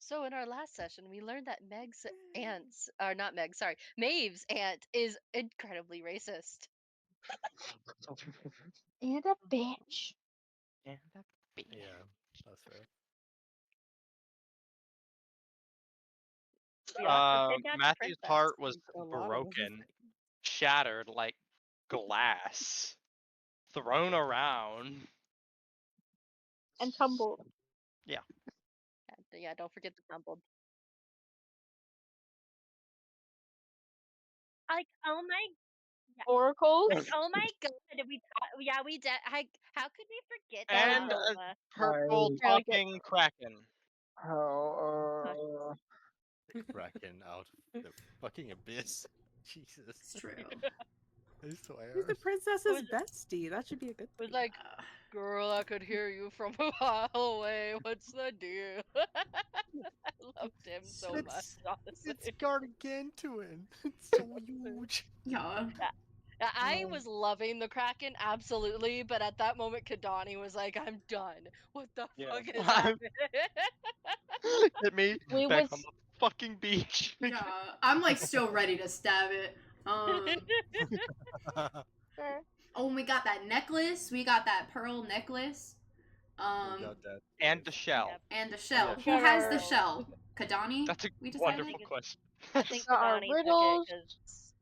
So in our last session, we learned that Meg's aunts, or not Meg, sorry, Maeve's aunt is incredibly racist. And a bitch. And a bee. Yeah, that's fair. We also kidnapped the Matthew's princess. heart was A lot of broken, things. shattered like glass, thrown around. And tumbled. Yeah, don't forget the tumbled. Like, oh my, Oracles. oh my god, we did. How could we forget And that? a purple Really good. talking kraken. Kraken out of the fucking abyss. Jesus. It's true. I swear. Who's the princess's Was- bestie? That should be a good Was thing. like, girl, I could hear you from a mile away. What's the deal? I loved him so much, honestly. It's gargantuan. It's so huge. Yeah. I was loving the Kraken, absolutely, but at that moment, Kahdani was like, I'm done. What the Yeah. fuck is happening? Hit me We back was- on the fucking beach. Yeah. I'm like still ready to stab it. Sure. Oh, we got that necklace. We got that pearl necklace. We got that. And the shell. Yep. And the shell. Yeah. Who has the shell? Kahdani? That's a We decided? wonderful question. I think Got our Kahdani took riddles. it 'cause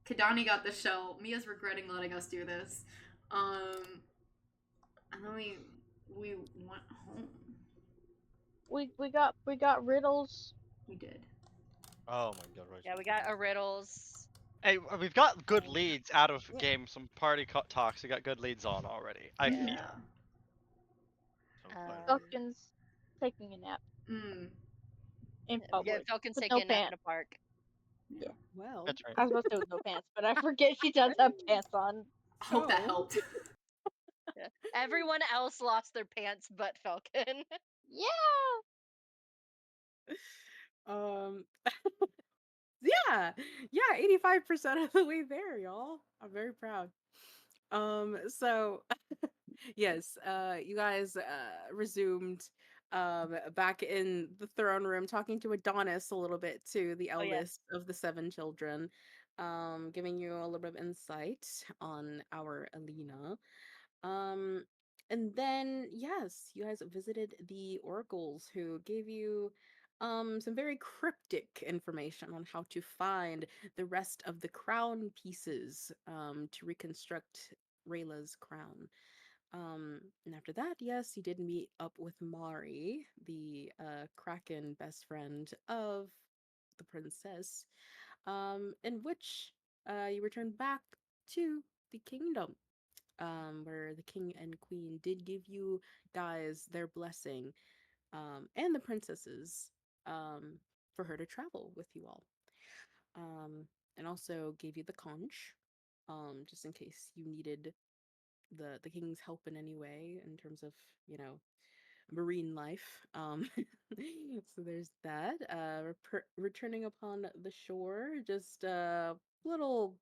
Kahdani got the shell. Mia's regretting letting us do this. And then we went home. We got riddles. We did. Oh my god, right. yeah, we got our riddles. Hey, we've got good leads out of game. Some party talks. We got good leads on already. I feel. Yeah. Fellken's taking a nap Mm. in Yeah, public. Fellken's with taking no a nap in pants. a park. Well, That's right. I was supposed to with no pants, but I forget she does have pants on. Hope that So- helped. Yeah. Everyone else lost their pants but Fellken. Yeah. yeah, 85% of the way there, y'all. I'm very proud. So yes, you guys resumed back in the throne room talking to Adonis a little bit too, the Oh, yeah. eldest of the 7 children, giving you a little bit of insight on our Alina. And then yes, you guys visited the oracles who gave you some very cryptic information on how to find the rest of the crown pieces to reconstruct Rayla's crown. And after that, yes, you did meet up with Mari, the Kraken best friend of the princess, in which you returned back to the kingdom, where the king and queen did give you guys their blessing, and the princesses, for her to travel with you all. And also gave you the conch, just in case you needed the king's help in any way in terms of, you know, marine life. So there's that. Returning upon the shore, just little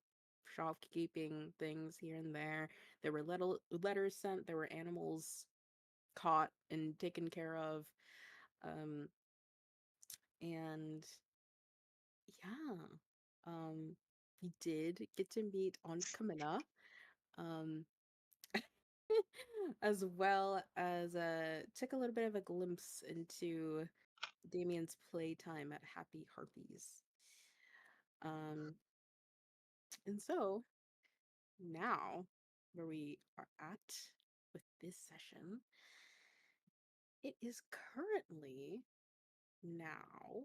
shopkeeping things here and there. There were letters sent. There were animals caught and taken care of. And yeah, we did get to meet Aunt Camilla. Um, as well as took a little bit of a glimpse into Damien's playtime at Happy Harpies. And so now, where we are at with this session, it is currently now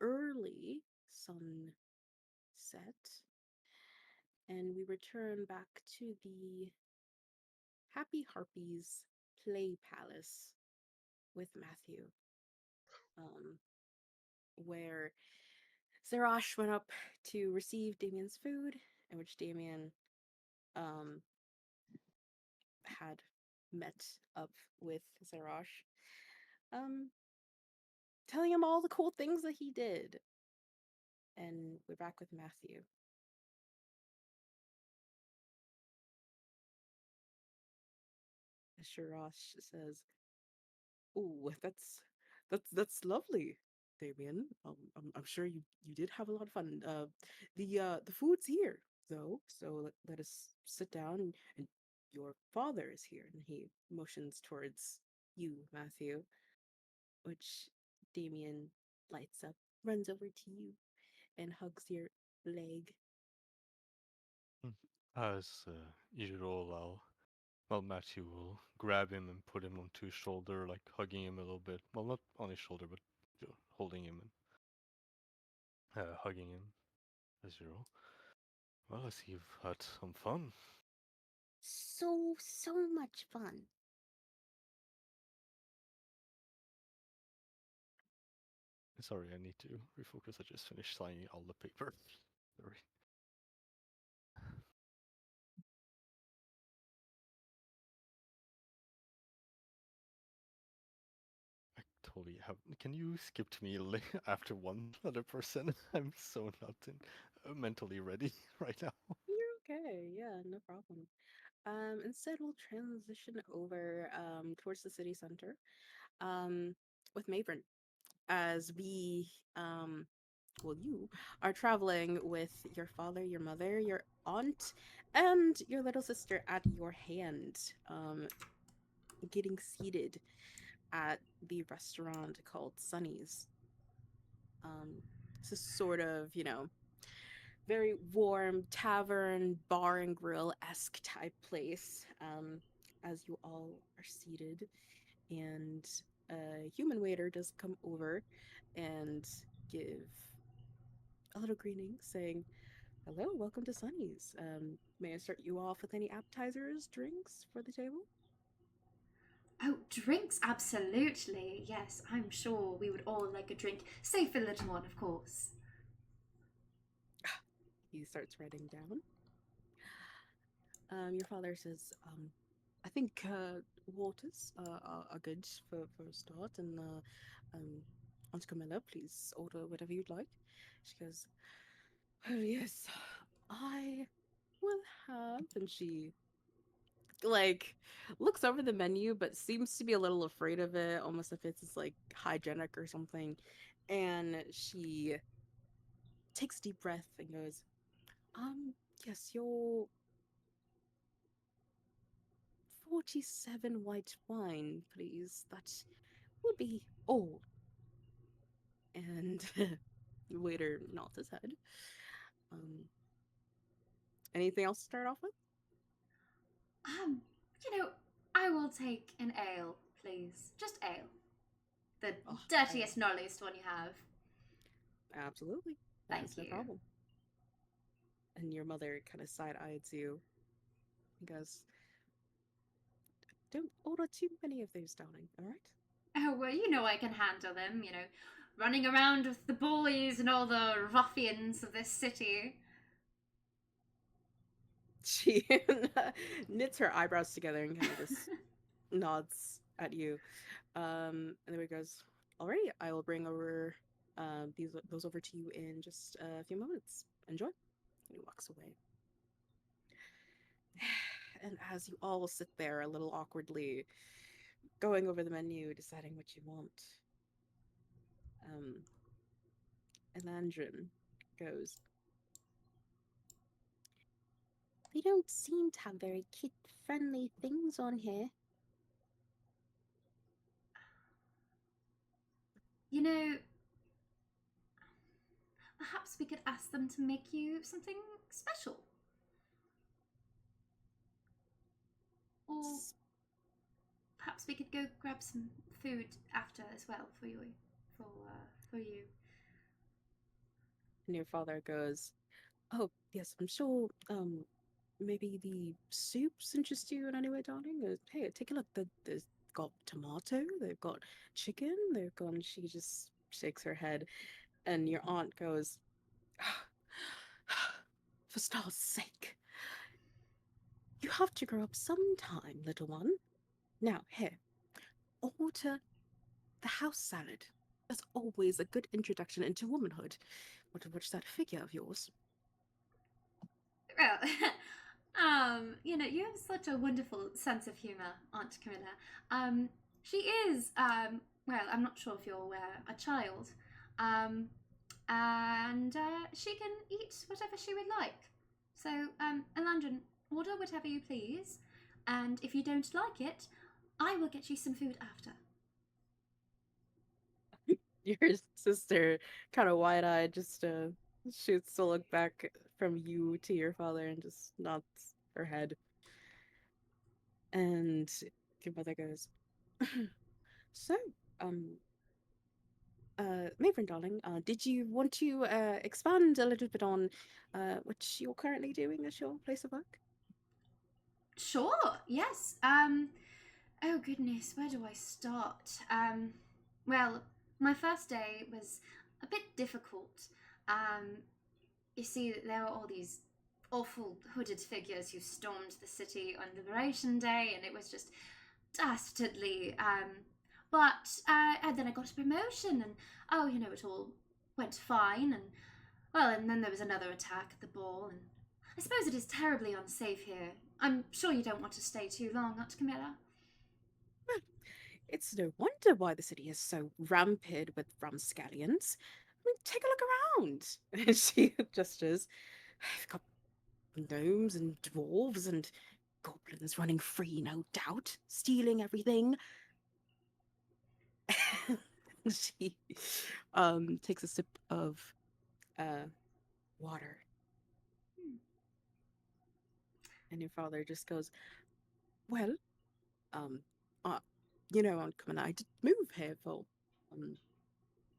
early sunset, and we return back to the Happy Harpies Play Palace with Matthew, where Zerash went up to receive Damien's food, in which Damien had met up with Zerash, telling him all the cool things that he did. And we're back with Matthew. Shirash says, "Oh, that's lovely, Damien. I'm sure you did have a lot of fun. The food's here though, so let us sit down. And your father is here." And he motions towards you, Matthew, which Damien lights up, runs over to you, and hugs your leg. As usual, well, Matthew will grab him and put him onto his shoulder, like hugging him a little bit. Well, not on his shoulder, but holding him and hugging him as usual. Well, I see you've had some fun. So much fun. Sorry, I need to refocus. I just finished signing all the paper. Sorry. I totally have. Can you skip to me after 100%? I'm so not mentally ready right now. You're okay. Yeah, no problem. Instead, we'll transition over towards the city center with Maeveryn as you are traveling with your father, your mother, your aunt, and your little sister at your hand, getting seated at the restaurant called Sunny's. It's a sort of, very warm tavern, bar and grill esque type place. As you all are seated, and a human waiter does come over and give a little greeting, saying, "Hello, welcome to Sunny's. May I start you off with any appetizers, drinks for the table?" Oh, drinks, absolutely. Yes, I'm sure we would all like a drink. Save for the little one, of course. He starts writing down. Your father says, "I think waters are good for a start, and Aunt Camilla, please order whatever you'd like." She goes, "Oh yes, I will have," and she like looks over the menu but seems to be a little afraid of it, almost if it's like hygienic or something. And she takes a deep breath and goes, yes, your 47 white wine, please. That will be all." And the waiter nods his head. Um, Anything else to start off with? Um, you know, I will take an ale, please. Just ale. The Oh, dirtiest, gnarliest one you have. absolutely. Thank That's no you. problem. And your mother kind of side-eyes you and goes, "Don't order too many of those, darling, all right?" Oh, well, you know I can handle them, running around with the bullies and all the ruffians of this city. She knits her eyebrows together and kind of just nods at you. And then he goes, "Alrighty, I will bring over those over to you in just a few moments. Enjoy." And he walks away. And as you all sit there a little awkwardly, going over the menu, deciding what you want, Elandrin goes, "They don't seem to have very kid-friendly things on here." You know, perhaps we could ask them to make you something special. Or perhaps we could go grab some food after as well for you. For you. And your father goes, "Oh, yes, I'm sure, maybe the soups interest you in any way, darling? Hey, take a look. They've got tomato, they've got chicken, they've got..." And she just shakes her head. And your aunt goes, "For star's sake, you have to grow up sometime, little one. Now, here, order the house salad. That's always a good introduction into womanhood. Want to watch that figure of yours?" Well, You know, you have such a wonderful sense of humor, Aunt Camilla. She is, well, I'm not sure if you're aware, a child. Um, and she can eat whatever she would like. So, Elandrin, order whatever you please, and if you don't like it, I will get you some food after. Your sister, kind of wide-eyed, just shoots a look back from you to your father and just nods her head. And your mother goes, "So, um, Maeveryn, darling, did you want to expand a little bit on what you're currently doing as your place of work?" Sure, yes. Oh goodness, where do I start? Well, my first day was a bit difficult. You see, there were all these awful hooded figures who stormed the city on Liberation Day, and it was just dastardly. But then I got a promotion, and oh, you know, it all went fine. And well, and then there was another attack at the ball, and I suppose it is terribly unsafe here. I'm sure you don't want to stay too long, Aunt Camilla. It's no wonder why the city is so rampant with ramscallions. I mean, take a look around. And she gestures. I've got gnomes and dwarves and goblins running free, no doubt, stealing everything. She takes a sip of water. And your father just goes, "Well, um, uh, you know, Aunt Come and I did move here for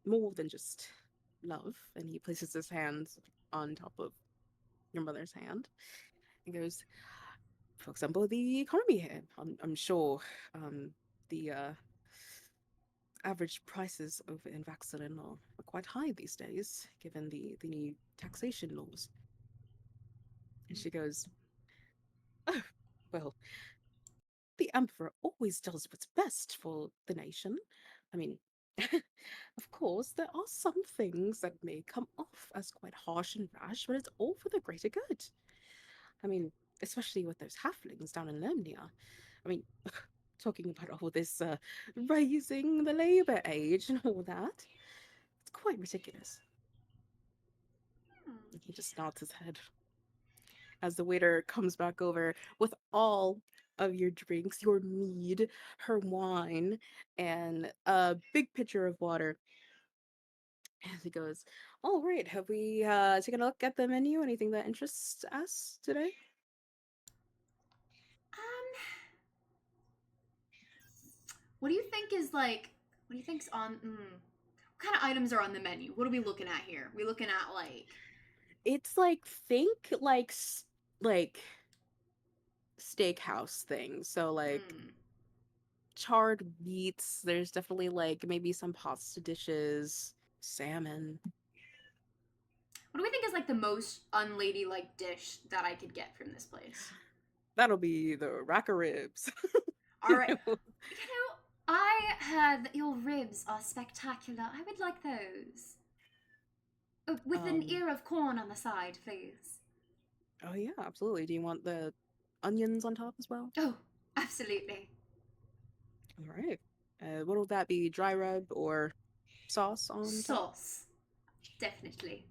more than just love." And he places his hands on top of your mother's hand and goes, "For example, the economy here. I'm sure the average prices over in Vaxilin are quite high these days, given the new taxation laws." And she goes, "Oh, well, the Emperor always does what's best for the nation. I mean, of course, there are some things that may come off as quite harsh and rash, but it's all for the greater good. I mean, especially with those halflings down in Lemnia. I mean, talking about all this raising the labor age and all that. It's quite ridiculous." He just nods his head as the waiter comes back over with all of your drinks, your mead, her wine, and a big pitcher of water. And he goes, "All right, have we taken a look at the menu? Anything that interests us today?" What do you think is like? What do you think's on? What kind of items are on the menu? What are we looking at here? We looking at like? It's like, think like steakhouse things. So like charred meats. There's definitely like maybe some pasta dishes, salmon. What do we think is like the most unladylike dish that I could get from this place? That'll be the rack of ribs. All right. You know, I heard that your ribs are spectacular. I would like those. Oh, with an ear of corn on the side, please. Oh yeah, absolutely. Do you want the onions on top as well? Oh, absolutely. All right. What'll that be? Dry rub or sauce on top? Sauce. Definitely.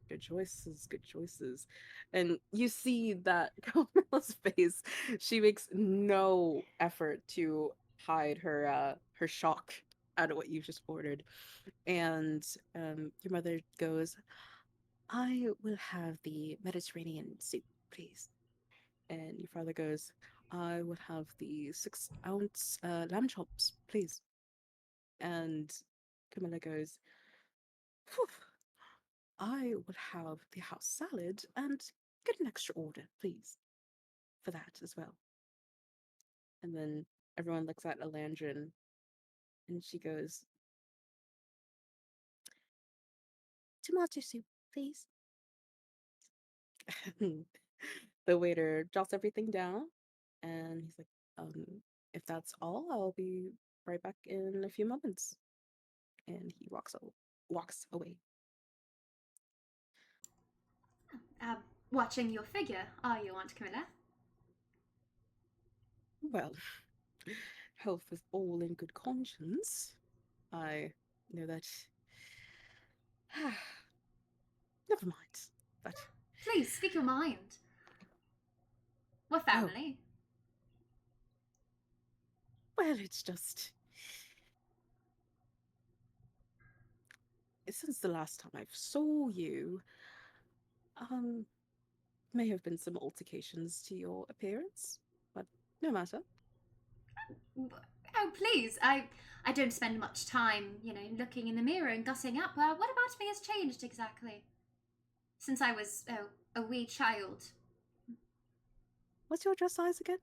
Good choices, good choices. And you see that Camilla's face. She makes no effort to hide her shock at what you've just ordered. And your mother goes, "I will have the Mediterranean soup, please." And your father goes, "I would have the 6-ounce lamb chops, please." And Camilla goes, "Phew, I would have the house salad and get an extra order, please, for that as well." And then everyone looks at Elandrin and she goes, "Tomato soup, please." The waiter jots everything down and he's like, "If that's all, I'll be right back in a few moments." And he walks away. Watching your figure, are you, Aunt Camilla? Well, health is all in good conscience. I know that. Never mind. But Please, speak your mind. We're oh, family. well, it's just since the last time I saw you, um, may have been some altercations to your appearance, but no matter. Oh, please. I don't spend much time, looking in the mirror and gussing up. What about me has changed exactly? Since I was, a wee child. What's your dress size again?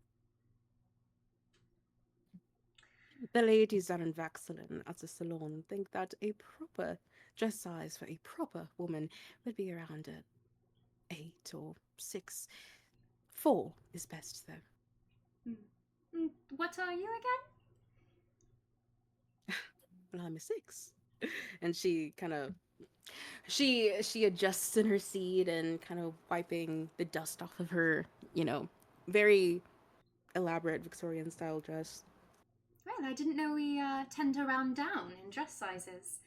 The ladies are in Vaxilin at the salon think that a proper dress size for a proper woman would be around a 8 or 6. 4 is best, though. What are you again? Well, I'm a 6. And she kind of she adjusts in her seat and kind of wiping the dust off of her, very elaborate Victorian style dress. Well, I didn't know we tend to round down in dress sizes.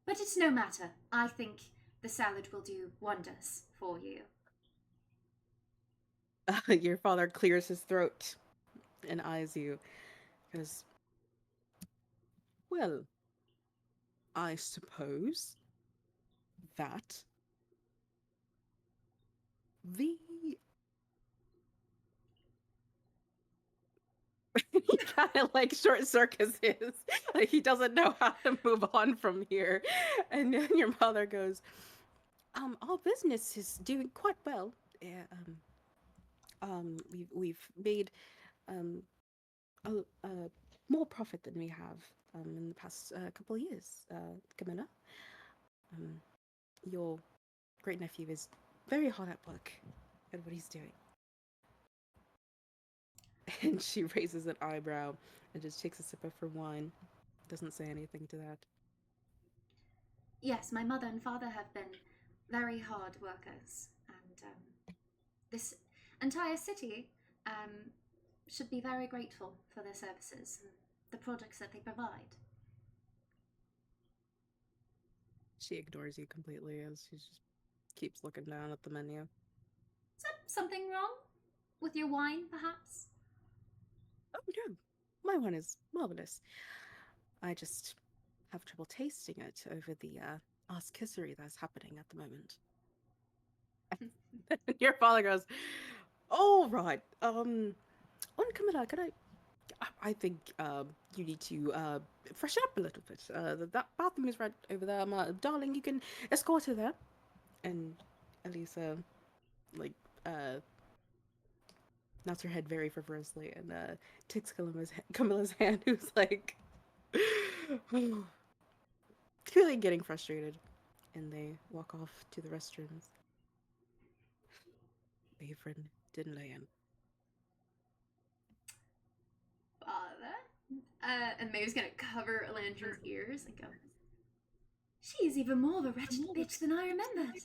But it's no matter. I think the salad will do wonders for you. Your father clears his throat and eyes you. Because, well, I suppose that the he kind of like short circus his like he doesn't know how to move on from here, and then your mother goes, our business is doing quite well. Yeah, we've made um a, more profit than we have in the past couple of years coming up. Um, your great nephew is very hard at work at what he's doing. And she raises an eyebrow and just takes a sip of her wine. Doesn't say anything to that. Yes, my mother and father have been very hard workers, and this entire city should be very grateful for their services and the products that they provide. She ignores you completely as she just keeps looking down at the menu. Is there something wrong with your wine, perhaps? Oh no, my wine is marvelous. I just have trouble tasting it over the ass kissery that's happening at the moment. Your father goes, "All right, Camilla, could I think you need to freshen up a little bit. That bathroom is right over there. Darling, you can escort her there." And Elisa, like, nods her head very frivolously and takes Camilla's hand, who's like, clearly getting frustrated. And they walk off to the restrooms. Maeveryn, Dhinlahyn. Father? And Mae's gonna cover Elandrin's ears and go, "She's even more of a wretched bitch than I remembered."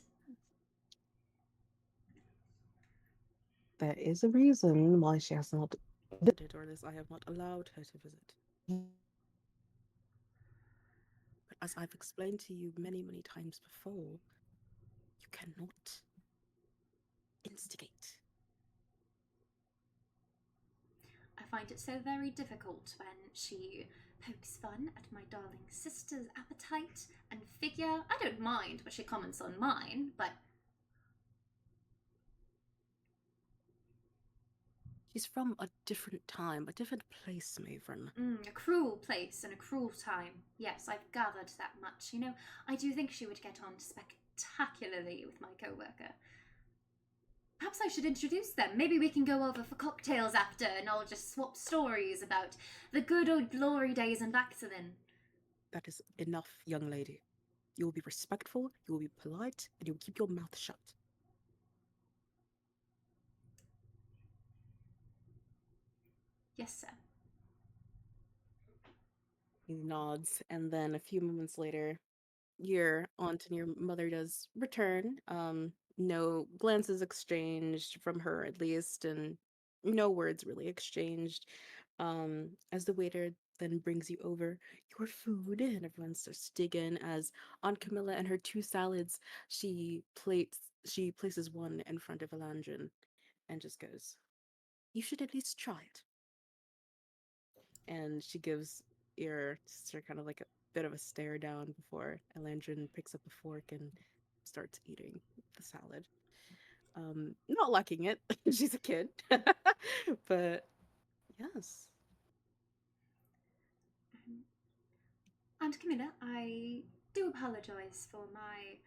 There is a reason why she has not visited, or at least I have not allowed her to visit. But as I've explained to you many, many times before, you cannot instigate. I find it so very difficult when she pokes fun at my darling sister's appetite and figure. I don't mind when she comments on mine, but She's from a different time, a different place, Maeveryn. a cruel place and a cruel time. Yes, I've gathered that much. I do think she would get on spectacularly with my co-worker. Perhaps I should introduce them. Maybe we can go over for cocktails after and I'll just swap stories about the good old glory days in Vaxilin. That is enough, young lady. You will be respectful, you will be polite, and you will keep your mouth shut. Yes, sir. He nods, and then a few moments later, your aunt and your mother does return. No glances exchanged from her, at least, and No words really exchanged. As the waiter then brings you over your food, and everyone starts digging as Aunt Camilla and her 2 salads, she places one in front of Elandrin and just goes, "You should at least try it." And she gives your sister kind of like a bit of a stare down before Elandrin picks up a fork and starts eating the salad. Not liking it. She's a kid. But yes. Aunt Camilla, I do apologise for my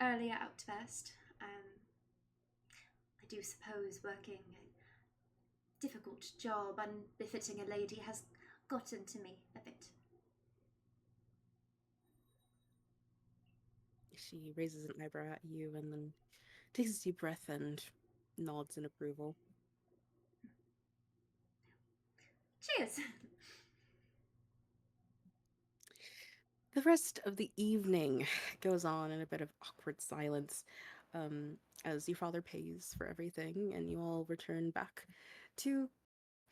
earlier outburst. I do suppose working a difficult job unbefitting a lady has gotten to me a bit. She raises an eyebrow at you and then takes a deep breath and nods in approval. Cheers! The rest of the evening goes on in a bit of awkward silence as your father pays for everything and you all return back to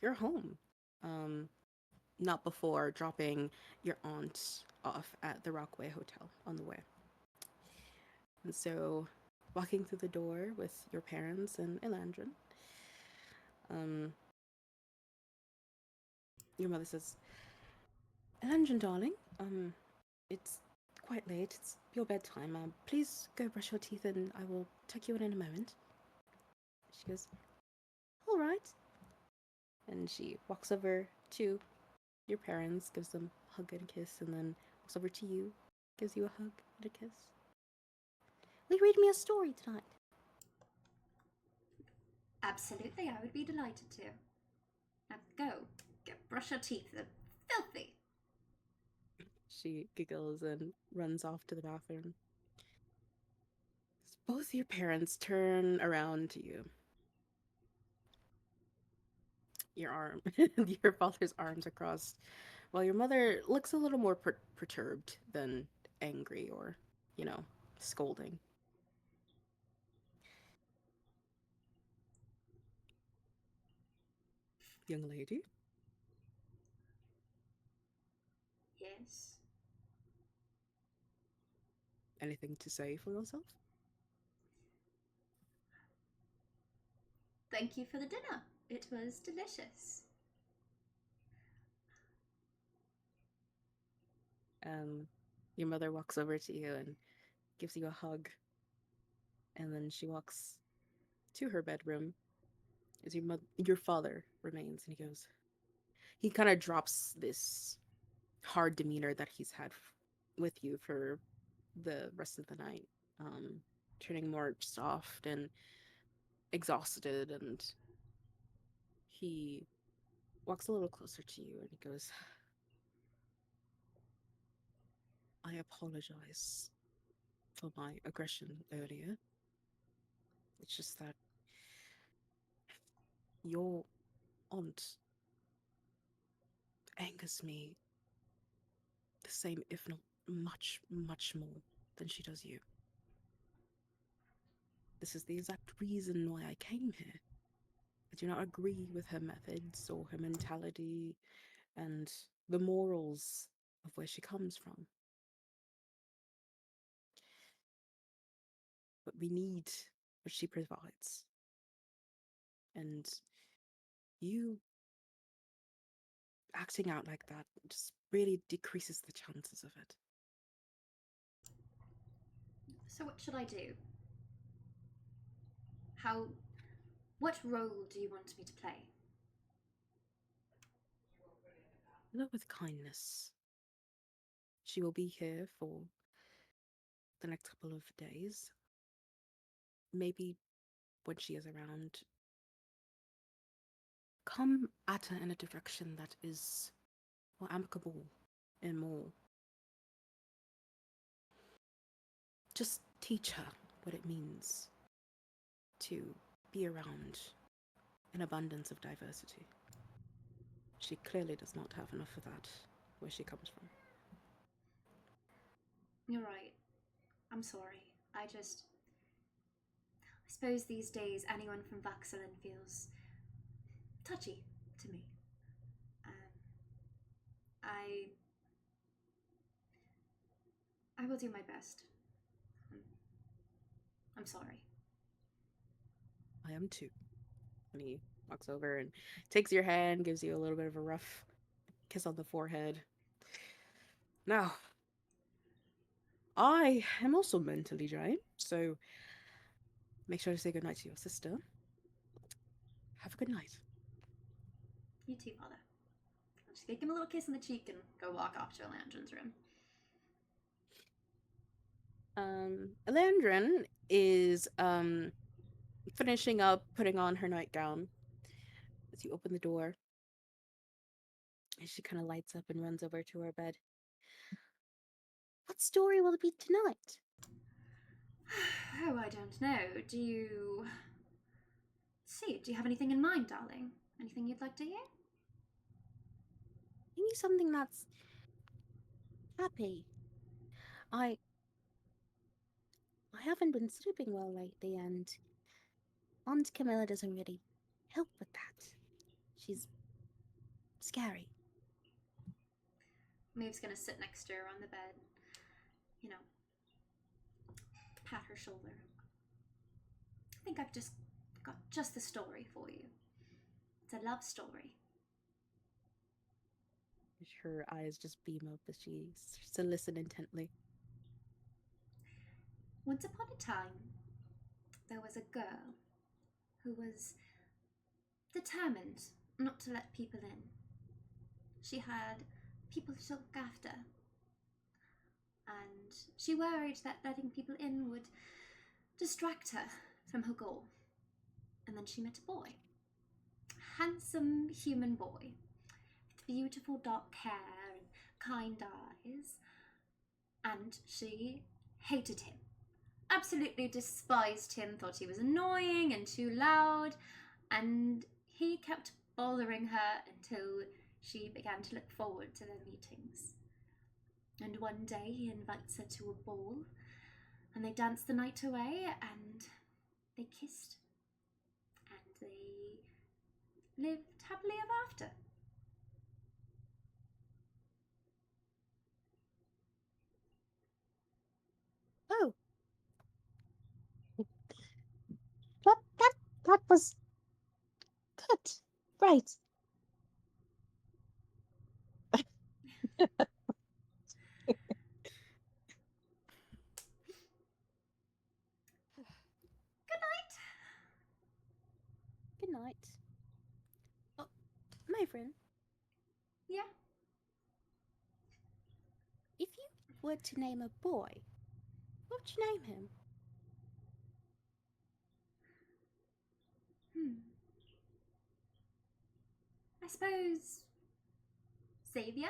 your home. Not before dropping your aunt off at the Rockaway Hotel on the way. And so, walking through the door with your parents and Elandrin, your mother says, "Elandrin, darling, it's quite late. It's your bedtime. Please go brush your teeth and I will tuck you in a moment." She goes, "All right." And she walks over to your parents, gives them a hug and a kiss, and then walks over to you, gives you a hug and a kiss. "Will you read me a story tonight?" Absolutely, I would be delighted to. Now go brush your teeth. They're filthy. She giggles and runs off to the bathroom. Both your parents turn around to you. Your father's arms are crossed, while your mother looks a little more perturbed than angry or, scolding. "Young lady?" Yes. "Anything to say for yourself?" Thank you for the dinner. It was delicious. Your mother walks over to you and gives you a hug, and then she walks to her bedroom as your father remains, and he kind of drops this hard demeanor that he's had with you for the rest of the night, turning more soft and exhausted, and he walks a little closer to you and he goes, "I apologize for my aggression earlier. It's just that your aunt angers me the same, if not much, much more than she does you. This is the exact reason why I came here. I do not agree with her methods or her mentality and the morals of where she comes from. But we need what she provides. And you acting out like that just really decreases the chances of it." So what should I do? What role do you want me to play? Look with kindness. She will be here for the next couple of days. Maybe when she is around, come at her in a direction that is more amicable and more. Just teach her what it means to be around an abundance of diversity. She clearly does not have enough of that where she comes from. You're right. I'm sorry. I suppose these days anyone from Vaxilin feels touchy to me. I will do my best. I'm sorry. I am too. And he walks over and takes your hand, gives you a little bit of a rough kiss on the forehead. Now, I am also mentally drained, so make sure to say goodnight to your sister. Have a good night. You too, Mother. I'll just give him a little kiss on the cheek and go walk off to Elandrin's room. Elandrin is finishing up putting on her nightgown as you open the door. And she kind of lights up and runs over to her bed. What story will it be tonight? Oh, I don't know. Do you have anything in mind, darling? Anything you'd like to hear? Maybe something that's happy. I haven't been sleeping well lately, and Aunt Camilla doesn't really help with that. She's scary. Maeve's gonna sit next to her on the bed, pat her shoulder. I think I've just got just the story for you. It's a love story. Her eyes just beam up as she starts to listen intently. Once upon a time, there was a girl who was determined not to let people in. She had people to look after, and she worried that letting people in would distract her from her goal. And then she met a boy, a handsome human boy, with beautiful dark hair and kind eyes, and she hated him. Absolutely despised him, thought he was annoying and too loud, and he kept bothering her until she began to look forward to their meetings. And one day he invites her to a ball, and they dance the night away, and they kissed, and they lived happily ever after. Oh. That was good. Right. Good night. Good night. Oh, Maeveryn, Yeah. if you were to name a boy, what would you name him? I suppose Xavier?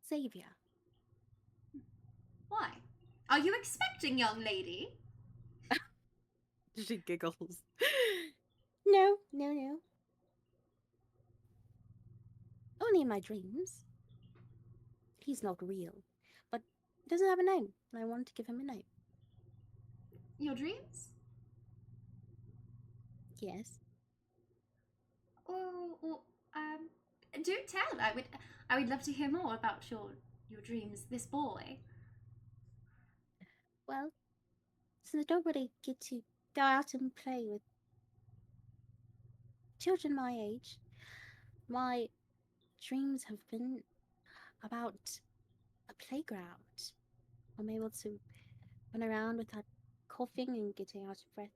Xavier. Why? Are you expecting, young lady? She giggles. No. Only in my dreams. He's not real, but he doesn't have a name, and I want to give him a name. Your dreams? Yes. Or do tell. I would love to hear more about your dreams. This boy. Well, since I don't really get to go out and play with children my age, my dreams have been about a playground. I'm able to run around without coughing and getting out of breath.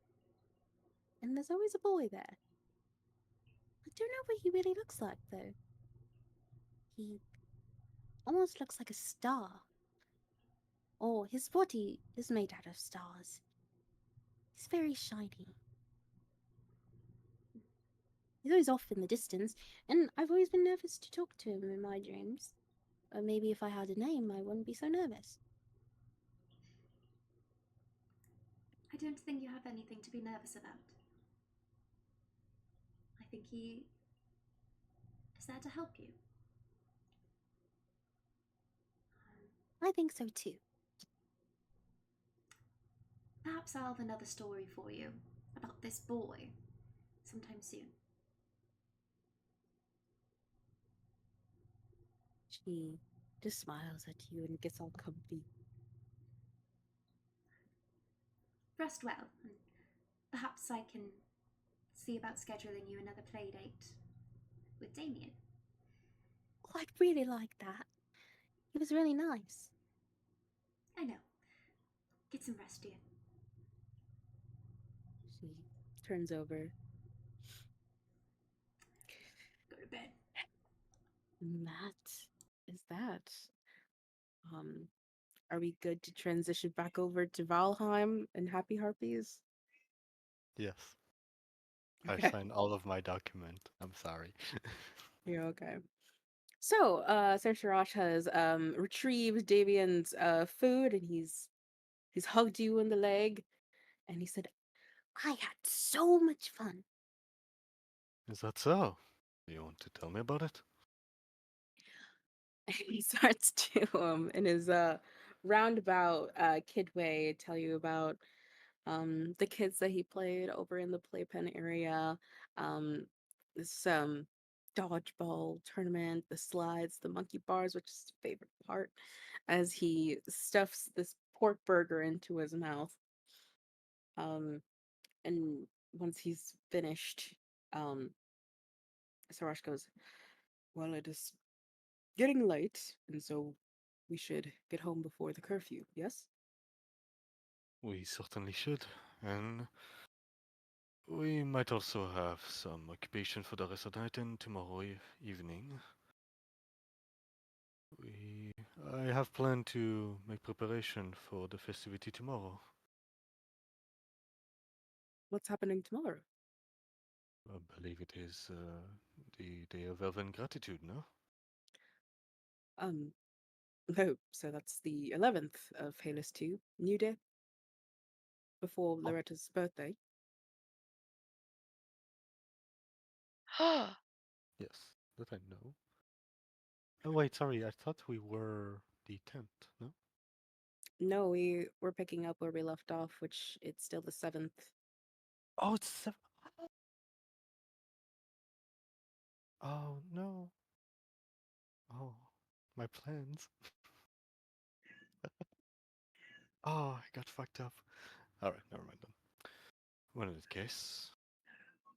And there's always a boy there. I don't know what he really looks like, though. He almost looks like a star. Or his body is made out of stars. He's very shiny. He's always off in the distance, and I've always been nervous to talk to him in my dreams. Or maybe if I had a name, I wouldn't be so nervous. I don't think you have anything to be nervous about. I think he is there to help you. I think so too. Perhaps I'll have another story for you about this boy sometime soon. She just smiles at you and gets all comfy. Rest well, and perhaps I can see about scheduling you another play date with Damien. Oh, I'd really like that. He was really nice. I know. Get some rest, dear. She turns over. Go to bed. And that is that. Um, are we good to transition back over to Valheim and Happy Harpies? Yes. I Okay. signed all of my document. I'm sorry. You're okay. So, Sir Sharash has retrieved Davian's food, and he's hugged you in the leg, and he said, "I had so much fun." Is that so? Do you want to tell me about it? And he starts to in his roundabout kid way tell you about the kids that he played over in the playpen area, um this dodgeball tournament, the slides, the monkey bars, which is his favorite part, as he stuffs this pork burger into his mouth. And once he's finished, um Sarash goes, "Well, it is getting late, and so we should get home before the curfew, yes?" We certainly should. And we might also have some occupation for the rest of the night and tomorrow evening. We I have planned to make preparation for the festivity tomorrow. What's happening tomorrow? I believe it is the Day of Elven Gratitude, no? Um, oh, so that's the 11th of Halus 2, New Day, before Oh, Loretta's birthday. yes, that I know. Oh wait, sorry, I thought we were the 10th, no? No, we're picking up where we left off, which it's still the 7th. Oh, it's seven. Oh no. Oh, my plans. Oh, I got fucked up. Alright, never mind then. Well, in that case,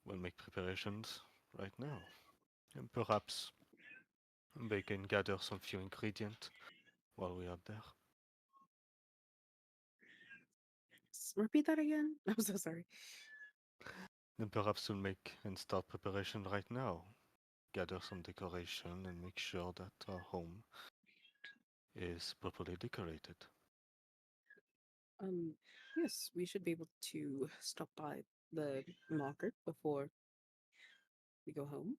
we'll make preparations right now. And perhaps we can gather some few ingredients while we are there. Repeat that again? I'm so sorry. Then perhaps we'll make and start preparation right now. Gather some decoration and make sure that our home is properly decorated. Um, yes, we should be able to stop by the market before we go home.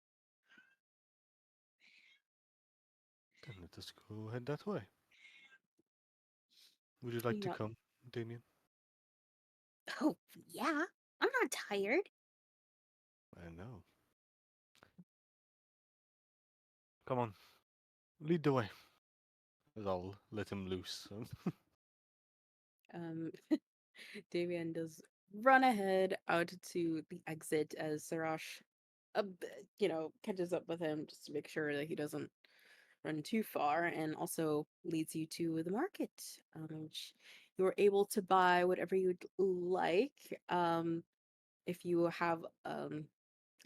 Then let us go head that way. Would you like You to know, come, Damien? Oh, yeah. I'm not tired. I know. Come on, lead the way. As I'll let him loose. um, Davian does run ahead out to the exit as Sarash, catches up with him just to make sure that he doesn't run too far, and also leads you to the market, which you're able to buy whatever you'd like. If you have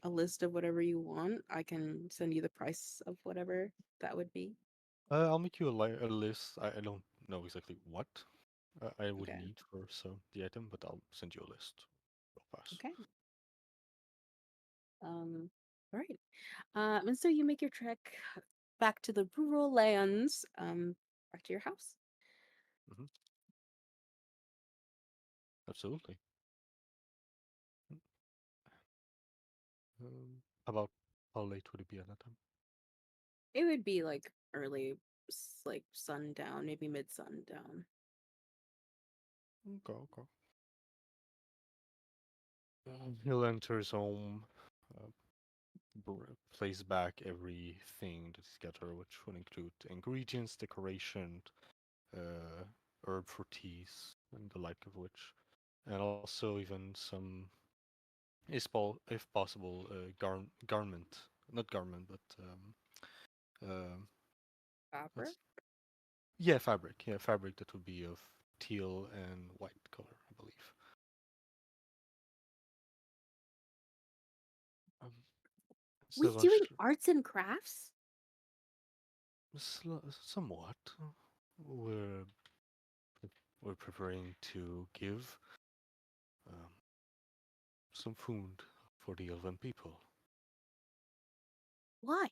a list of whatever you want, I can send you the price of whatever that would be. I'll make you a list. I don't know exactly what I would Okay. need for the item, but I'll send you a list. Real fast. Okay. All right. And so you make your trek back to the rural lands, back to your house. Hmm. Absolutely. About how late would it be at that time? It would be like early, like sundown, maybe mid sundown. Okay, okay. He'll enter his home, uh, place back everything that he's gathered, which would include ingredients, decoration, uh, herb for teas, and the like of which, and also even some if possible, garment, not garment, but Fabric? what's yeah, fabric. Yeah, fabric that would be of teal and white color, I believe. Um, We doing Serosh, arts and crafts? somewhat. We're we're preparing to give um, some food for the Elven people. Why?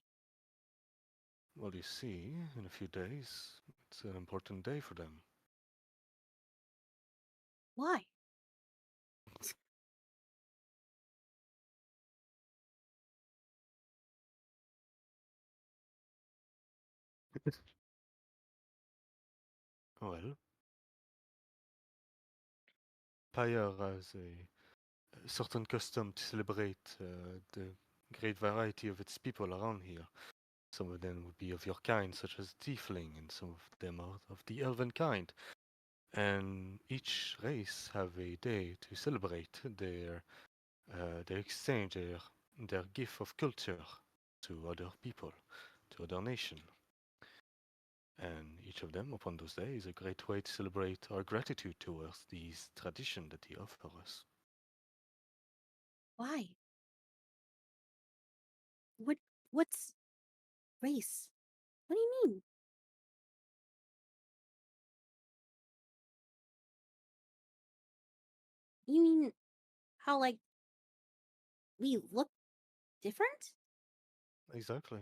Well, you see, in a few days, it's an important day for them. Why? Well, Pyre has a certain custom to celebrate the great variety of its people around here. Some of them would be of your kind, such as Tiefling, and some of them are of the Elven kind. And each race have a day to celebrate their exchange, their gift of culture to other people, to other nation. And each of them, upon those days, is a great way to celebrate our gratitude towards these tradition that they offer us. Why? What? What's race? What do you mean? You mean how like we look different? Exactly.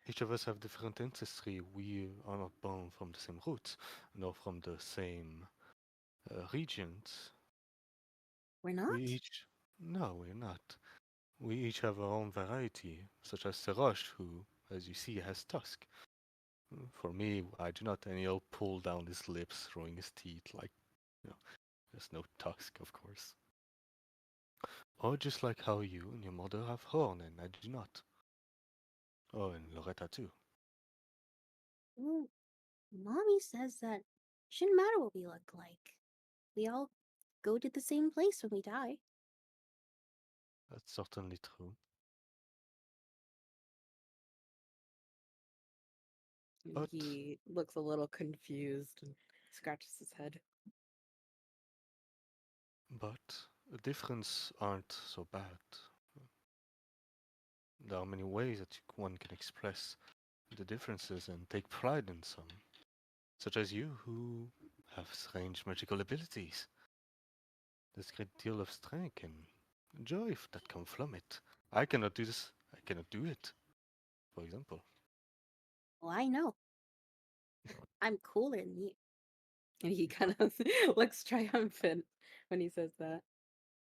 Each of us have different ancestry. We are not born from the same roots, nor from the same regions. We're We not? each, no, we're not. We each have our own variety, such as Serosh, who, as you see, has tusk. For me, I do not, and he'll pull down his lips, showing his teeth, like, you know, there's no tusk, of course. Or just like how you and your mother have horn, and I do not. Oh, and Loretta too. Well, Mommy says that shouldn't matter what we look like. We all go to the same place when we die. That's certainly true. But He looks a little confused and scratches his head. the difference aren't so bad. There are many ways that one can express the differences and take pride in some, such as you who have strange magical abilities. There's a great deal of strength and joy that come from it. I cannot do this. I cannot do it, for example. Well, I know. I'm cooler than you. And he kind of looks triumphant when he says that.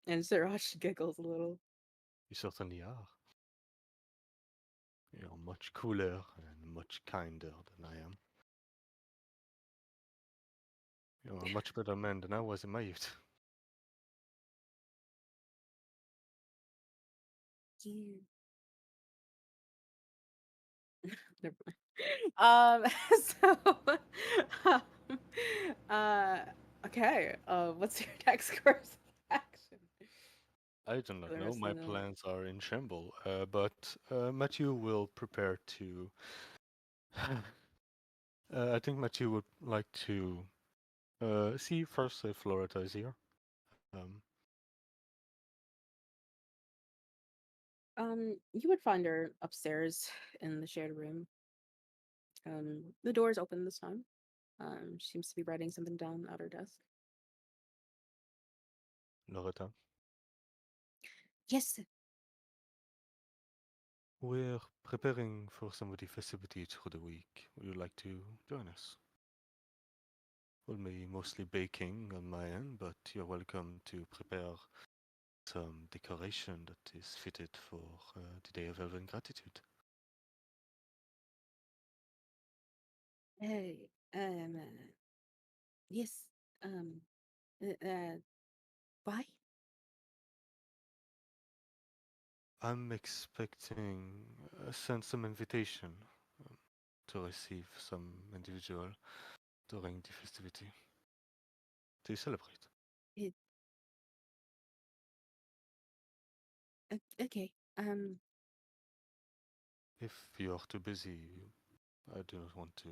And Sirash giggles a little. You certainly are. You're much cooler and much kinder than I am. You're a much better man than I was in my youth. You. Never mind. So, um, uh, okay. What's your next course of action? I do not The know. rest My of the night. plans are in shamble. But Matthew will prepare to. I think Matthew would like to see first if Loretta is here. Um, You would find her upstairs in the shared room. The door is open this time. She seems to be writing something down at her desk. Loretta, Yes. we're preparing for some of the festivities through the week. Would you like to join us? We'll be mostly baking on my end, but you're welcome to prepare some decoration that is fitted for the Day of Elven Gratitude. Hey. Yes. Um. Why? I'm expecting send some invitation um, to receive some individual during the festivity to celebrate. It. Okay. If you are too busy, I do not want to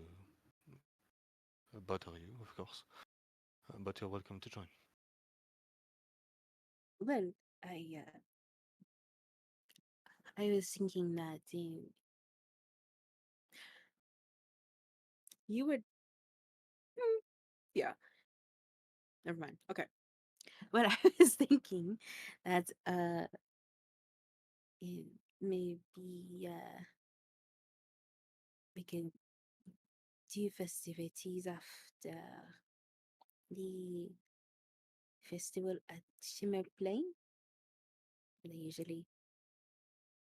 bother you, of course. But you're welcome to join. Well, I uh, I was thinking that You would. Yeah. Never mind. Okay. what I was thinking that it maybe we can do festivities after the festival at Shimmer Plain. They usually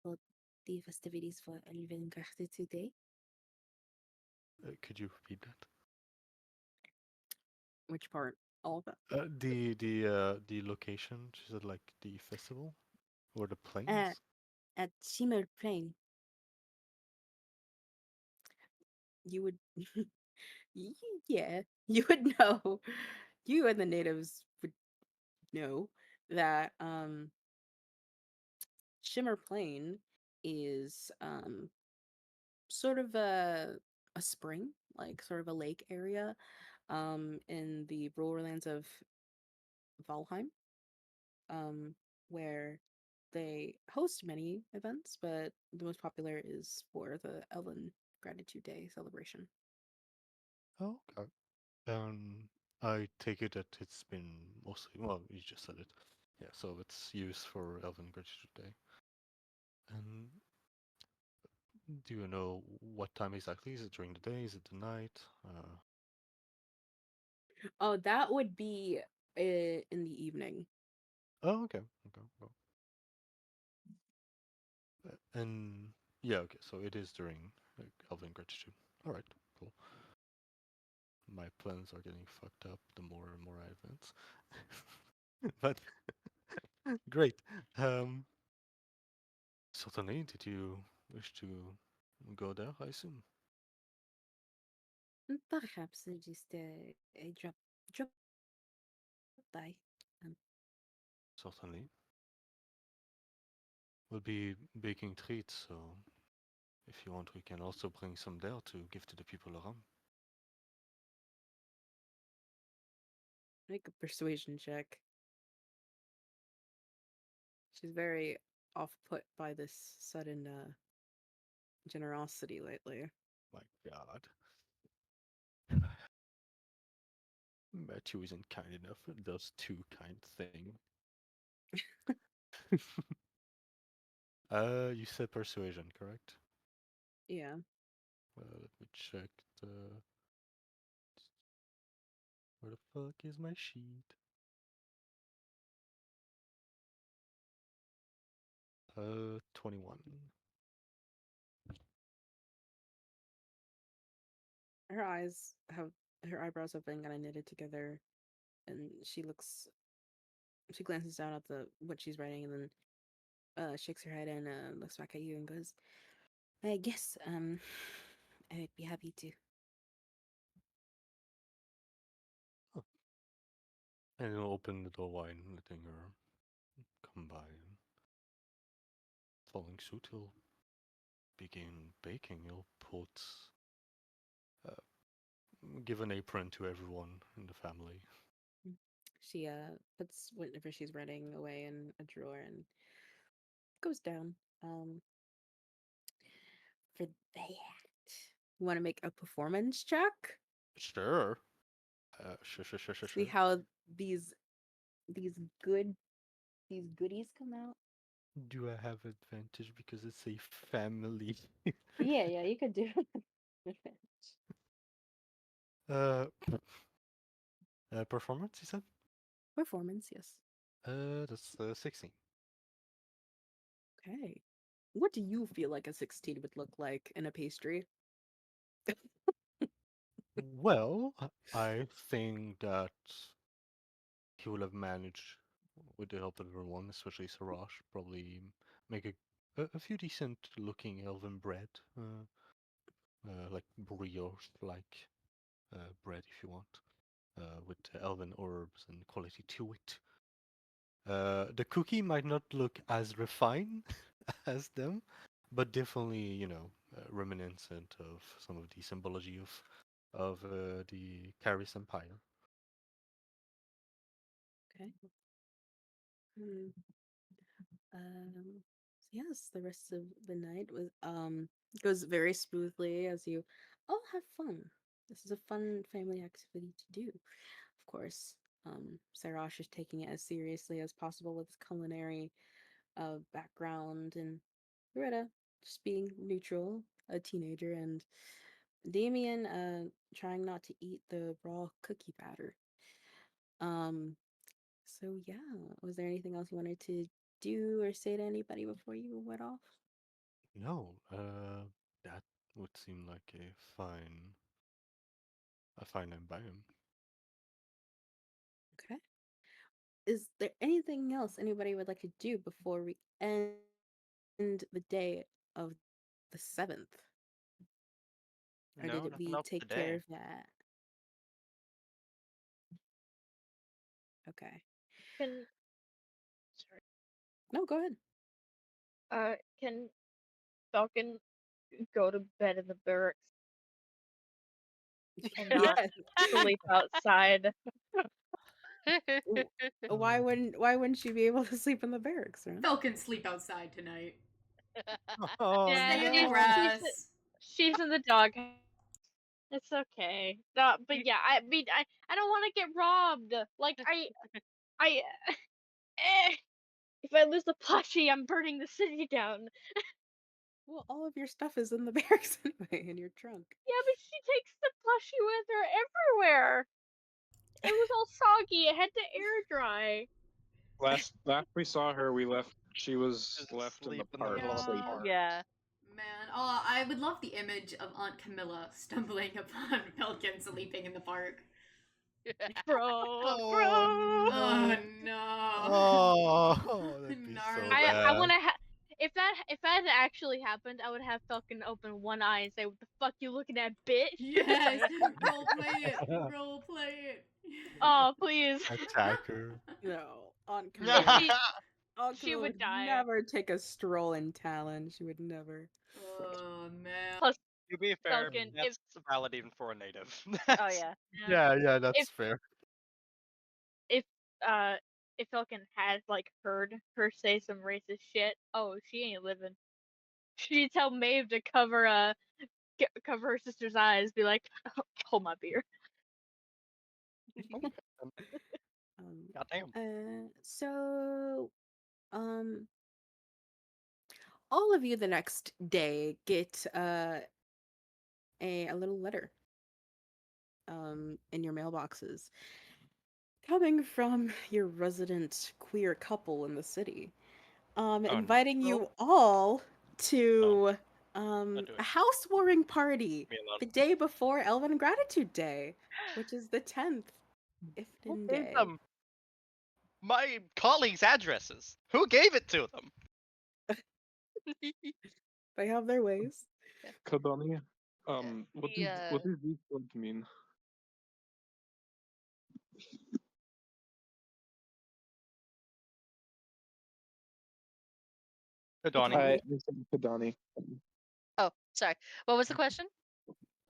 hold the festivities for Elven today. Could you repeat that? Which part? All of it. The location. Is it like the festival or the Uh, plains? at Shimmer Plain. You would. Yeah. You would know. You and the natives would know that Shimmer Plain is sort of a spring, like sort of a lake area in the rural lands of Valheim, um, where they host many events, but the most popular is for the Elven Gratitude Day celebration. Oh, okay. I take it that it's been mostly. Well, you just said it. Yeah, so it's used for Elven Gratitude Day. And do you know what time exactly? Is it during the day? Is it the night? Oh, that would be in the evening. Oh, okay. Okay. Well, and yeah, okay. So it is during Elven Gratitude. All right. Cool. My plans are getting fucked up the more and more I advance. But great. Um, Certainly, did you wish to go there, I assume? Perhaps just a drop by. Um, Certainly. We'll be baking treats, so if you want, we can also bring some there to give to the people around. Make a persuasion check. She's very off put by this sudden generosity lately. My God. Matthew isn't kind enough and does two kind thing. You said persuasion, correct? Yeah. Let me check the. Where the fuck is my sheet? 21. Her eyes have her eyebrows have been kind of knitted together, and she glances down at the what she's writing, and then shakes her head and looks back at you and goes, I guess I would be happy to. Oh. And he'll open the door wide, letting her come by. And following suit, he'll begin baking. He'll put uh, give an apron to everyone in the family. "Mm." She puts whatever she's writing away in a drawer and goes down. For that, you want to make a performance check? Sure. Sure. See how these these good these goodies come out. Do I have advantage because it's a family? Yeah, you could do it. uh, Performance, you said? Performance, yes. That's 16. Okay. What do you feel like a 16 would look like in a pastry? Well, I think that he will have managed, with the help of everyone, especially Sarash, probably make a few decent looking elven bread, like brioche like bread if you want, with elven herbs and quality to it. The cookie might not look as refined as them, but definitely, reminiscent of some of the symbology of the Caris Empire. Okay. Hmm. Yes, the rest of the night was goes very smoothly as you all have fun. This is a fun family activity to do. Of course, Sarash is taking it as seriously as possible with his culinary background, and Greta just being neutral, a teenager, and Damien trying not to eat the raw cookie batter. Um, so yeah, was there anything else you wanted to do or say to anybody before you went off? No, that would seem like a fine environment. Okay. Is there anything else anybody would like to do before we end the day of the 7th? Or No, did nothing we else take care today. of that? Okay. Can sorry. No, go ahead. Can Falcon go to bed in the barracks and not Yes. sleep outside? Why wouldn't she be able to sleep in the barracks, right? Fellken sleep outside tonight. Oh Yeah, Stay in the no! grass. she's in the dog. It's okay. But yeah, I mean, I don't want to get robbed. Like I eh, if I lose the plushie, I'm burning the city down. Well, all of your stuff is in the barracks anyway, in your trunk. Yeah, but she takes the plushie with her everywhere. It was all soggy. It had to air dry. Last we saw her, we left. She was Just left in the sleep in the park. middle of the sleeping. park. Yeah. Man, oh, I would love the image of Aunt Camilla stumbling upon Fellken sleeping in the park. Bro. Oh no. Oh, that'd be so Gnarly. I bad. want to if that had actually happened, I would have Falcon open one eye and say, "What the fuck you looking at, bitch?" Yes, role play it. Role play it. Oh, please. Attack her. No, Aunt If Camilla. she Aunt she Camilla would would die. never take a stroll in Talon. She would never. Oh man. Plus To be fair, Falcon, that's valid even for a native. oh yeah. Yeah, that's If fair. if uh if Falcon had like heard her say some racist shit, oh, she ain't living. She'd tell Maeve to cover her sister's eyes, be like, hold my beer. Goddamn. So, um, all of you the next day get a little letter in your mailboxes coming from your resident queer couple in the city, inviting no. you all No, to not doing a it. housewarming party Me alone. the day before Elven Gratitude Day, which is the 10th Who Ifnin gave Day. them my colleagues' addresses? Who gave it to them? They have their ways. Kahdani, what does this word mean? Kahdani. I said Kahdani. Oh, sorry. What was the question?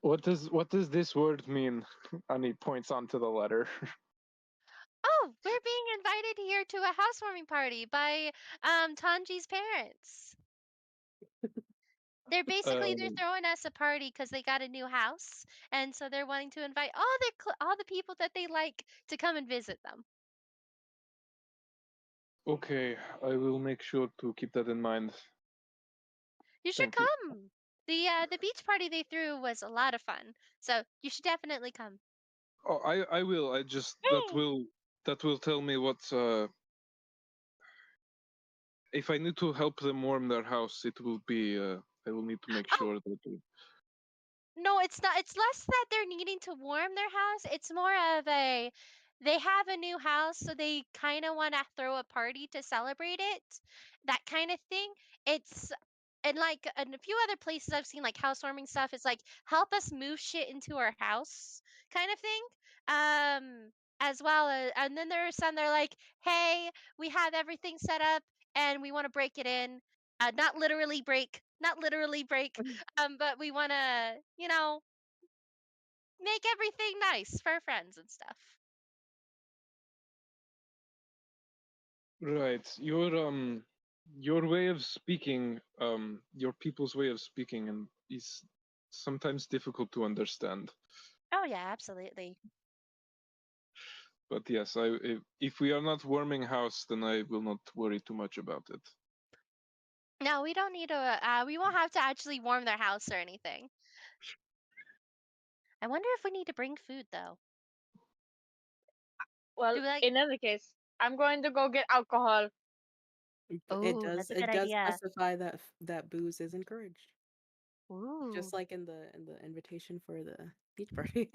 What does this word mean? And he points onto the letter. Oh, we're being invited here to a housewarming party by Tanji's parents. They're throwing us a party because they got a new house, and so they're wanting to invite all the people that they like to come and visit them. Okay, I will make sure to keep that in mind. You should Thank you. come. The beach party they threw was a lot of fun, so you should definitely come. Oh, I will. I just that will tell me what if I need to help them warm their house. It will be I will need to make Oh, sure that no, it's not. It's less that they're needing to warm their house. It's more of they have a new house, so they kind of want to throw a party to celebrate it. That kind of thing. It's and like in a few other places I've seen like housewarming stuff. It's like help us move shit into our house kind of thing. as well as, and then there are some that are like, hey, we have everything set up and we want to break it in. Not literally break, but we want to, make everything nice for our friends and stuff. Right. Your way of speaking, your people's way of speaking, and is sometimes difficult to understand. Oh yeah, absolutely. But yes, if we are not warming house, then I will not worry too much about it. No, we don't need to. We won't have to actually warm their house or anything. I wonder if we need to bring food though. Well, Do we like? in any case, I'm going to go get alcohol. Oh, that's a good idea. Specify that that booze is encouraged, Ooh. just like in the invitation for the beach party.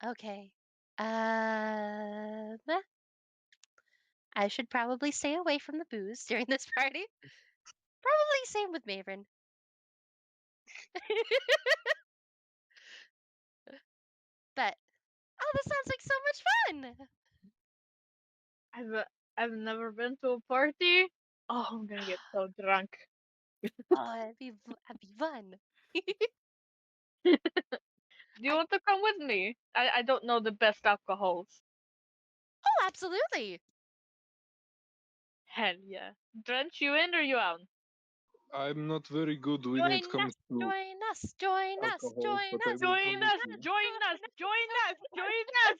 Okay. I should probably stay away from the booze during this party. Probably same with Maeveryn. But this sounds like so much fun. I've never been to a party. Oh, I'm gonna get so drunk. Oh, it'd be fun. Do you want to come with me? I don't know the best alcohols. Oh, absolutely. Hell yeah. Drench, you in or you out? I'm not very good when it comes to Join us, join us, alcohol, join but I us. will Join come us! with you. Join us! Join us! Join us!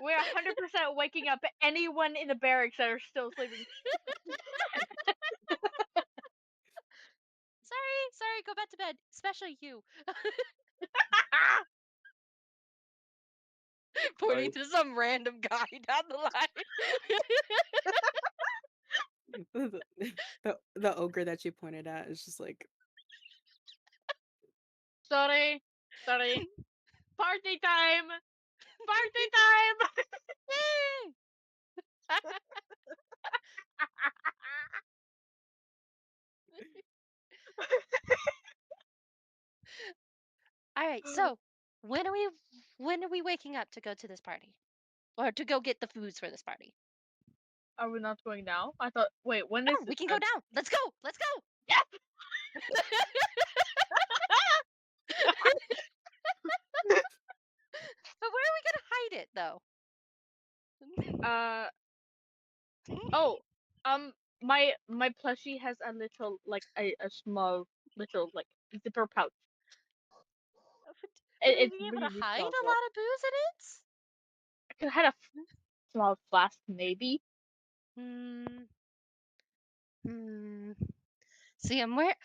We're 100% waking up anyone in the barracks that are still sleeping. Sorry, go back to bed. Especially you. Pointing to some random guy down the line. The ogre that you pointed at is just like, Sorry. Party time! Party time! Yay! All right, so when are we waking up to go to this party? Or to go get the foods for this party? Are we not going now? I thought. Wait, when No, is we can go down. Let's go. Let's go. Yes! But where are we gonna hide it though? Oh, my plushie has a little like a small little like zipper pouch. Would we It's be able really, to really hide small, a though. lot of booze in it? I could have had a small flask, maybe. Hmm. See, I'm worried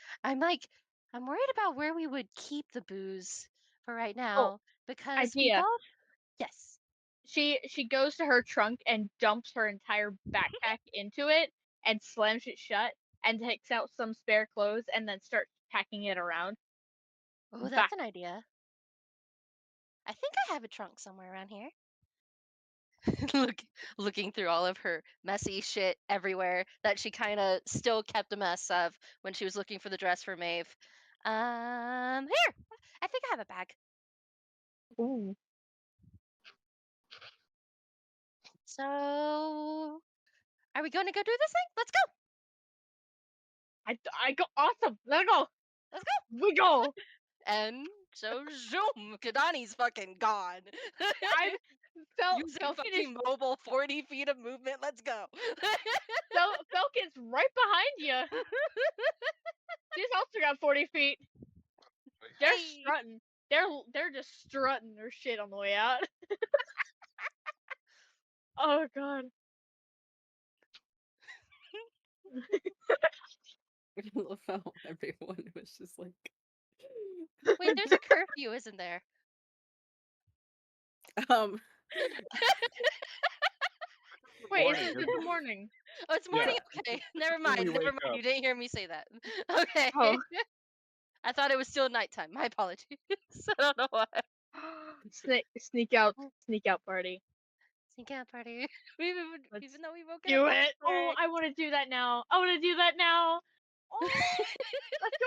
about where we would keep the booze for right now because we Idea. both. Yes. She goes to her trunk and dumps her entire backpack into it and slams it shut and takes out some spare clothes and then starts packing it around. Oh, that's Back. an idea. I think I have a trunk somewhere around here. Looking through all of her messy shit everywhere that she kind of still kept a mess of when she was looking for the dress for Maeve. Here, I think I have a bag. Ooh. So, are we going to go do this thing? Let's go. I go. Awesome. Let's go. Let's go. We go. And so, zoom, Kahdani's fucking gone. I Using Fellken fucking mobile 40 feet of movement. Let's go. Fellken's right behind you. She's also got 40 feet. They're Hey. strutting. They're just strutting their shit on the way out. Oh god. I love how everyone was just like. Wait, there's a curfew, isn't there? Wait, Morning, it's isn't the it? morning. Oh, it's morning? Yeah. Okay, never when mind. we Never wake mind. up. You didn't hear me say that. Okay. Oh. I thought it was still nighttime. My apologies. I don't know why. Sneak out party. Sneak out party. Even though we woke up. Do it. Oh, I want to do that now. Oh, let's go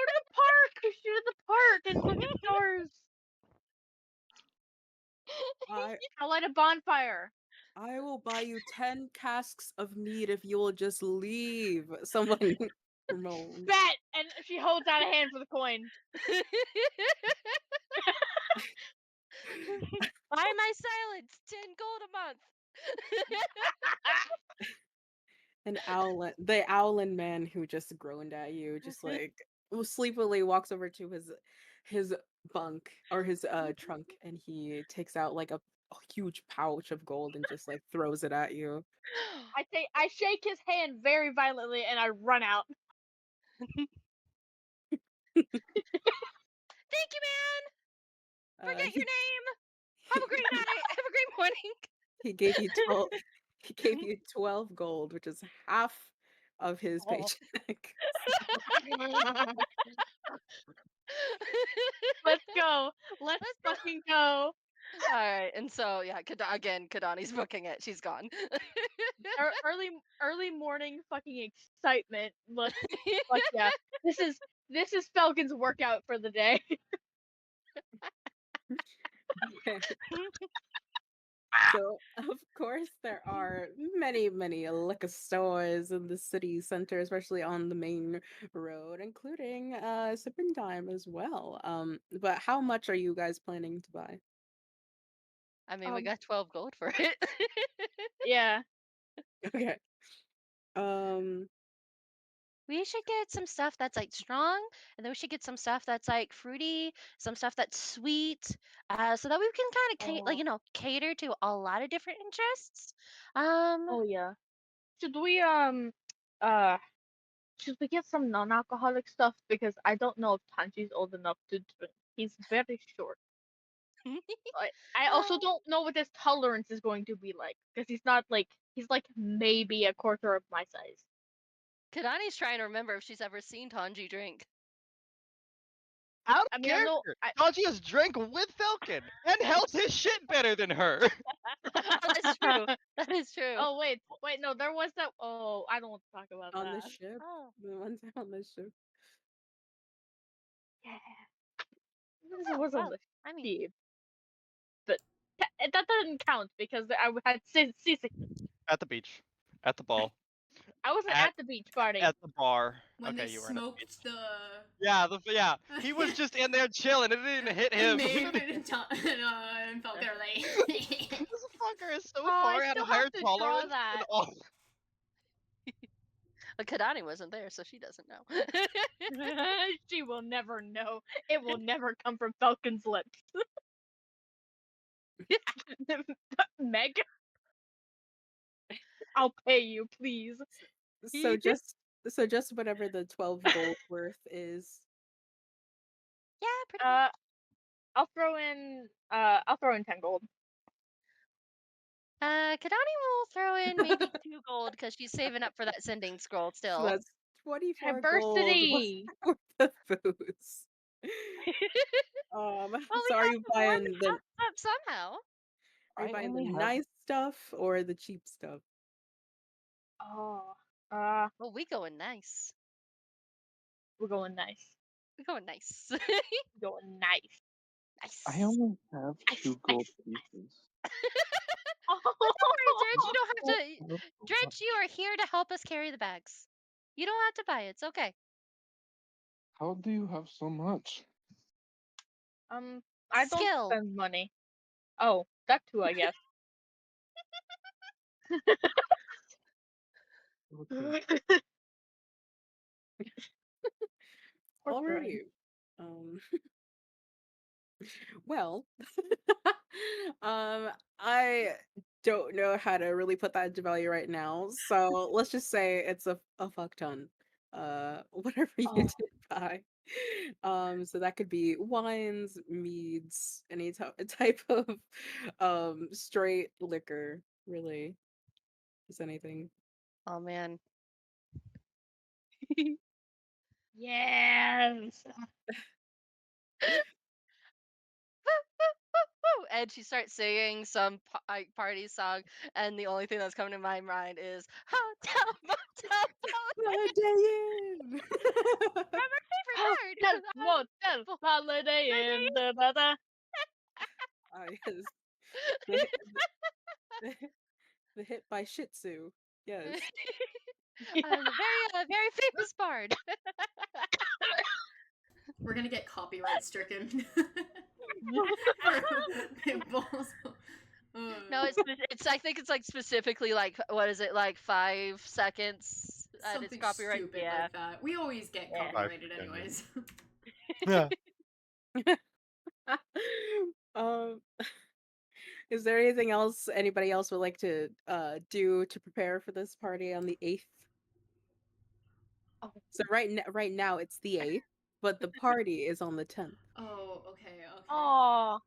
to the park. We should go to the park and look at stars. I'll light a bonfire. I will buy you 10 casks of mead if you will just leave. Someone moaned. Bet! And she holds out a hand for the coin. Buy my silence, 10 gold a month. The owlin man who just groaned at you, just like sleepily walks over to his bunk or his trunk, and he takes out like a huge pouch of gold and just like throws it at you. I shake his hand very violently and I run out. Thank you, man. Forget he, your name. Have a great night. Have a great morning. he gave you 12 he gave you 12 gold, which is half of his Oh. paycheck. Let's go. Let's fucking go. All right, and so yeah, Kahdani's booking it. She's gone. Early morning fucking excitement. Let's fuck yeah. This is Fellken's workout for the day. Okay. So, of course, there are many, many liquor stores in the city center, especially on the main road, including Sipping Time as well. But how much are you guys planning to buy? I mean, we got 12 gold for it. Yeah. Okay. We should get some stuff that's like strong, and then we should get some stuff that's like fruity, some stuff that's sweet, so that we can kind of Oh. cater to a lot of different interests. Oh yeah. Should we should we get some non-alcoholic stuff? Because I don't know if Tanji's old enough to drink. He's very short. I also Uh, don't know what his tolerance is going to be like. Because he's like maybe a quarter of my size. Kahdani's trying to remember if she's ever seen Tanji drink. Out I of mean, I know. character. Tanji has drank with Fellken and held his shit better than her. That's true. That is true. Oh wait, no, there was that. Oh, I don't want to talk about on the that. ship? Oh, The one time on the ship? Yeah, this was on well, the I mean, ship, but that doesn't count because I had seasickness. At the beach. At the ball. I wasn't At- at the beach party. At the bar. When Okay, they you were at the beach. smoked the Yeah, he was just in there chilling. It didn't even hit him. Maeveryn and Fellken are like. This fucker is so Oh, I far out still of have higher to draw tolerance than that. all. Kahdani wasn't there, so she doesn't know. She will never know. It will never come from Fellken's lips. Meg, I'll pay you, please. So just whatever the 12 gold worth is. Yeah, pretty much. I'll throw in 10 gold. Kahdani will throw in maybe 2 gold because she's saving up for that sending scroll So still. that's 24 Diversity. gold worth of booze. Well, So we are have you to warm buying the the house up somehow. are you I buying the only have- nice stuff or the cheap stuff? Oh, Well, we going nice. we're going nice. We going nice. We're going nice. Nice. I only have Nice, 2 gold nice. pieces. Don't worry, Drench. You don't have to. I have so Drench, much. you are here to help us carry the bags. You don't have to buy it. It's okay. How do you have so much? I don't Skill. spend money. Oh, that too, I guess. Okay. Poor Brian. Alrighty. Well, I don't know how to really put that into value right now. So let's just say it's a fuck ton. Whatever you Oh. did buy. So that could be wines, meads, any type of straight liquor, really. Just anything. Oh man. Yes. And she starts singing some party song, and the only thing that's coming to my mind is hotel, motel, Holiday Inn! favorite part. Motel, holiday inn. Da, da, da. Ah, yes. The the hit by Shih Tzu. Yes. I'm a very famous bard. We're gonna get copyright stricken. For balls. No, it's I think it's like specifically like what is it like 5 seconds and it's something copyright. stupid Yeah. like that. We always get Yeah. copyrighted 5 anyways. Yeah. um, is there anything else anybody else would like to do to prepare for this party on the 8th? Oh. So right now it's the 8th, but the party is on the 10th. Oh, okay. Oh.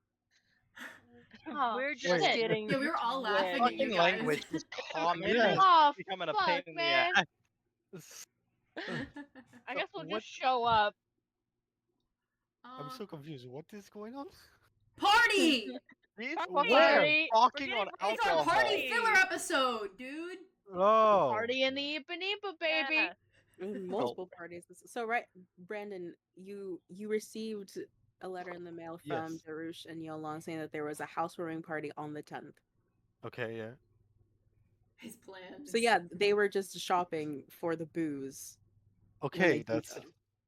We're just Wait. getting Yeah, we were all wet. laughing at you Fucking guys. language is common. Yeah. Oh, Becoming a fuck, pain in the man. ass. I guess we'll What? just show up. I'm so confused. What is going on? Party! These What? fuckers are Party. talking We're on getting It's our alcohol. party filler episode, dude. Oh. Party in the Eepa Neepa, baby. Yeah. Multiple parties. So right, Brandon, you received a letter in the mail from Yes. Darush and Yolong saying that there was a housewarming party on the 10th. Okay, yeah. His plans. So yeah, they were just shopping for the booze. when they Okay, did that's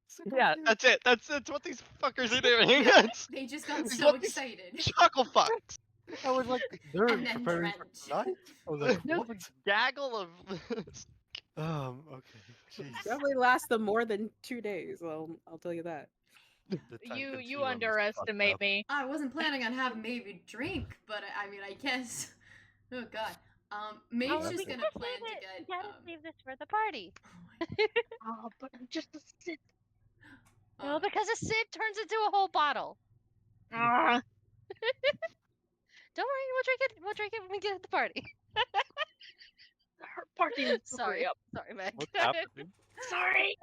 so. Yeah, that's it. That's what these fuckers are doing. They just got It's so what these excited. chuckle fucks. I was like, they're And then preparing for Drench. tonight. I was like, Just what? gaggle of Okay, jeez. Definitely last them more than 2 days. I'll tell you that. The time You continuum is fucked underestimate up. me. I wasn't planning on having maybe drink, but I mean, I guess. Oh god. Maeve's Oh, just we gonna gotta plan save to it. get. We gotta save this for the party. Oh, but I'm just a sip. No, because a sip turns into a whole bottle. Ah. Don't worry, we'll drink it. We'll drink it when we get at the party. Her party was Sorry, up. sorry, Meg. What's happening? Sorry.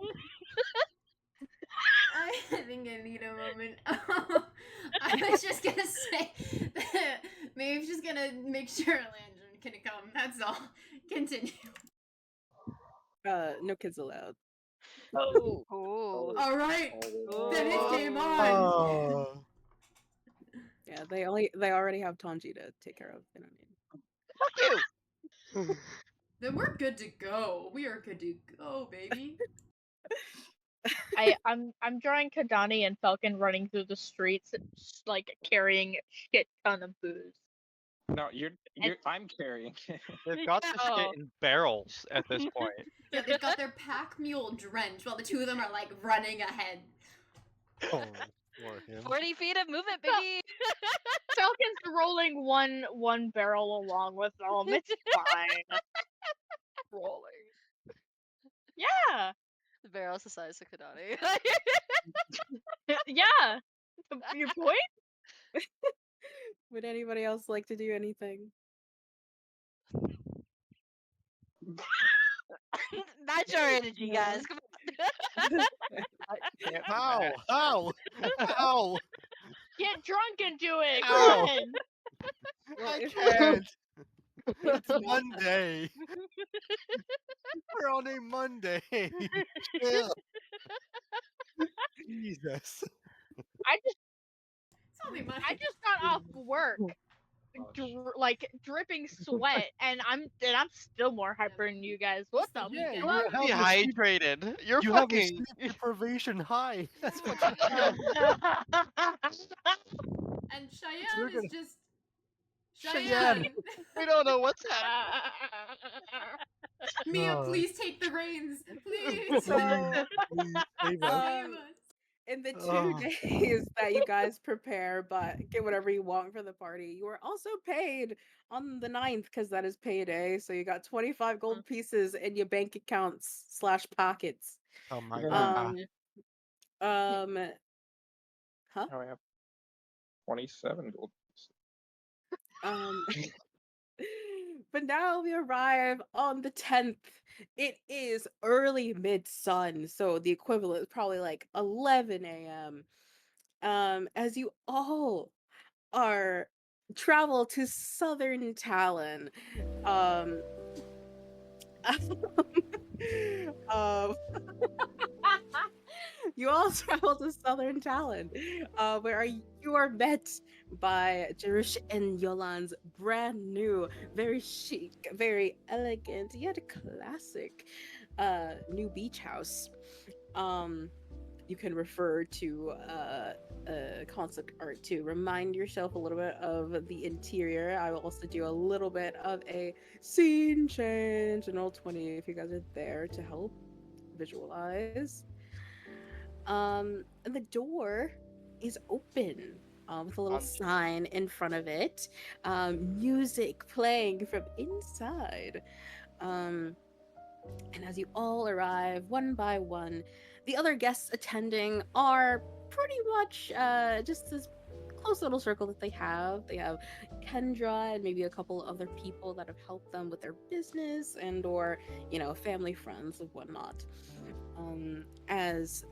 I think I need a moment. I was just gonna say that Maeve's just gonna make sure Landon can come. That's all. Continue. No kids allowed. Oh, cool. All right. Then it's game on. Oh. Yeah, they already have Tanji to take care of. You know what I mean? fuck you. Then we're good to go. We are good to go, baby. I'm drawing Kahdani and Fellken running through the streets, like carrying a shit ton of booze. No, I'm carrying. They've got this Oh. shit in barrels at this point. Yeah, they've got their pack mule Drench while the two of them are like running ahead. Oh, for him. 40 feet of movement, baby. Falcon's rolling one barrel along with them. It's fine. Rolling. Yeah. The barrel's the size of Kahdani. Yeah. Your point? Would anybody else like to do anything? Match our energy, guys. Come on. How? How? Get drunk and do it. Ow. Come on. Well, I if- can't. It's Monday. We're on a Monday. Chill. Jesus. It's only Monday. I just got off work, like dripping sweat, and I'm still more hyper than you guys. What the Yeah, you fuck? have a sleep- Dehydrated. You're You have a fucking. sleep deprivation high. That's what you have. And You're Cheyenne is gonna- just. Cheyenne. We don't know what's happening. Mia, Oh. please take the reins. Please. Please save us. Save us. In the 2 Oh. days that you guys prepare, but get whatever you want for the party, you are also paid on the 9th because that is payday. So you got 25 gold pieces in your bank accounts / pockets. Oh my Yeah. god. Huh? Now I have 27 gold. But now we arrive on the 10th. It is early mid-sun, so the equivalent is probably like 11 a.m. As you all are travel to southern Talon. Um, you all travel to Southern Talon, where you are met by Jerush and Yolan's brand new, very chic, very elegant, yet classic new beach house. You can refer to concept art to remind yourself a little bit of the interior. I will also do a little bit of a scene change in Roll20 if you guys are there to help visualize. And the door is open with a little On- sign in front of it. Music playing from inside. And as you all arrive one by one, the other guests attending are pretty much just this close little circle that they have. They have Kendra and maybe a couple other people that have helped them with their business and or, family friends and whatnot. As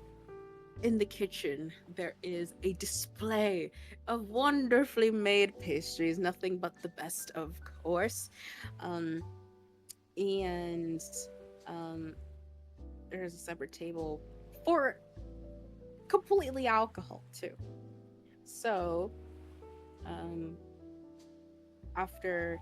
in the kitchen, there is a display of wonderfully made pastries, nothing but the best, of course. And um, there's a separate table for completely alcohol too. So, after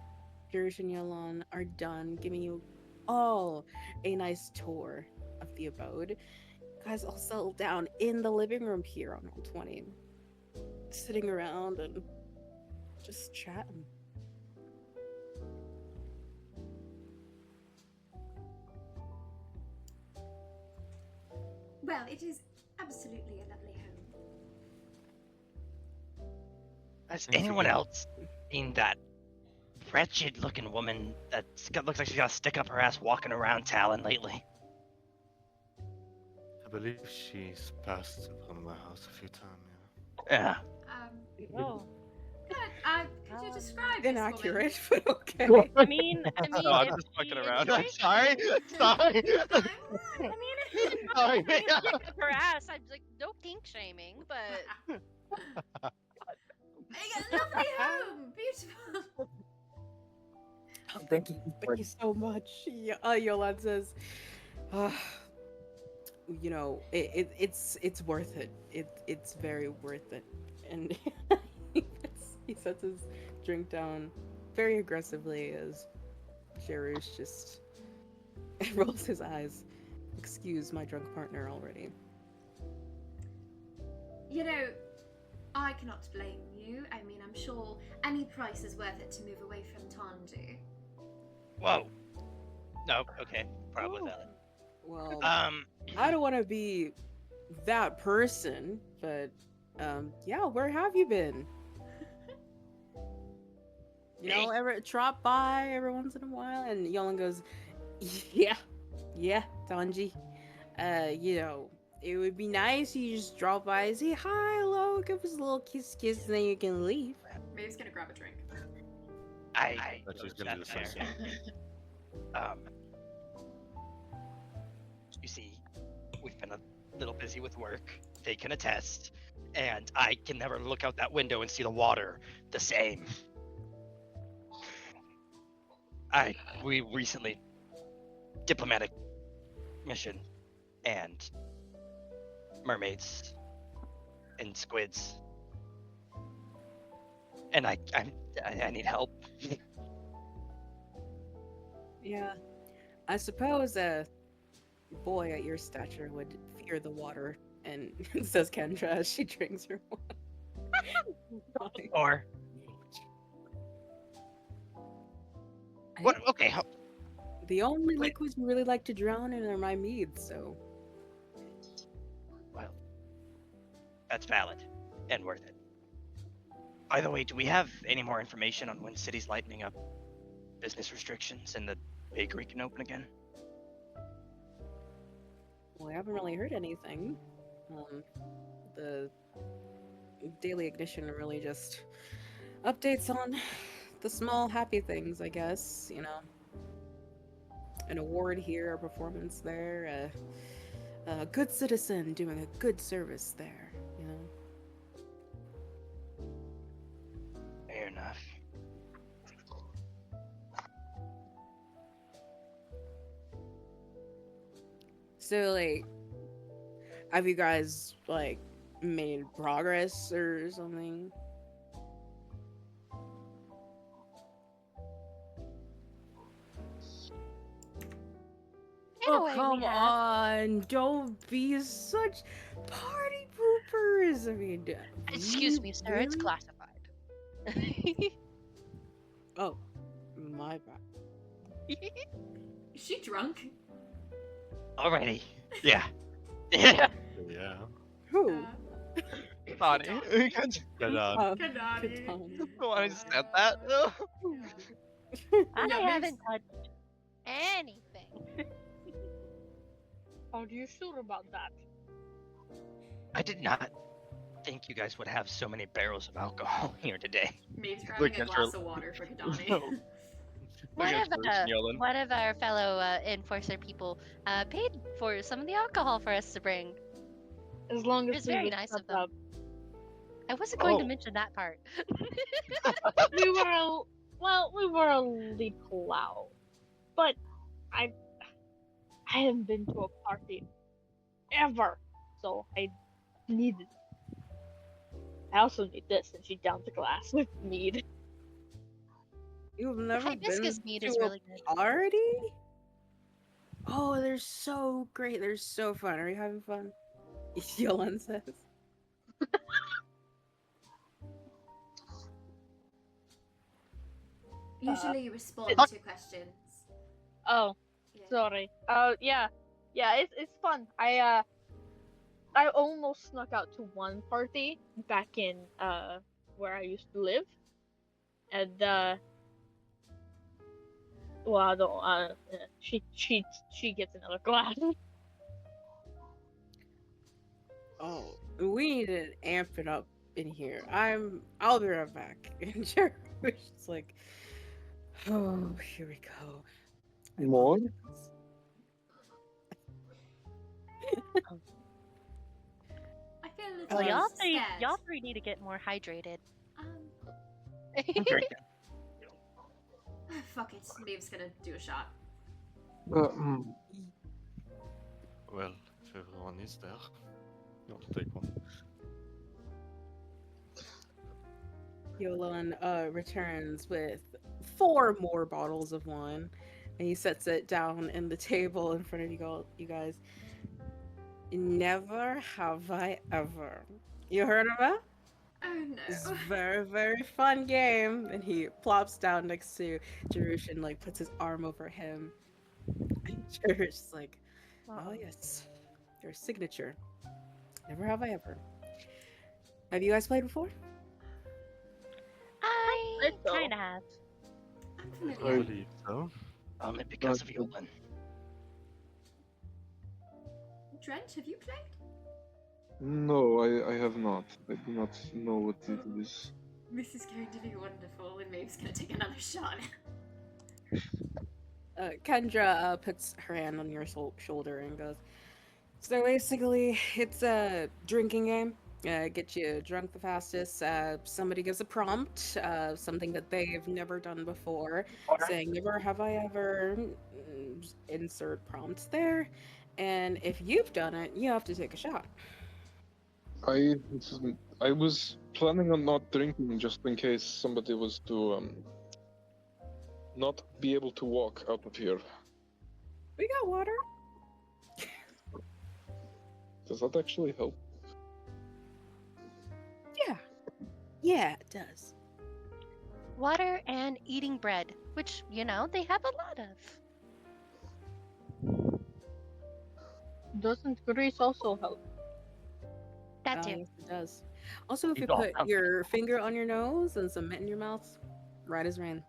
Jerush and Yolan are done giving you all a nice tour of the abode, you guys all settle down in the living room here on Roll20, sitting around and just chatting. Well, it is absolutely a lovely home. Has Thanks anyone again. else seen that wretched-looking woman looks like she's got a stick up her ass walking around Talon lately? I believe she's passed upon my house a few times. Yeah. Oh. Could you describe this Inaccurate, but okay. I mean, No, I'm if just fucking she around. enjoys I'm sorry. Sorry. woman? I mean, if she's Sorry. Stick up her ass. I'm like, no kink shaming, but Lovely home, beautiful. Thank you so much. Yolan says, it's worth it. It's very worth it. And he sets his drink down very aggressively as Jerush just rolls his eyes. Excuse my drunk partner already. I cannot blame you. I mean, I'm sure any price is worth it to move away from Tanji. Whoa. No. Okay. Probably valid. Well, Um. I don't want to be that person, but yeah, where have you been? Ever drop by every once in a while? And Yolan goes, yeah, Tanji. It would be nice you just drop by, say hi, hello, give us a little kiss, and then you can leave. Maeve's gonna grab a drink. I That's just gonna do the same that's thing. fair. You see, we've been a little busy with work. They can attest, and I can never look out that window and see the water the same. We recently diplomatic mission and mermaids and squids, and I need help. Yeah, I suppose a boy at your stature would fear the water, and says Kendra as she drinks her wine. Or what? Okay. The only liquids we really like to drown in are my meads, so. Well, that's valid and worth it. By the way, do we have any more information on when cities lightening up business restrictions and the bakery can open again? Well, I haven't really heard anything. The daily ignition really just updates on the small happy things, I guess, An award here, a performance there, a good citizen doing a good service there, Fair enough. So, like, Have you guys like made progress or something? In a Oh, way, come we have. on. Don't be such party poopers. I mean, Excuse me, sir. It's really? classified. Oh, my bad. Is she drunk? Alrighty. Yeah. Yeah. Yeah. Who? Kahdani. Get out. Kahdani. Kahdani. No one said that. I Yeah, haven't touched anything. How do you feel about that? I did not think you guys would have so many barrels of alcohol here today. Maeve's Look grabbing a at glass her- of water for Kahdani. No. One at of, Bruce yelling. one of our fellow enforcer people paid for some of the alcohol for us to bring. As long It as was we very would nice shut of them. up. I wasn't going to Oh. mention that part. We were a little loud, but I haven't been to a party ever, so I needed. I also need this, and she downed the glass with mead. You've never been Hibiscus mead to is a really good. party? Oh, they're so great. They're so fun. Are you having fun? Yolan says. Usually you respond Uh, to questions. Oh, Yeah. sorry. Yeah, it's fun. I almost snuck out to one party back in where I used to live, and well, I don't. She gets another glass. Oh, we need to amp it up in here. I'll be right back. And Jerry was just like, oh, here we go. I More? apologize. I feel a Well, little y'all scared. three need to get more hydrated. I'm drinking. Fuck it. Maeve's gonna do a shot. Well, if everyone is there, I'll take one. Yolan returns with 4 more bottles of wine, and he sets it down in the table in front of you guys. Never have I ever. You heard of that? Oh It's no. a very, very fun game. And he plops down next to Jerush and like puts his arm over him. And Jerush is like, oh yes, your signature. Never have I ever. Have you guys played before? I think so. kind of have. I'm I familiar. believe so. Because of Elven. Drench, have you played? No, I have not. I do not know what it is. This is going to be wonderful, and Maeve's gonna take another shot. Kendra puts her hand on your shoulder and goes, so basically, it's a drinking game. Get you drunk the fastest. Somebody gives a prompt, something that they've never done before, saying, never have I ever, insert prompts there. And if you've done it, you have to take a shot. I was planning on not drinking just in case somebody was to not be able to walk out of here. We got water. Does that actually help? Yeah, it does. Water and eating bread, which, you know, they have a lot of. Doesn't grease also help? That too. Yes, it does. Also, if You you don't put have- your finger on your nose and some mint in your mouth, right as rain.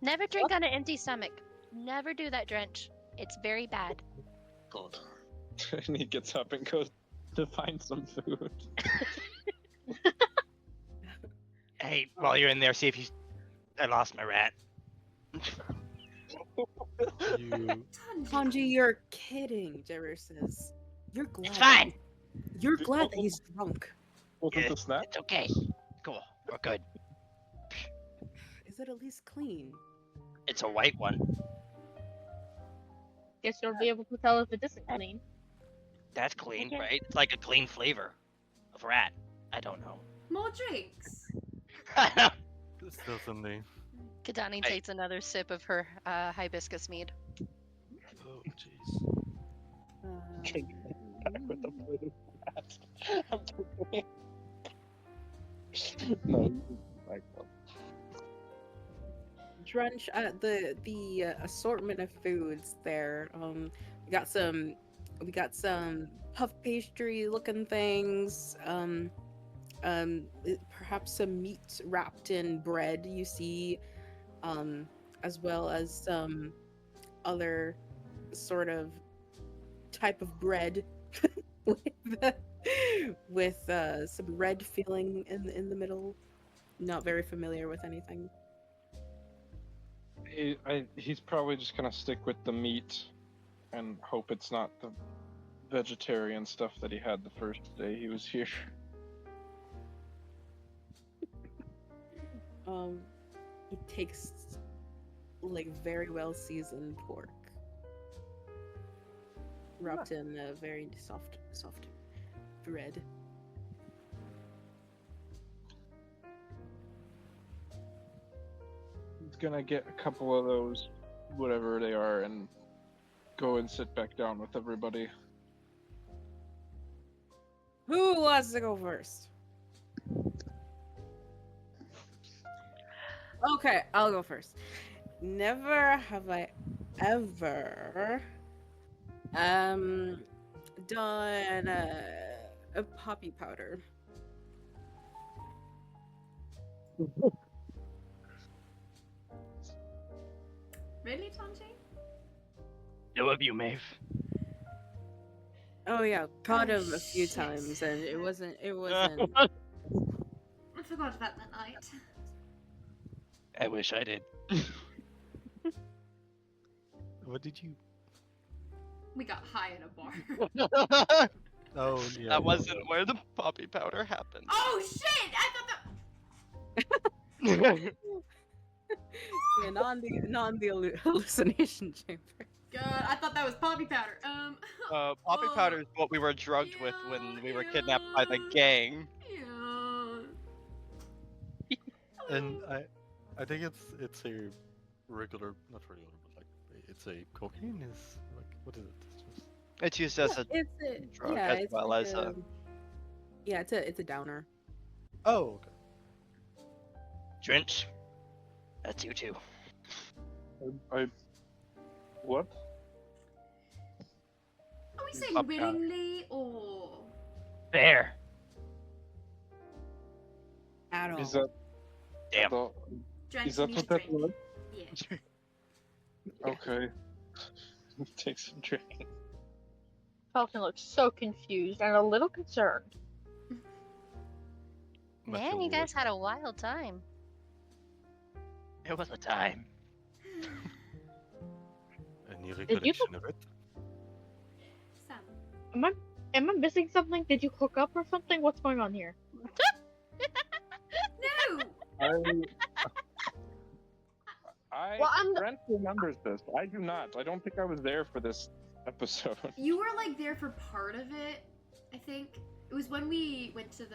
Never drink on an empty stomach. Never do that, Drench. It's very bad. God. And he gets up and goes to find some food. Hey, while you're in there, see if you. I lost my rat. You Tanji, you're kidding, Jerry says. You're glad. It's fine. You're glad that he's drunk. Was it a snack? It's okay. Cool. We're good. Is it at least clean? It's a white one. Guess you'll be able to tell if it isn't clean. That's clean, Okay. right? It's like a clean flavor of rat. I don't know. More drinks. Still something. Kahdani I- takes another sip of her hibiscus mead. Oh, jeez. Back with the blue rat. I'm kidding. No, like Drench, the assortment of foods there. We got some puff pastry looking things. Perhaps some meat wrapped in bread. You see, as well as some other sort of type of bread with some red filling in the middle. Not very familiar with anything. He's probably just gonna stick with the meat and hope it's not the vegetarian stuff that he had the first day he was here. He takes like very well seasoned pork, wrapped in a very soft bread. He's gonna get a couple of those, whatever they are, and go and sit back down with everybody. Who wants to go first? Okay, I'll go first. Never have I ever done a poppy powder. Really, Tanji? No of you, Maeve. Oh yeah, caught Oh, him a few shit. times, and it wasn't. I forgot about that night. I wish I did. What did you? We got high at a bar. Oh, yeah. That wasn't where the poppy powder happened. Oh shit! I thought Yeah, not in the hallucination chamber. God, I thought that was poppy powder. Poppy Oh, powder is what we were drugged with when we were kidnapped by the yeah. gang. Yeah. And I think it's a regular, not regular, but like it's a cocaine is like what is it? It's just It's used as a It's a drug yeah, as it's well like as a. yeah, it's a downer. oh okay. Drench, that's you too. I what? Are we saying Poppy powder. willingly or? There. At all. Is that Damn. the, Drench is that needs what that drink. was? Yeah. Okay. Take some drink. Fellken looks so confused and a little concerned. Man, you guys had a wild time. It was a time. Any recollection of it? Sam. Am I missing something? Did you hook up or something? What's going on here? No. Well, Brent remembers this. I do not. I don't think I was there for this episode. You were like there for part of it, I think. It was when we went to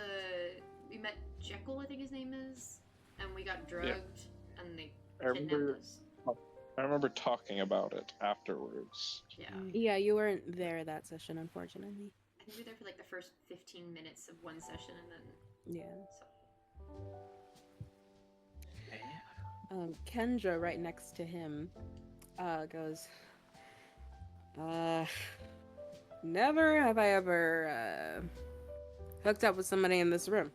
we met Jekyll, I think his name is, and we got drugged and they I kidnapped remember. us. I remember talking about it afterwards. Yeah. Yeah, you weren't there that session, unfortunately. I think we were there for like the first 15 minutes of one session and then Yeah. so. Kendra, right next to him, goes, never have I ever, hooked up with somebody in this room.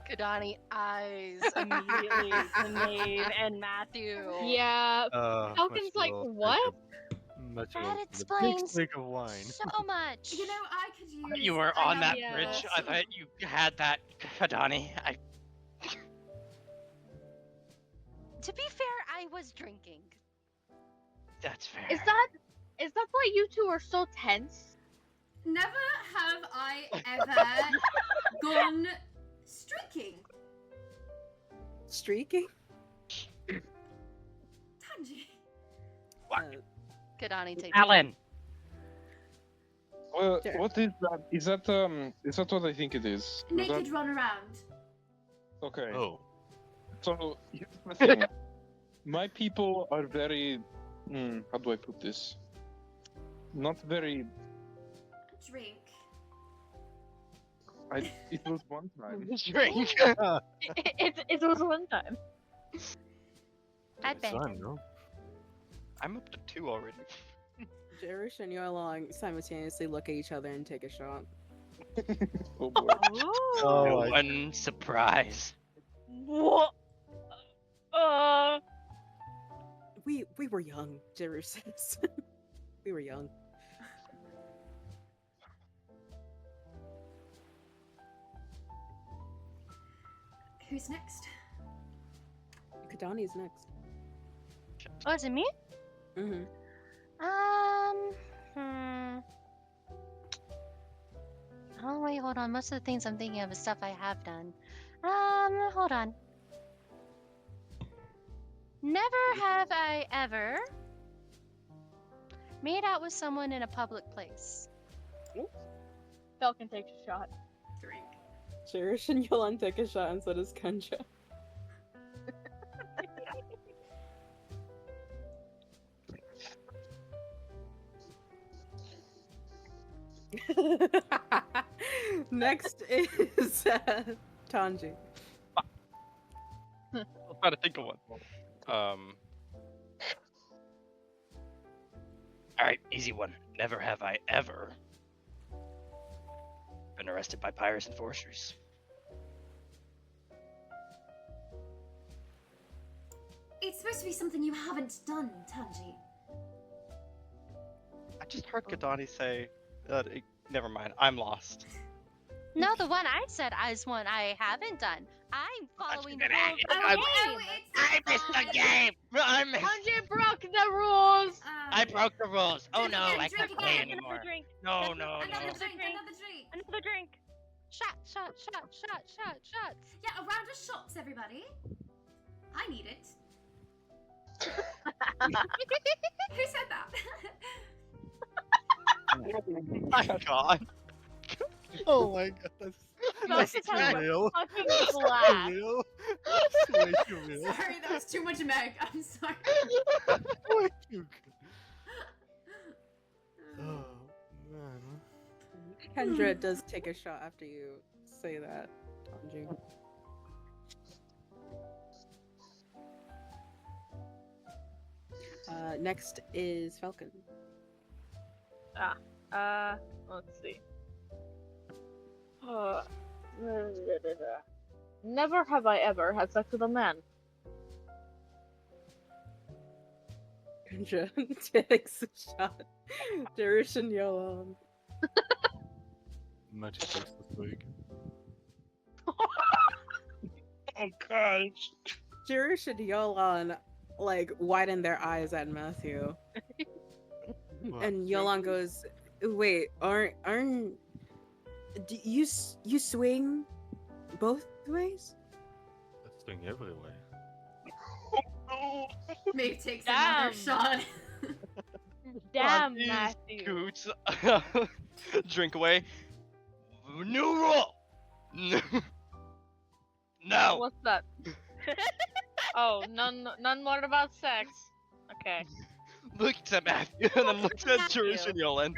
Kahdani eyes immediately to Maeve and Matthew. Yeah. Fellken's like, what? That explains Big of wine. so much. You know, I could use. You were I on that have- bridge. I thought you had that, Kahdani. To be fair, I was drinking. That's fair. Is that why you two are so tense? Never have I ever gone streaking. Streaking? Tanji. Kahdani takes Alan. Well, Sure. what is that? Is that what I think it is? Is Naked that... run around. Okay. Oh. So here's the thing. My people are very. How do I put this? Not very. Drink. It was one time. Drink. It was one time. I'd It's bang. fine, no? I'm up to 2 already. Jerish and Yolong simultaneously look at each other and take a shot. Oh boy. Oh, No I- one surprise. What? We were young, Jerish says. We were young. Who's next? Kahdani's next. Oh, is it me? Mm-hmm. Oh wait, hold on. Most of the things I'm thinking of is stuff I have done. Hold on. Never have I ever made out with someone in a public place. Fellken takes a shot. Drink. Jerish and Yolong take a shot, and so does Kendra. Next is Tanji. I'll try to think of one. Alright, easy one. Never have I ever been arrested by pirates and foresters. It's supposed to be something you haven't done, Tanji. I just heard Kahdani say that. Never mind. I'm lost. No, the one I said is one I haven't done. I'm following the gonna- rules of I- the game. I missed the game! I missed. Tanji broke the rules. I broke the rules. Oh Drink no, again, I drink can't play again. anymore. Another drink. No, no, Another no. drink, another drink. Another drink. Shot, shot, shot, shot, shot, shots. Yeah, a round of shots, everybody. I need it. Who said that? My God. Oh my god, that's Fellken too has a real. fucking That's blast. too real. That's way too real. Sorry, that was too much Meg. I'm sorry. Way too good. Oh man. Kendra does take a shot after you say that, Tanji. Next is Fellken. Let's see. Never have I ever had sex with a man. Kendra takes a shot. Jerish and Yolong. Matty takes the swig. Oh gosh. Jerish and Yolong like widen their eyes at Matthew. What? And Yolong goes, "Wait, aren't you swing both ways?" That's swing every way. Meg takes Damn. another shot. Damn, These Matthew. Scoots. Drink away. New rule. No. What's that? Oh, none more about sex. Okay. Looks at Matthew and then looks at Matthew. Jerish and Yolan.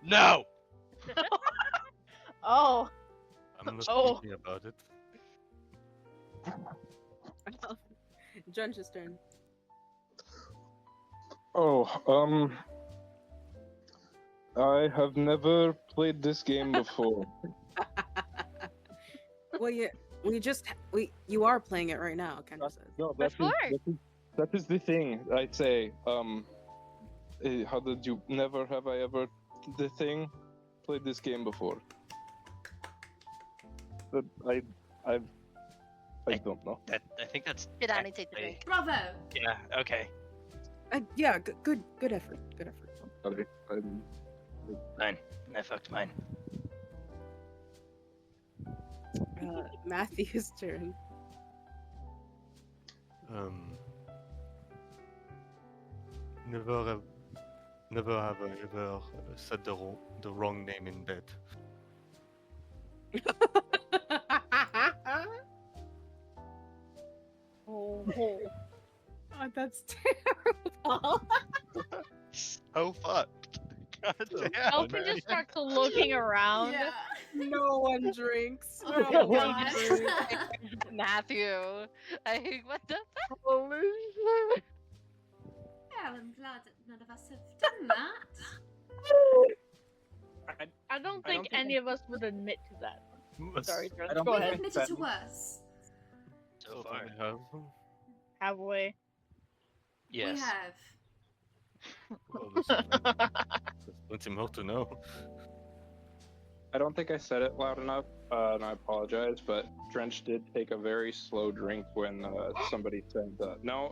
No. Oh. I'm not Oh. thinking about it. Drench's turn. Oh, I have never played this game before. Well, you are playing it right now, Kendra says. No, Before. that is the thing. I say, how did you never have I ever the thing played this game before? But I don't know. I think that's. Kahdani take the technically- drink. Bravo. Yeah. Okay. Yeah, good effort. Good effort. Sorry, I'm Fine. I fucked mine. Matthew's turn. Never have I ever said the wrong name in bed. Oh, Oh, that's terrible. So fucked. God damn. Elfin just starts looking around. Yeah. No one drinks. Oh No my one god. drinks. Matthew. What the fuck? Holy shit. Yeah, I'm glad that none of us have done that. I don't I don't think think any of us would admit to that. Sorry, I Drench, don't go think We've ahead. admitted to worse. So far. I have. Have we? We Yes. have. Well, there's plenty more to know. I don't think I said it loud enough, and I apologize. But Drench did take a very slow drink when somebody said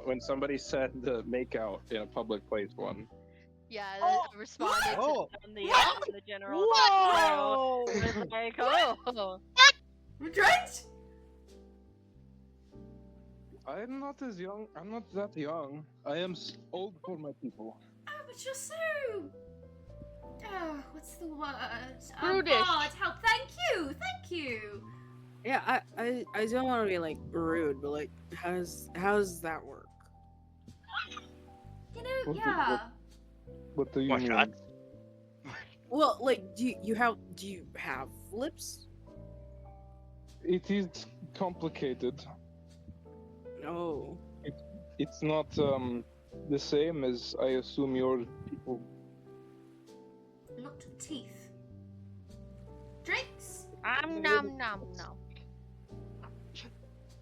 when somebody said make out in a public place one. Yeah, Oh, I responded Oh. to the general. Whoa! So, it was like, oh. Drench? I'm not as young. I'm not that young. I am old for my people. Oh, but you're so. Oh, what's the word? Prudish. Oh, God, help. Thank you. Thank you. Yeah, I don't want to be like rude, but like, how's that work? You know, What- yeah. What do you More mean? shots? Well, like, do you have lips? It is complicated. No. It's not the same as I assume your people. Lot of teeth. Drinks? Nom.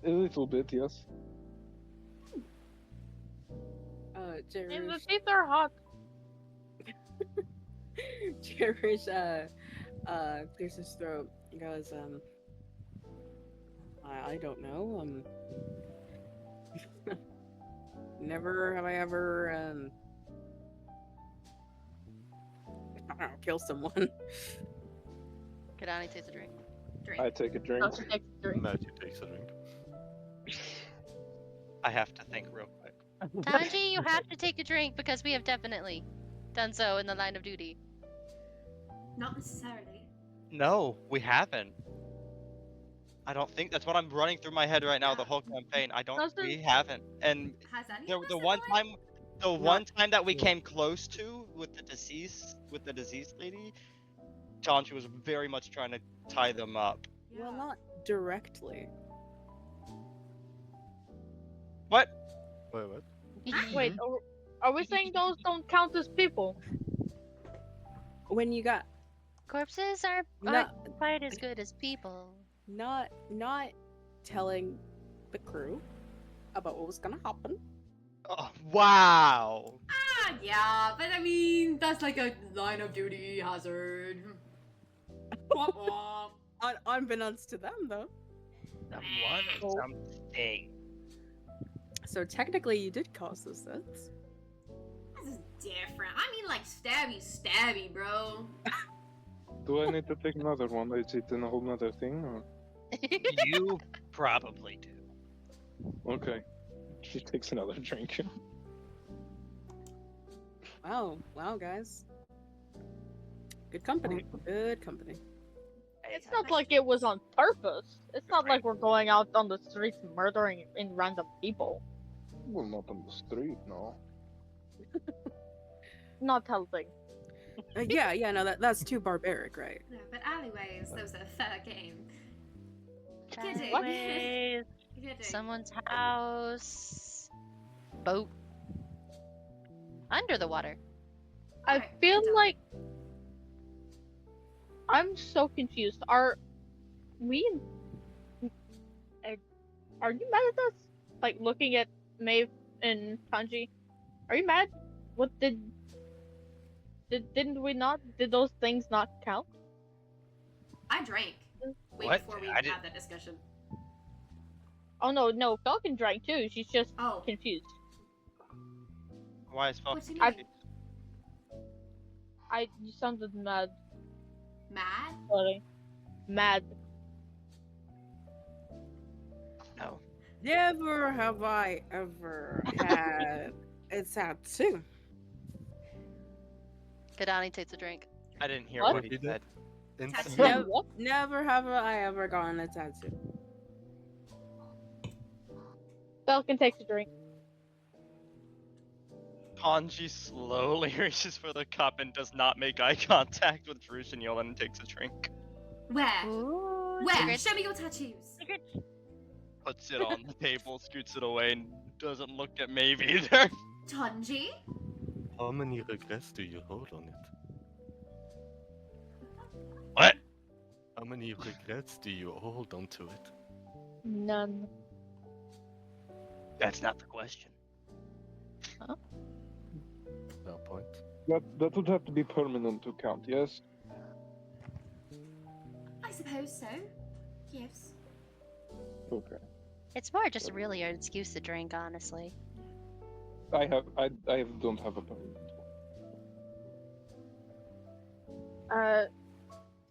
A little bit, yes. And the Cherish, teeth are hot. Cherish, clears his throat. He goes, I don't know, never have I ever, I don't know, kill someone. Kahdani takes a drink. Drink. I take a drink. Matthew takes a drink. I have to think real quick. Tanji, you have to take a drink because we have definitely done so in the line of duty. Not necessarily. No, we haven't. I don't think that's what I'm running through my head right now. The Yeah. whole campaign. I don't. Doesn't- We haven't. And Has any the of us the ever, one like- time, the one time that we came close to with the diseased lady, Tanji was very much trying to tie them up. Yeah. Well, not directly. What? Wait, what? Wait, are we saying those don't count as people? When you got Corpses aren't No. quite as good as people. not telling the crew about what was gonna happen. Oh, wow. Ah, yeah, but I mean, that's like a line of duty hazard. Womp womp. Unbeknownst to them, though. Something. So technically, you did cause this deaths. This is different. I mean, like, stabby, bro. Do I need to take another one? Is it in a whole nother thing? Or... You probably do. Okay. She takes another drink. Wow, guys. Good company. Good company. It's not like it was on purpose. It's not like we're going out on the streets murdering in random people. Well, not on the street, no. Not helping. Yeah, no, that's too barbaric, right? No, but alleyways, those are fair game. Kidding. Alleyways, Kidding. someone's house, boat, under the water. I Alright, feel done. like I'm so confused. Are we? Are you mad at us? Like looking at Maeve and Tanji, are you mad? What didn't we not? Did those things not count? I drank. Way What? before we I even did- had that discussion. Oh no, Fellken drank too. She's just Oh, confused. Why is what do you Falcon? mean? You sounded mad. Mad? Sorry, mad. No. Never have I ever had a tattoo. Kahdani takes a drink. I didn't hear What? what he said. Tattoo. Nope. What? Never have I ever gotten a tattoo. Fellken takes a drink. Tanji slowly reaches for the cup and does not make eye contact with Frush and Yolan and takes a drink. Where? Ooh, Where? secret. Show me your tattoos. Puts it on the table, scoots it away, and doesn't look at Maeve either. Tanji? How many regrets do you hold on it? What? How many regrets do you hold onto it? None. That's not the question. No point. That would have to be permanent to count, yes? I suppose so. Yes. Okay. It's more just really an excuse to drink, honestly. I don't have a permanent.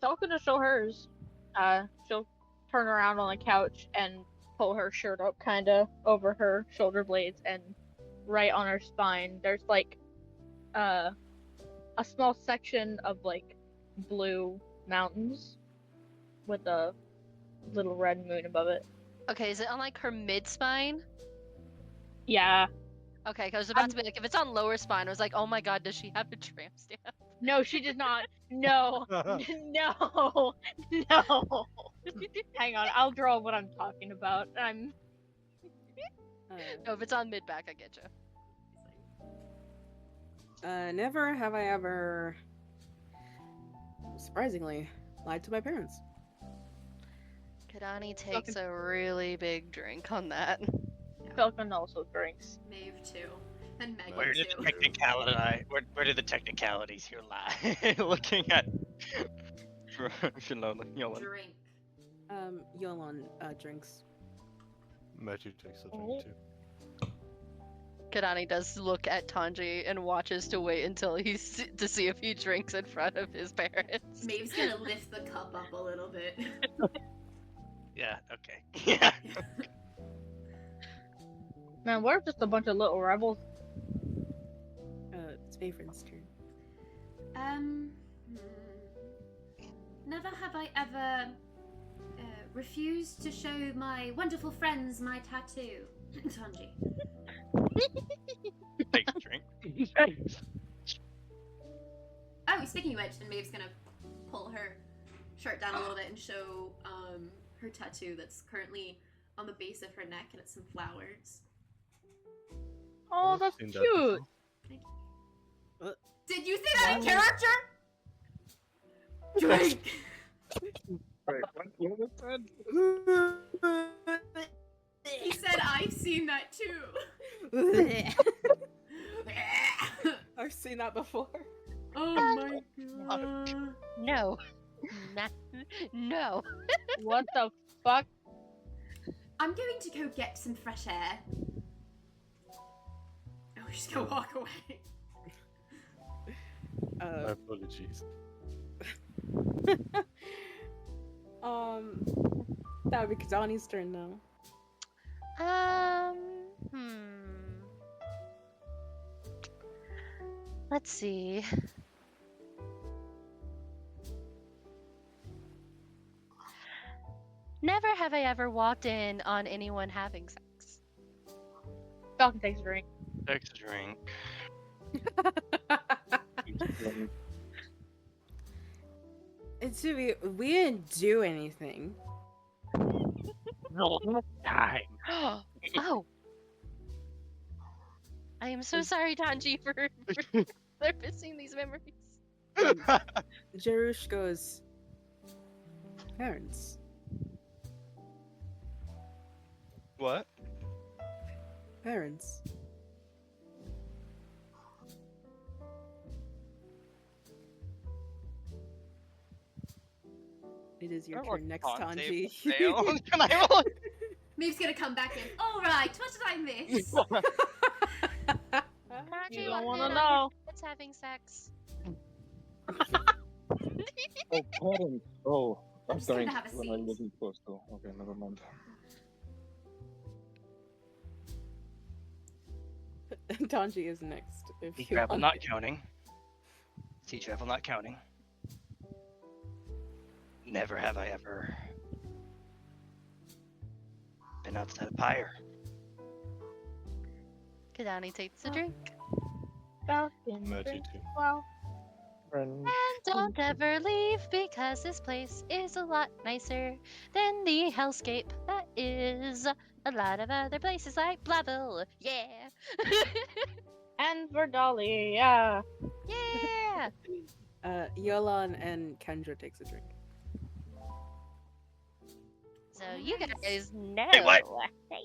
Fellken will show hers. She'll turn around on the couch and pull her shirt up kinda over her shoulder blades, and right on her spine there's like a small section of like blue mountains with a little red moon above it. Okay, is it on like her mid spine? Yeah. Okay, 'cause I was about to be like, if it's on lower spine, I was like, oh my god, does she have a tramp stamp? No, she does not. No. No. No. Hang on, I'll draw what I'm talking about. No, if it's on mid back, I get you. Never have I ever, surprisingly, lied to my parents. Kahdani takes a really big drink on that. Fellken also drinks. Maeve too. And Megan Where did too. the technicality? Where did the technicalities here lie? Looking at Yolan. Drink. Yolan drinks. Matthew takes a Oh. drink too. Kahdani does look at Tanji and watches to wait until to see if he drinks in front of his parents. Maeve's gonna lift the cup up a little bit. Yeah. Okay. Yeah. Man, we're just a bunch of little rebels. It's Maeveryn's turn. Hmm. Never have I ever refused to show my wonderful friends my tattoo. Tanji. Take a drink. Oh, speaking of which, and Maeve's gonna pull her shirt down a little bit and show her tattoo that's currently on the base of her neck, and it's some flowers. Oh, that's Seen that cute. before. Did you say that in character? Drink! Wait, what was that? He said, I've seen that too. I've seen that before. Oh my god. No. No. What the fuck? I'm going to go get some fresh air. Oh, we're just gonna walk away. My apologies. That would be Kahdani's turn now. Let's see. Never have I ever walked in on anyone having sex. Fellken takes a drink. Takes a drink. We didn't do anything. No time. Oh. I am so sorry, Tanji, for surfacing these memories. Jerush goes, parents. What? Parents. It is your turn next, Tanji. Can I roll? Maeve's gonna come back in. Alright, what did I miss? Tanji, You don't walked wanna in on know. It's having sex. Oh, parents. Oh, I'm just gonna dying have a when I seat. wasn't close to. Okay, never mind. Tanji is next. If you Grapple want. not counting. Sea travel not counting. Never have I ever been outside of Pyre. Kahdani takes a drink. Falcon Matty drink. too. Wow. Friend. And don't ever leave because this place is a lot nicer than the hellscape that is a lot of other places like Blavel. Yeah. And Verdali, yeah. Yeah. Yolan and Kendra takes a drink. So you guys know. Hey, what? Hey.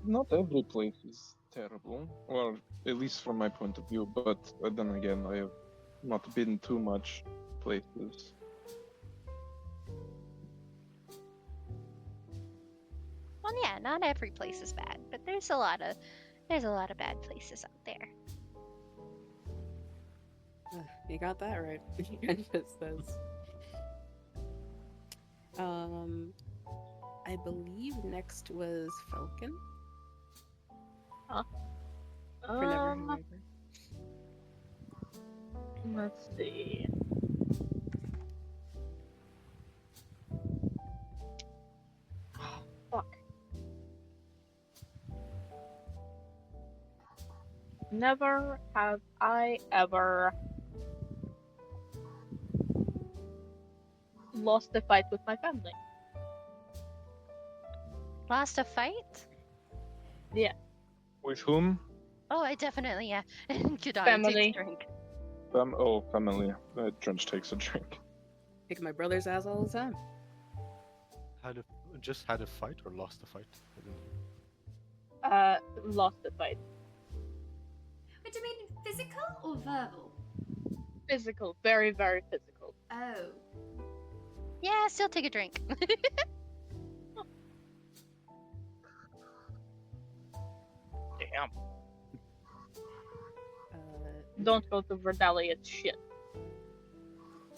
Not every place is terrible. Well, at least from my point of view. But then again, I have not been too much places. Well, yeah, not every place is bad, but there's a lot of bad places out there. You got that right. Kendra says. I believe next was Fellken. For never have I ever. Let's see. Fuck. Never have I ever lost a fight with my family. Lost a fight? With whom? Oh, I definitely, yeah. And Kahdani Family. takes a drink. Family. Drench takes a drink. Kick my brother's ass all the time. Just had a fight or lost a fight? I didn't- Lost a fight. Wait, do you mean physical or verbal? Physical, very, very physical. Oh. Yeah, still take a drink. Damn. Don't go to Verdali, it's shit.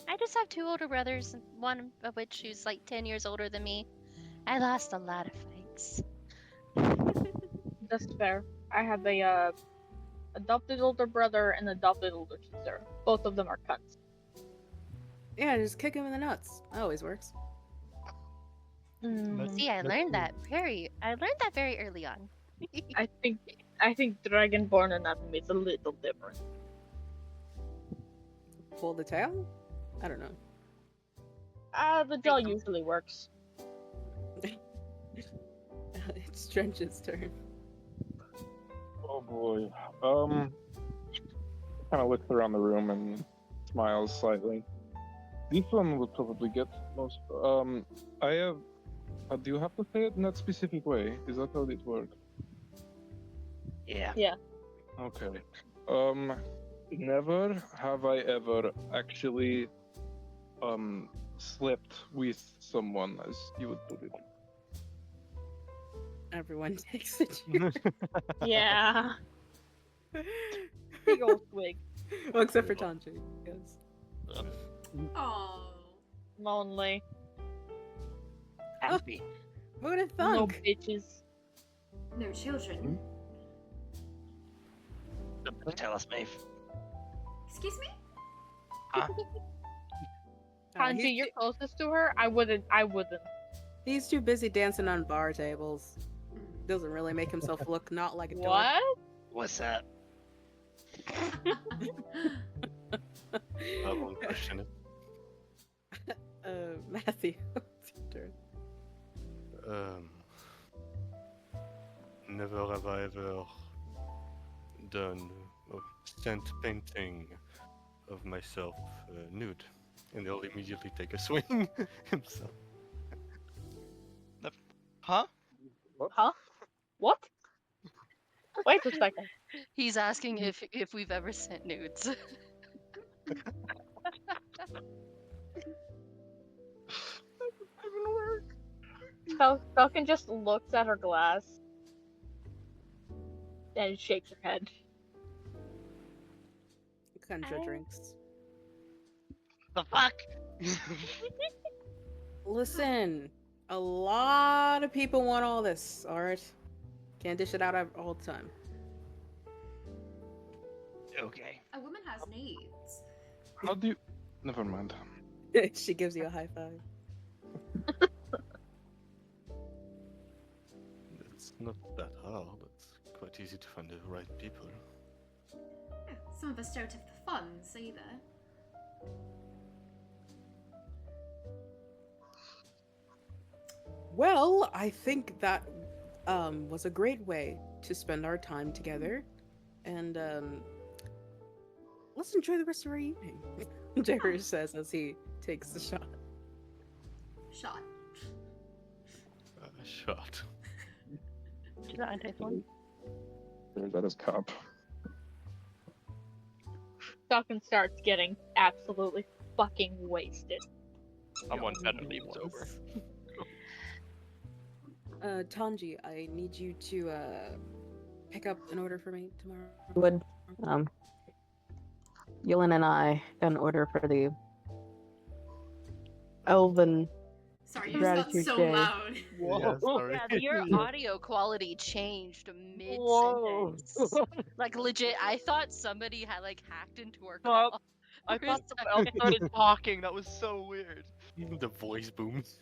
I just have two older brothers, one of which who's like 10 years older than me. I lost a lot of fights. That's fair. I have a adopted older brother and adopted older sister. Both of them are cunts. Yeah, just kick him in the nuts. Always works. Mm, See, I That's learned cool. that very early on. I think Dragonborn anatomy is a little different. Pull the tail? I don't know. The jaw usually works. It's Drench's turn. Oh boy. Kind of looks around the room and smiles slightly. This one will probably get most. I have. Do you have to say it in that specific way? Is that how it works? Yeah. Okay. Never have I ever actually slept with someone, as you would put it. Everyone takes a drink. Yeah. Big old twig. Well, except for Tanji. Yes. Oh. Lonely. Happy. Who would have No thunk? bitches. No children. Tell us, Maeve. Excuse me? Tanji, you're closest to her. I wouldn't. He's too busy dancing on bar tables. Doesn't really make himself look not like a dork. What? What's that? I won't question it. Matthew, it's your turn. Never have I ever done a scent painting of myself nude, and he'll immediately take a swing himself. Huh? Huh? What? Wait a second. He's asking if we've ever sent nudes. Falcon just looks at her glass and shakes her head. Kendra drinks. The fuck? Listen, a lot of people want all this, alright? Can't dish it out all the time. Okay. A woman has needs. How do you? Never mind. She gives you a high five. It's not that hard. It's quite easy to find the right people. Yeah, some of us don't have the funds either. Well, I think that was a great way to spend our time together, and let's enjoy the rest of our evening. Jerry says as he takes the shot. Shot. Shot. Does that taste one? That is cop. Falcon starts getting absolutely fucking wasted. Someone better leave sober. Tanji, I need you to pick up an order for me tomorrow. Would Yulin and I got an order for the Elven. Sorry, you just got Gratitude so Day. loud. Yeah, sorry. Yeah, your audio quality changed mid Whoa. sentence. Like legit, I thought somebody had like hacked into our No, call. I For a thought second. someone else started talking. That was so weird. The voice booms.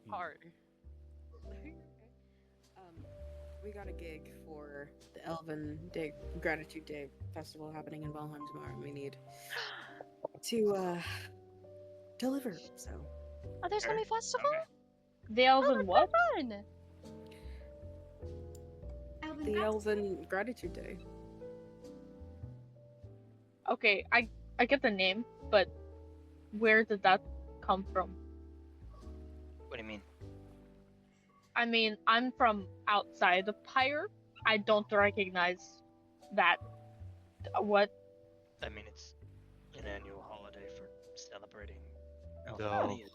Hard. We got a gig for the Elven Day Gratitude Day festival happening in Valheim tomorrow. And we need to deliver. So Oh, there's gonna be a festival? The Elven that's what? fun. Elven the Gratitude. Elven Gratitude Day. Okay, I get the name, but where did that come from? What do you mean? I mean, I'm from outside the Pyre. I don't recognize that. What? I mean, it's an annual holiday for celebrating elf No. lineage.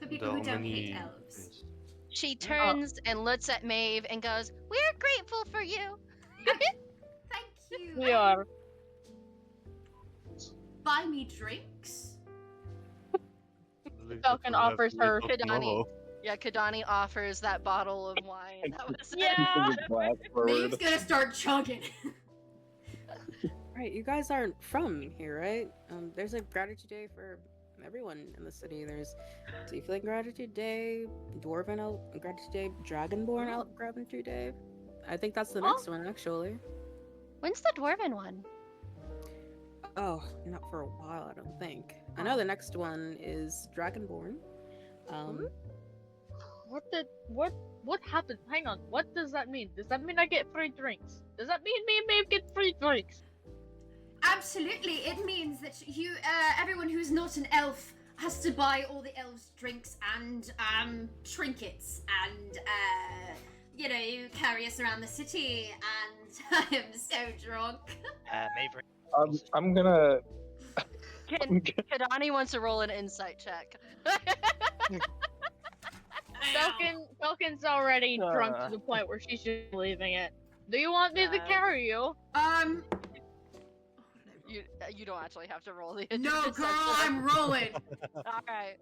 For people who There are don't hate many elves. things. She turns and looks at Maeve and goes, "We're grateful for you." Thank you. We are. Buy me drinks? Believe that Falcon we'll have offers to wait her- till Kahdani. tomorrow. Yeah, Kahdani offers that bottle of wine. That was Yeah. Maeve's gonna start chugging. Right, you guys aren't from here, right? There's a Gratitude Day for everyone in the city. There's Tiefling Gratitude Day, Dwarven Gratitude Day, Dragonborn Gratitude Day. I think that's the next one, actually. When's the dwarven one? Oh, not for a while, I don't think. I know the next one is Dragonborn. What happened? Hang on. What does that mean? Does that mean I get free drinks? Does that mean me and Maeve get free drinks? Absolutely, it means that you, everyone who's not an elf has to buy all the elves drinks and trinkets, and you know, you carry us around the city, and I am so drunk. Maeveryn. I'm gonna. Kahdani wants to roll an insight check. Falcon's already drunk to the point where she's just leaving it. Do you want me to carry you? You don't actually have to roll the No, insight girl, check. I'm rolling. All right.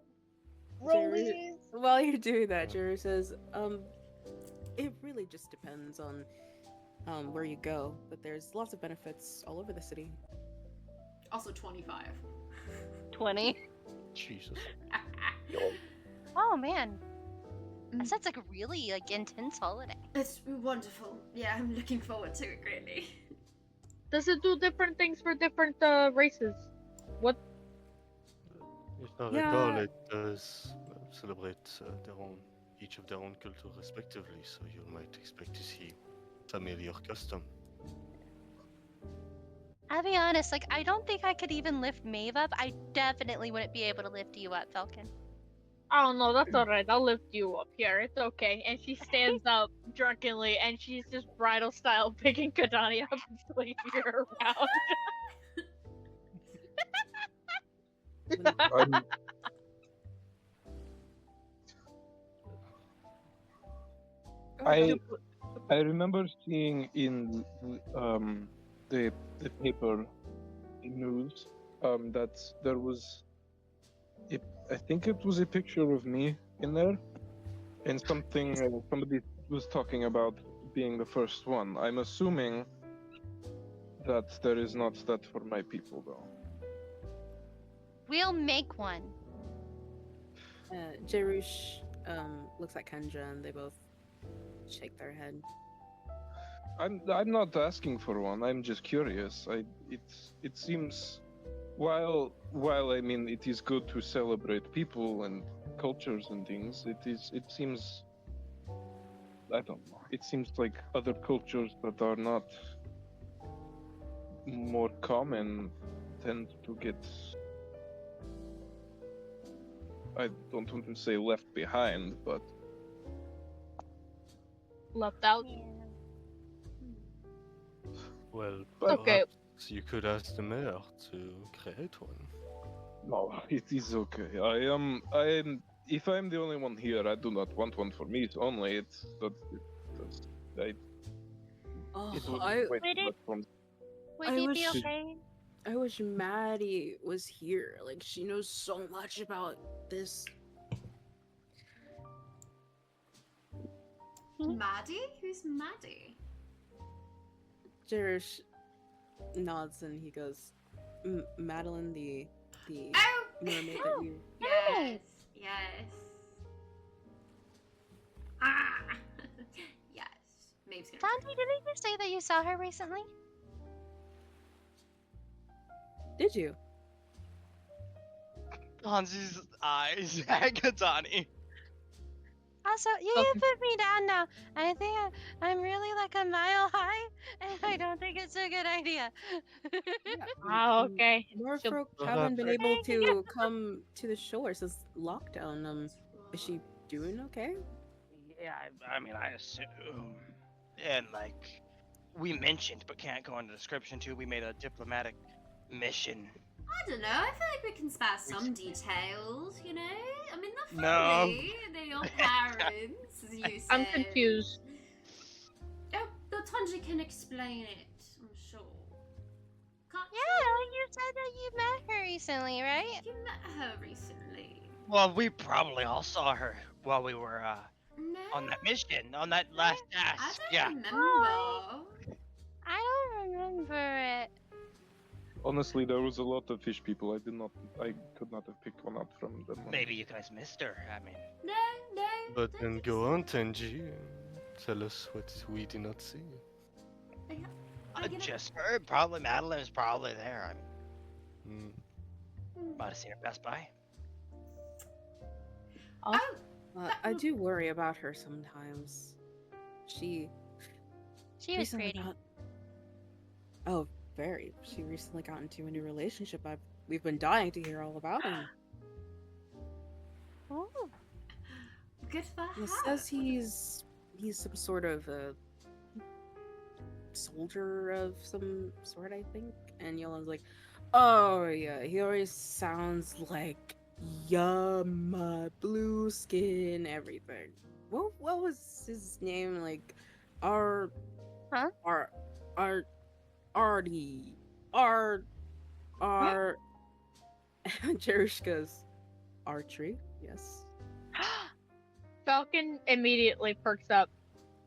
Jerry, while you're doing that, Jerry says, it really just depends on where you go, but there's lots of benefits all over the city. Also 25. 20. Jesus. Oh man, that sounds like a really intense holiday. It's wonderful. Yeah, I'm looking forward to it greatly. Does it do different things for different races? What? If I Yeah. recall, it does celebrate each of their own culture respectively, so you might expect to see familiar custom. I'll be honest, I don't think I could even lift Maeve up. I definitely wouldn't be able to lift you up, Fellken. Oh no, that's alright. I'll lift you up here. It's okay. And she stands up drunkenly, and she's just bridal style picking Kahdani up and swinging her around. I remember seeing in the paper news that there was I think it was a picture of me in there, and somebody was talking about being the first one. I'm assuming That there is not that for my people, though. We'll make one. Jerush looks at Kendra and they both shake their head. I'm not asking for one. I'm just curious. It seems while I mean it is good to celebrate people and cultures and things. It seems I don't know. It seems like other cultures that are not more common tend to get, I don't want to say left behind, but Left out. Well, Okay. perhaps you could ask the mayor to create one. no, it is okay. I am if I'm the only one here, I do not want one for me only. It's that it would I way Would too it- much fun. Would I you be wish- okay? I wish Maddie was here. Like she knows so much about this. Maddie? Who's Maddie? Jerush nods and he goes, Madeline, the Oh! mermaid that you. Yes, yes. Ah! Yes. Maeve's gonna. Tanji, didn't you say that you saw her recently? Did you? Hansi's eyes at Kahdani. Also, you can put me down now. I think I'm really like a mile high, and I don't think it's a good idea. Oh, okay. More She'll- folk haven't been able to come to the shore since lockdown. Is she doing okay? Yeah, I mean, I assume. And like, we mentioned, but can't go into description too. We made a diplomatic mission. I don't know. I feel like we can spare some details. You know. I mean, they're No. family. They're your parents, as you said. I'm confused. Oh, the Tanji can explain it. I'm sure. Can't Yeah, you said that you met her recently, right? you met her recently? Well, we probably all saw her while we were No. on that mission, on that last I task. don't Yeah. remember. I don't remember it. Honestly, there was a lot of fish people. I could not have picked one out from them. Maybe you guys missed her. I mean, No, no. But don't then think go so. on, Tanji, and tell us what we did not see. I'm gonna- just her. Probably Madeline is probably there. I Hmm. might have seen her pass by. Oh, I do worry about her sometimes. She She was recently pretty. got. Oh, very. She recently got into a new relationship. We've been dying to hear all about him. Ooh. good for her. It says he's some sort of a soldier of some sort, I think. And Yolan's like, oh yeah, he always sounds like blue skin, everything. What was his name? Like, Artie, Jerush goes, archery, yes. Fellken immediately perks up.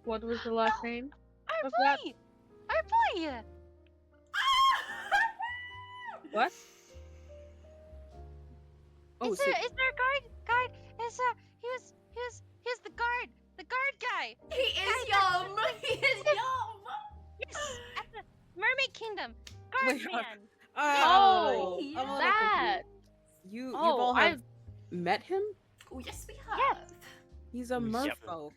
What was the last name? Our What's that? boy! Our boy! What? Oh, Is so there guard? Is he was the guard guy. He is yum. He is yum. Yes, at the Mermaid Kingdom. Guard Wait, man. Oh, yeah. I'm a little that. confused. You've Oh, all have met him? Oh yes, we have. Yes. He's a Yep. merfolk.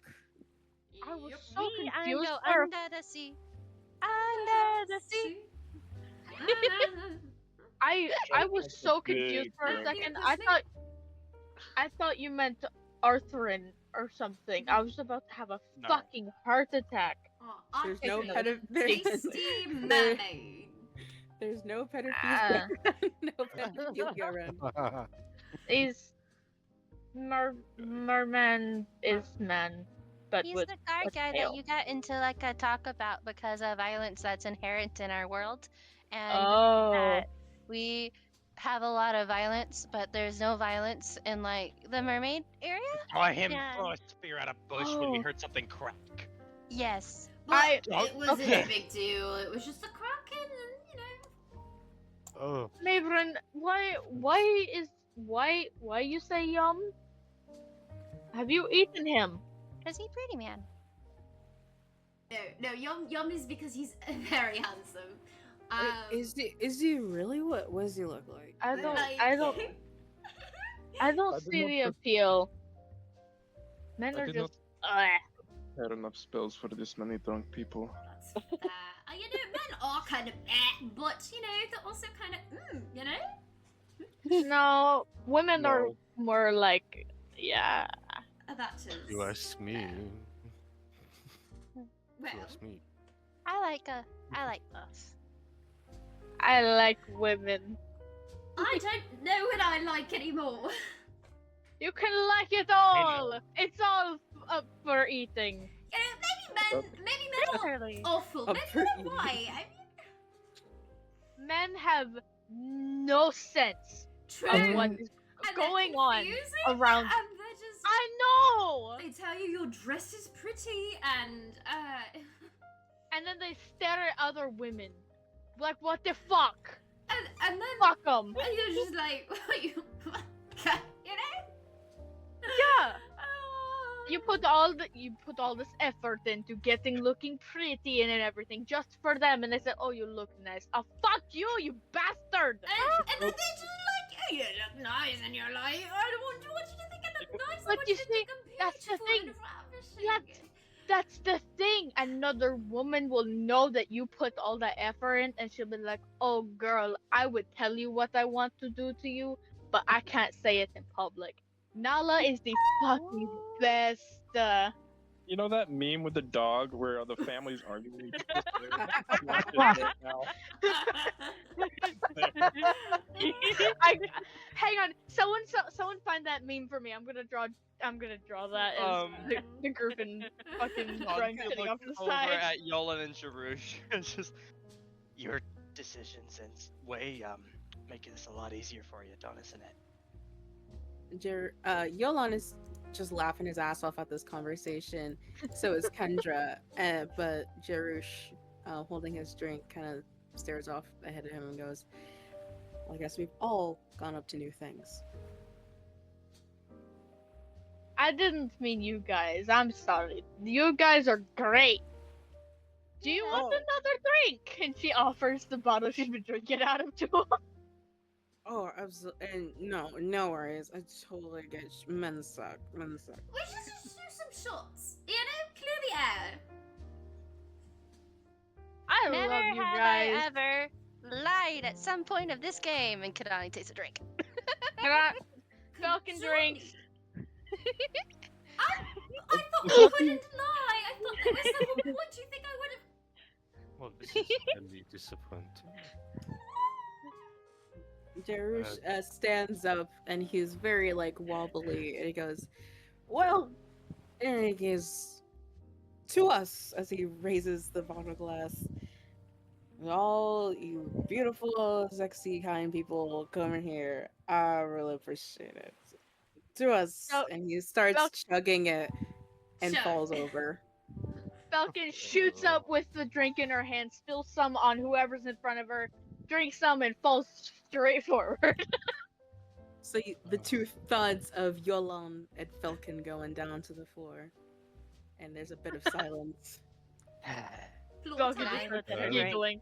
I was Yep. so We confused. go for- under the sea. Under the sea. I was so confused for a Big second. thing. I thought you meant Arthurine or something. I was about to have a No. fucking heart attack. Oh, There's I no think pedophilia. tasty mermaid. There's no pedophilia. Ah. No pedophilia around. Is merman is man, but He's with the guard a guy tail. that you got into like a talk about because of violence that's inherent in our world, and Oh, that we have a lot of violence, but there's no violence in like the mermaid area. Saw him Yeah. throw a spear at a bush when we Oh. heard something crack. Yes. But I- it wasn't okay. a big deal. It was just a kraken, and Oh, Maeveryn, why you say yum? Have you eaten him? Is he pretty man? No, Yum is because he's very handsome. Is he really? What does he look like? I don't I see did the not appeal. Men I are did not- just had enough spells for this many drunk people. That's fair. Men are kind of but they're also kind of no. Women are No. more like yeah. That is. you ask me. Well, You ask me. I like both. I like women. I don't know what I like anymore. You can like it all. It's all up for eating. Maybe men are Literally. awful. Up Maybe for men eating. why? Men have no sense True. of what is And they're going on confusing, around. And they're just. I know. They tell you your dress is pretty and And then they stare at other women, like what the fuck? and then Fuck them. and you're just like you know. Yeah. Oh. You put all this effort into looking pretty and everything just for them, and they say, "Oh, you look nice." Oh, fuck you, you bastard! And then they just like, oh, you look nice, and you're like, I don't want you to think I look nice. I But want you to see, think I'm that's the beautiful thing. and ravishing. That's the thing. Another woman will know that you put all that effort in, and she'll be like, "Oh, girl, I would tell you what I want to do to you, but I can't say it in public." Nala is the fucking best. You know that meme with the dog where the families arguing with each other? You watch it right now. Hang on, someone find that meme for me. I'm gonna draw that as the group in fucking drunk Tanji sitting off to looks the over side. at Yolan and Sharush. It's just your decisions and way making this a lot easier for you, don't isn't it? Yolan is just laughing his ass off at this conversation. So is Kendra, but Jarush, holding his drink, kind of stares off ahead of him and goes, well, I guess we've all gone up to new things. I didn't mean you guys. I'm sorry. You guys are great. Do you want another drink? And she offers the bottle she's been drinking out of to him. Oh, absolutely. And no worries. I totally get men suck. Men suck. We should just do some shots. Clear the air. I Never love you have guys. I ever lied at some point of this game, and Kahdani takes a drink. Fellken drinks. I thought we wouldn't lie. I thought that was the whole point. Do you think I would have? Well, this is really disappointing. Jarush stands up and he's very wobbly and he goes, well, in any case, to us, as he raises the bottle glass, all you beautiful, sexy, kind people coming here, I really appreciate it. To us, and he starts chugging it and Chug. falls over. Fellken shoots up with the drink in her hand, spills some on whoever's in front of her, drinks some, and falls straight forward. So the two thuds of Yolan and Fellken going down to the floor, and there's a bit of silence. Fellken just starts Right. giggling.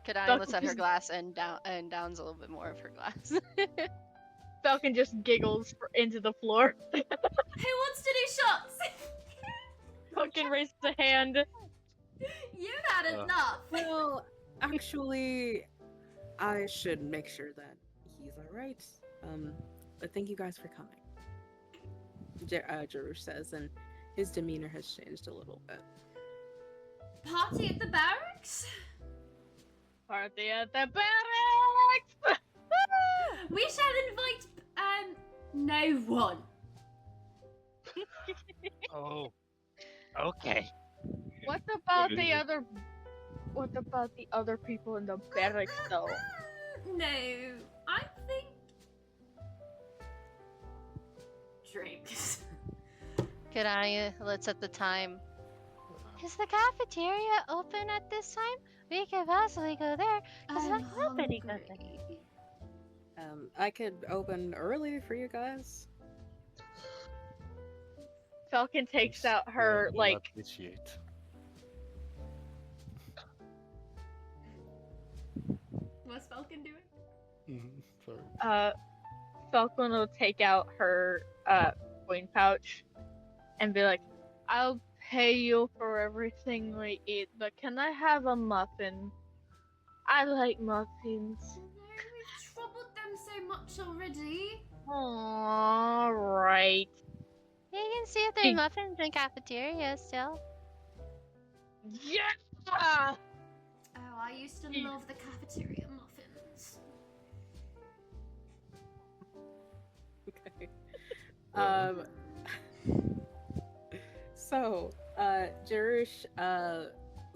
Kahdani lifts up her glass and downs a little bit more of her glass. Fellken just giggles into the floor. Who wants to do shots? Fellken raises a hand. You've had enough. Well, actually, I should make sure that he's alright. But thank you guys for coming. Jarush says, and his demeanor has changed a little bit. Party at the barracks? Party at the barracks! We shall invite no one. Oh. Okay. What about the other people in the barracks though? No, I think drinks. Kahdani looks at the time. Is the cafeteria open at this time? We could possibly go there, because I'm nobody goes there. hungry. I could open early for you guys. Fellken takes Yes, out her we'll like appreciate. What's Falcon doing? Sorry. Fellken will take out her coin pouch and be like, I'll pay you for everything we eat, but can I have a muffin? I like muffins. No, we've troubled them so much already. Alright. You can see if there's muffins in cafeteria still. Yeah! Oh, I used to love the cafeteria muffins. Okay. So, Jerush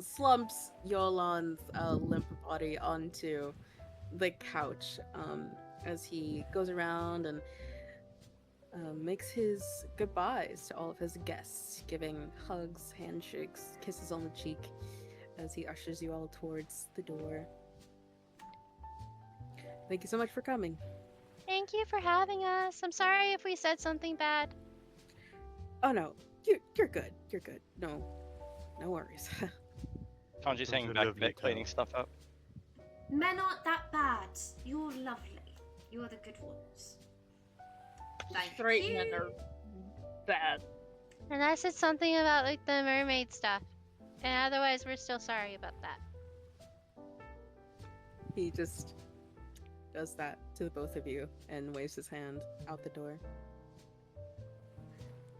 slumps Yolan's limp body onto the couch as he goes around and makes his goodbyes to all of his guests, giving hugs, handshakes, kisses on the cheek as he ushers you all towards the door. Thank you so much for coming. Thank you for having us. I'm sorry if we said something bad. Oh no, you're good. You're good. No worries. Tanji's hanging back a bit, cleaning stuff up. Men aren't that bad. You're lovely. You're the good ones. Thank Straight you. men are bad. And I said something about like the mermaid stuff. And otherwise we're still sorry about that. He just does that to the both of you and waves his hand out the door.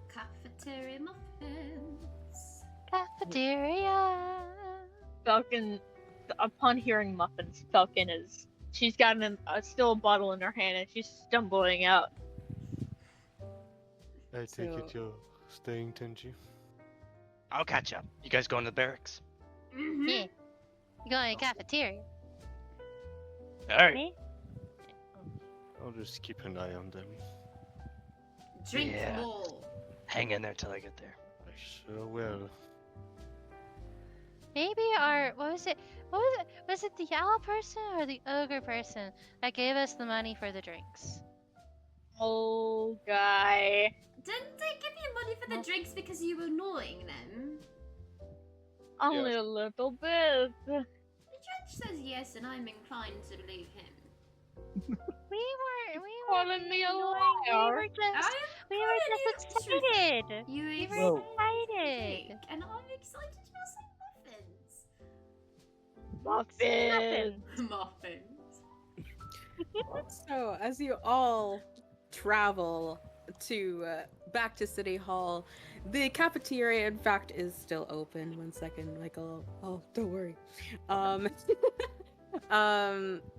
Cafeteria muffins. Cafeteria. Fellken, upon hearing muffins, she's got still a bottle in her hand and she's stumbling out. I take it you're staying, Tanji? I'll catch up. You guys going to the barracks? Mm-hmm. Yeah. You going to cafeteria? Alright. Me? I'll just keep an eye on them. Drink Yeah. more. Hang in there till I get there. I sure will. Maybe what was it? Was it the owl person or the ogre person that gave us the money for the drinks? Oh, guy. Didn't they give you money for the drinks because you were annoying them? Only a little bit. The judge says yes, and I'm inclined to believe him. We weren't Calling me a annoying. liar. We were just excited. You We were No. excited. and I'm excited about some muffins. Muffins. Muffins. So, as you all travel to back to City Hall, the cafeteria, in fact, is still open. 1 second, Michael. Oh, don't worry.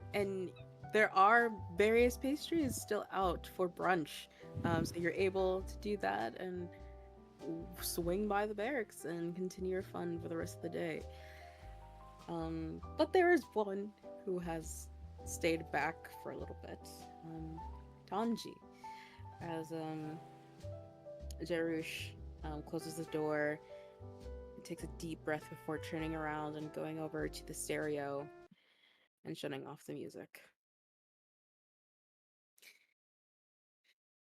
And there are various pastries still out for brunch, so you're able to do that and swing by the barracks and continue your fun for the rest of the day. But there is one who has stayed back for a little bit. Tanji, as Jerush closes the door, takes a deep breath before turning around and going over to the stereo and shutting off the music.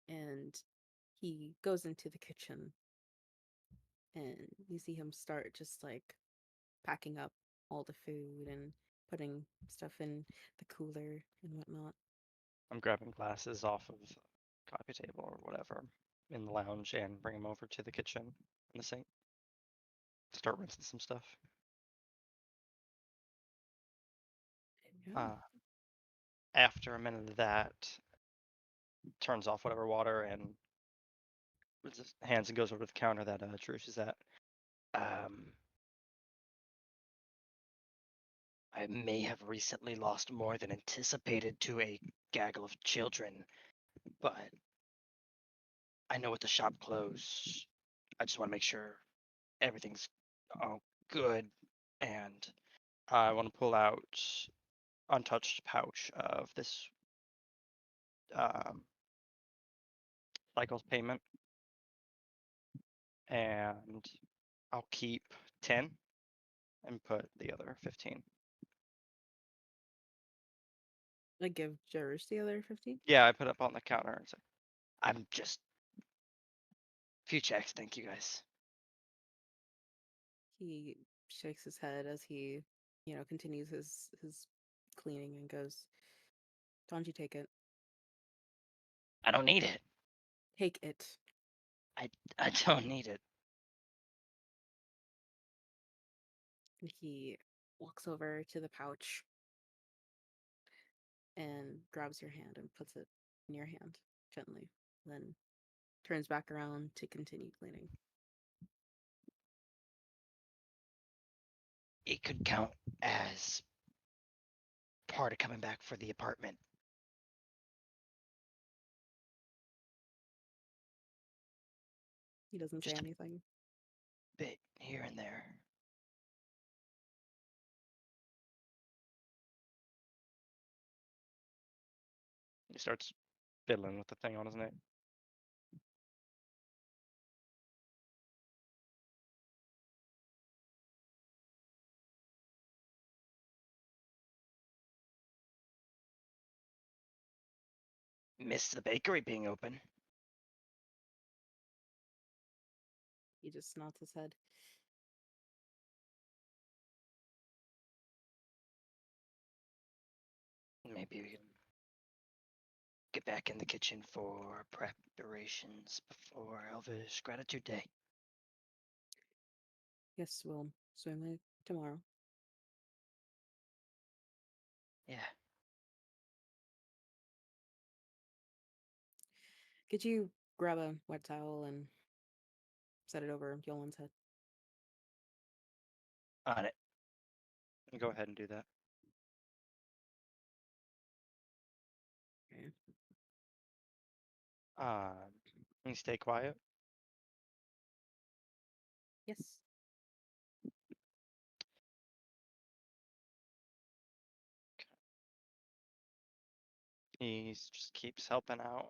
And he goes into the kitchen, and you see him start just like packing up all the food and putting stuff in the cooler and whatnot. I'm grabbing glasses off of the coffee table or whatever in the lounge and bring them over to the kitchen in the sink. Start rinsing some stuff. After a minute of that, turns off whatever water and with his hands and goes over to the counter that Truce is at. I may have recently lost more than anticipated to a gaggle of children, but I know with the shop closed, I just want to make sure everything's all good, and I want to pull out untouched pouch of this Cycle's payment, and I'll keep 10 and put the other 15. I give Jerish the other 50. Yeah, I put up on the counter and said, I'm just. Few checks, thank you guys. He shakes his head as he, continues his cleaning and goes, Tanji, take it. I don't need it. Take it. I don't need it. And he walks over to the pouch and grabs your hand and puts it in your hand gently. Then turns back around to continue cleaning. It could count as part of coming back for the apartment. He doesn't Just say a anything. bit here and there. He starts fiddling with the thing on his neck. Missed the bakery being open. He just nods his head. Maybe we can get back in the kitchen for preparations before Elvish Gratitude Day. Yes, we'll swim it tomorrow. Yeah. Could you grab a wet towel and set it over Yolan's head? On it. Go ahead and do that. Okay. Can you stay quiet? Yes. He just keeps helping out.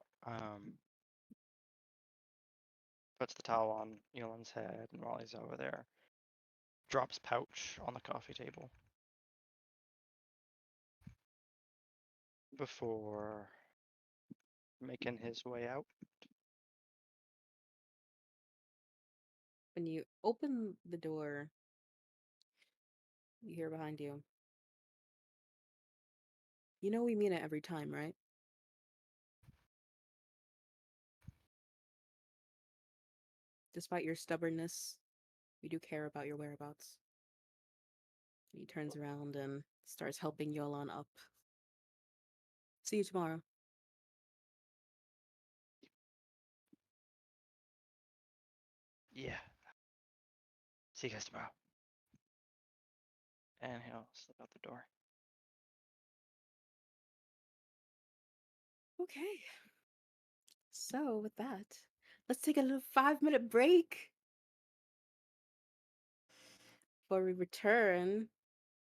Puts the towel on Yolan's head, and while he's over there, drops pouch on the coffee table. Before making his way out. When you open the door, you hear behind you. You know we mean it every time, right? Despite your stubbornness, we do care about your whereabouts. He turns around and starts helping Yolan up. See you tomorrow. Yeah. See you guys tomorrow. And he'll slip out the door. Okay. So with that, let's take a little 5-minute break before we return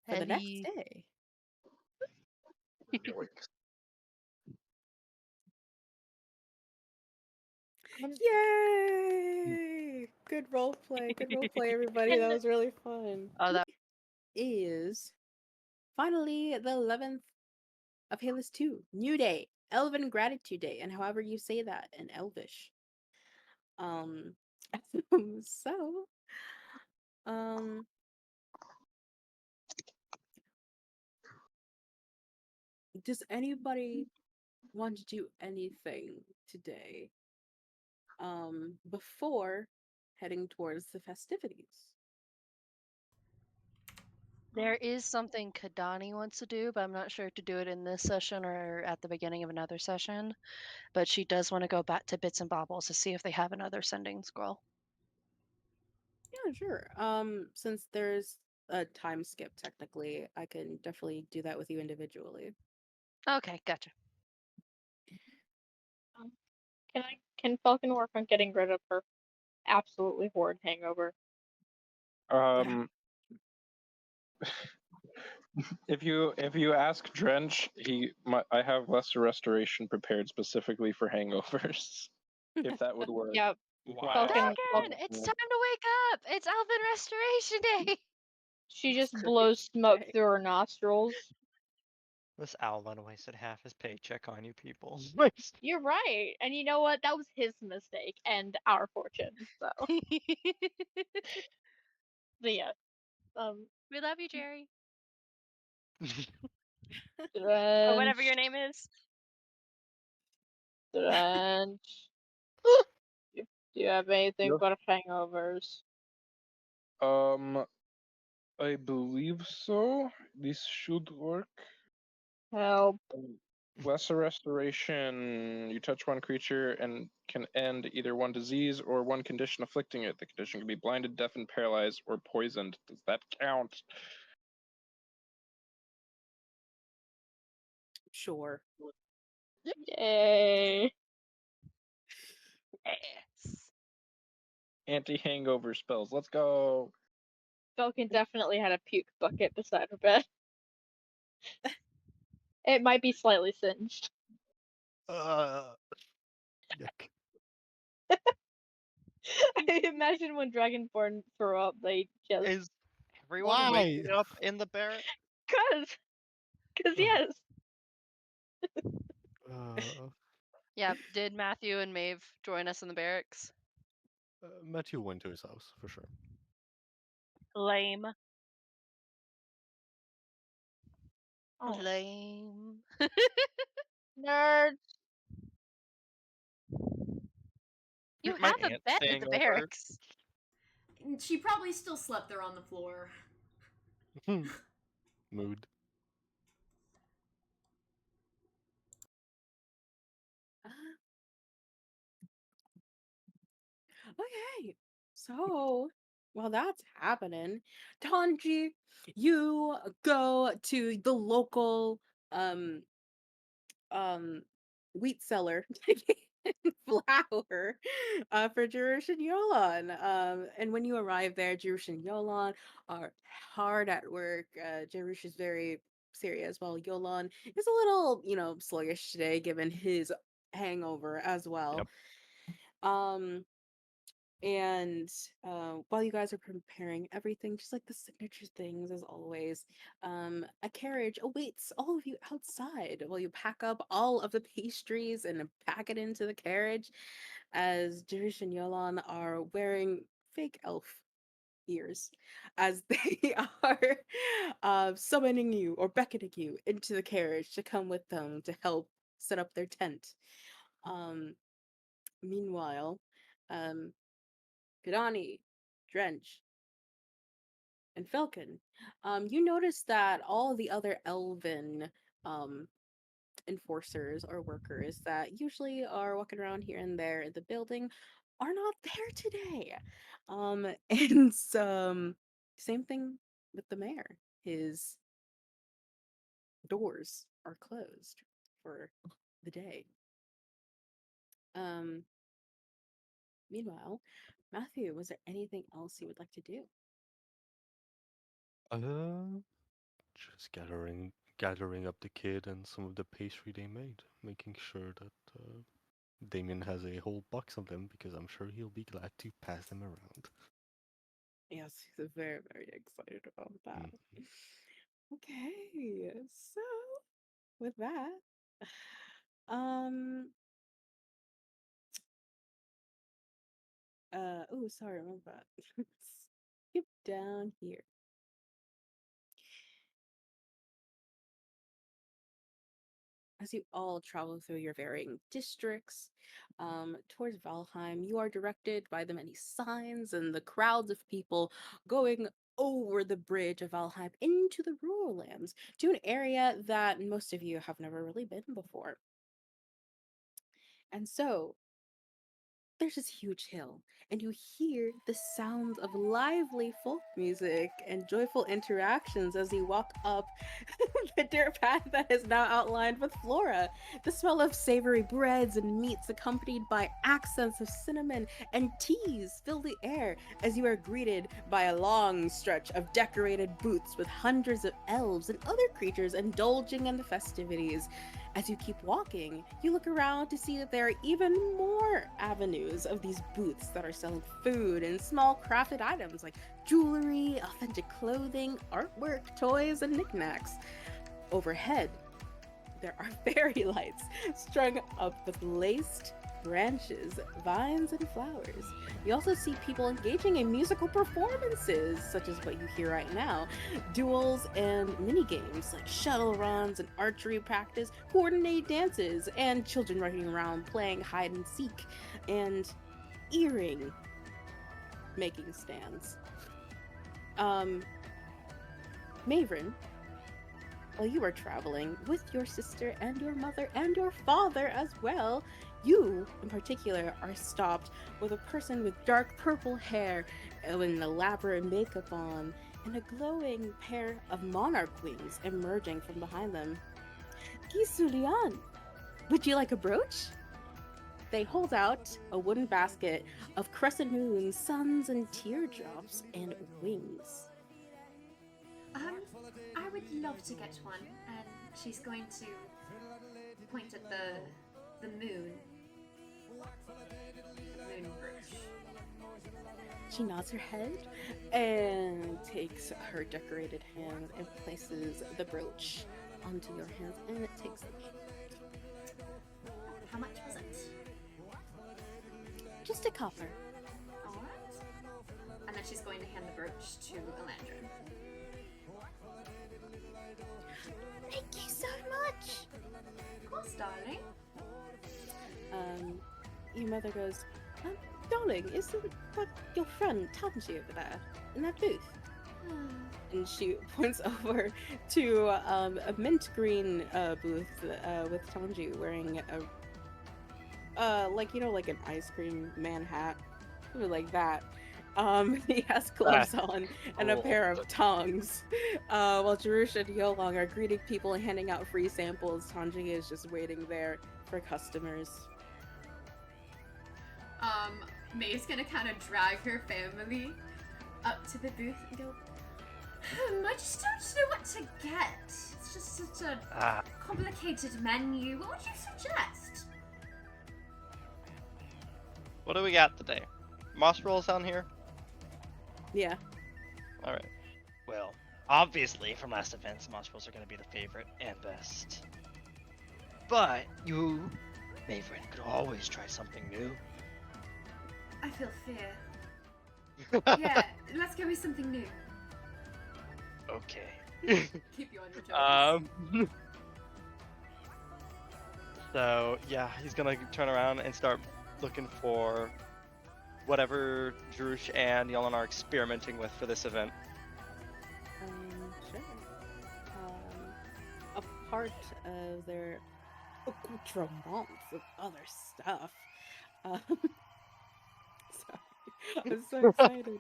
for the next Ellie. day. Yay! Good role play. Good role play, everybody. That was really fun. Oh, that Is finally the 11th of Halus 2. New Day. Elven Gratitude Day. And however you say that in Elvish. So, does anybody want to do anything today before heading towards the festivities? there is something Kahdani wants to do, but I'm not sure to do it in this session or at the beginning of another session. But she does want to go back to Bits and Bobbles to see if they have another sending scroll. Yeah, sure. Since there's a time skip technically, I can definitely do that with you individually. Okay, gotcha. Can Fellken work on getting rid of her absolutely horrid hangover? If you ask Drench, I have lesser restoration prepared specifically for hangovers. If that would work. Yep. Wow. Fellken, it's time to wake up! It's Elven Restoration Day! She just Great blows smoke day. through her nostrils. This Owlin wasted half his paycheck on you people. You're right. And you know what? That was his mistake and our fortune. So, yeah. We love you, Jerry. Or whatever your name is. Drench. Do you have anything Yeah. but hangovers? I believe so. This should work. Help. Lesser restoration. You touch one creature and can end either one disease or one condition afflicting it. The condition can be blinded, deafened, paralyzed, or poisoned. Does that count? Sure. Yay. Yes. Anti-hangover spells. Let's go. Fellken definitely had a puke bucket beside her bed. It might be slightly singed. Yuck. I imagine when Dragonborn throw up, they just... Is everyone Why? waking up in the barrack? Cause yes. Yeah, did Matthew and Maeve join us in the barracks? Matthew went to his house, for sure. Lame. Oh, Lame. nerds. You My have a aunt's bed at staying the over. barracks. She probably still slept there on the floor. Mood. Okay, so while that's happening, Tanji, you go to the local um wheat cellar to get flour for Jerush and Yolan. And when you arrive there, Jerush and Yolan are hard at work. Jerush is very serious, while Yolan is a little, sluggish today given his hangover as well. Yep. And while you guys are preparing everything, just like the signature things as always, a carriage awaits all of you outside while you pack up all of the pastries and pack it into the carriage, as Jirish and Yolan are wearing fake elf ears as they are summoning you or beckoning you into the carriage to come with them to help set up their tent. Meanwhile, Kahdani, Drench, and Fellken, you notice that all the other elven enforcers or workers that usually are walking around here and there in the building are not there today. And same thing with the mayor. His doors are closed for the day. Meanwhile, Matthew, was there anything else you would like to do? Just gathering up the kid and some of the pastry they made, making sure that Damien has a whole box of them because I'm sure he'll be glad to pass them around. Yes, he's very, very excited about that. Mhm. Okay, so with that, oh, sorry, my bad. Skip down here. As you all travel through your varying districts towards Valheim, you are directed by the many signs and the crowds of people going over the bridge of Valheim into the rural lands to an area that most of you have never really been before. And so there's this huge hill, and you hear the sounds of lively folk music and joyful interactions as you walk up the dirt path that is now outlined with flora. The smell of savory breads and meats, accompanied by accents of cinnamon and teas, fill the air as you are greeted by a long stretch of decorated booths with hundreds of elves and other creatures indulging in the festivities. As you keep walking, you look around to see that there are even more avenues of these booths that are selling food and small crafted items like jewelry, authentic clothing, artwork, toys, and knickknacks. Overhead, there are fairy lights strung up with laced branches, vines, and flowers. You also see people engaging in musical performances, such as what you hear right now, duels and mini games like shuttle runs and archery practice, coordinated dances, and children running around playing hide and seek and earring making stands. Maeveryn, while you are traveling with your sister and your mother and your father as well, you, in particular, are stopped with a person with dark purple hair and an elaborate makeup on, and a glowing pair of monarch wings emerging from behind them. Gisulian, would you like a brooch? They hold out a wooden basket of crescent moons, suns, and teardrops, and wings. I would love to get one, and she's going to point at the moon. Moon brooch. She nods her head and takes her decorated hand and places the brooch onto your hands, and it takes the How much was it? just a copper. Alright. And then she's going to hand the brooch to Elandrin. Thank you so much. Of course, darling. Your mother goes, darling, isn't that your friend Tanji over there in that booth? And she points over to a mint green booth with Tanji wearing a like an ice cream man hat, something like that. He has gloves on and a pair of tongs. While Jarush and Yolong are greeting people and handing out free samples, Tanji is just waiting there for customers. May's gonna kind of drag her family up to the booth and go, I just don't know what to get. It's just such a complicated menu. What would you suggest? What do we got today? Moss rolls down here? Yeah. Alright. Well, obviously from last events, moss rolls are going to be the favorite and best. But you, Maeveryn, could always try something new. I feel fear. Yeah, let's go with something new. Okay. Keep you on your toes. So yeah, he's gonna turn around and start looking for whatever Drush and Yelan are experimenting with for this event. Sure. A part of their accoutrements of other stuff. Sorry, I'm so excited.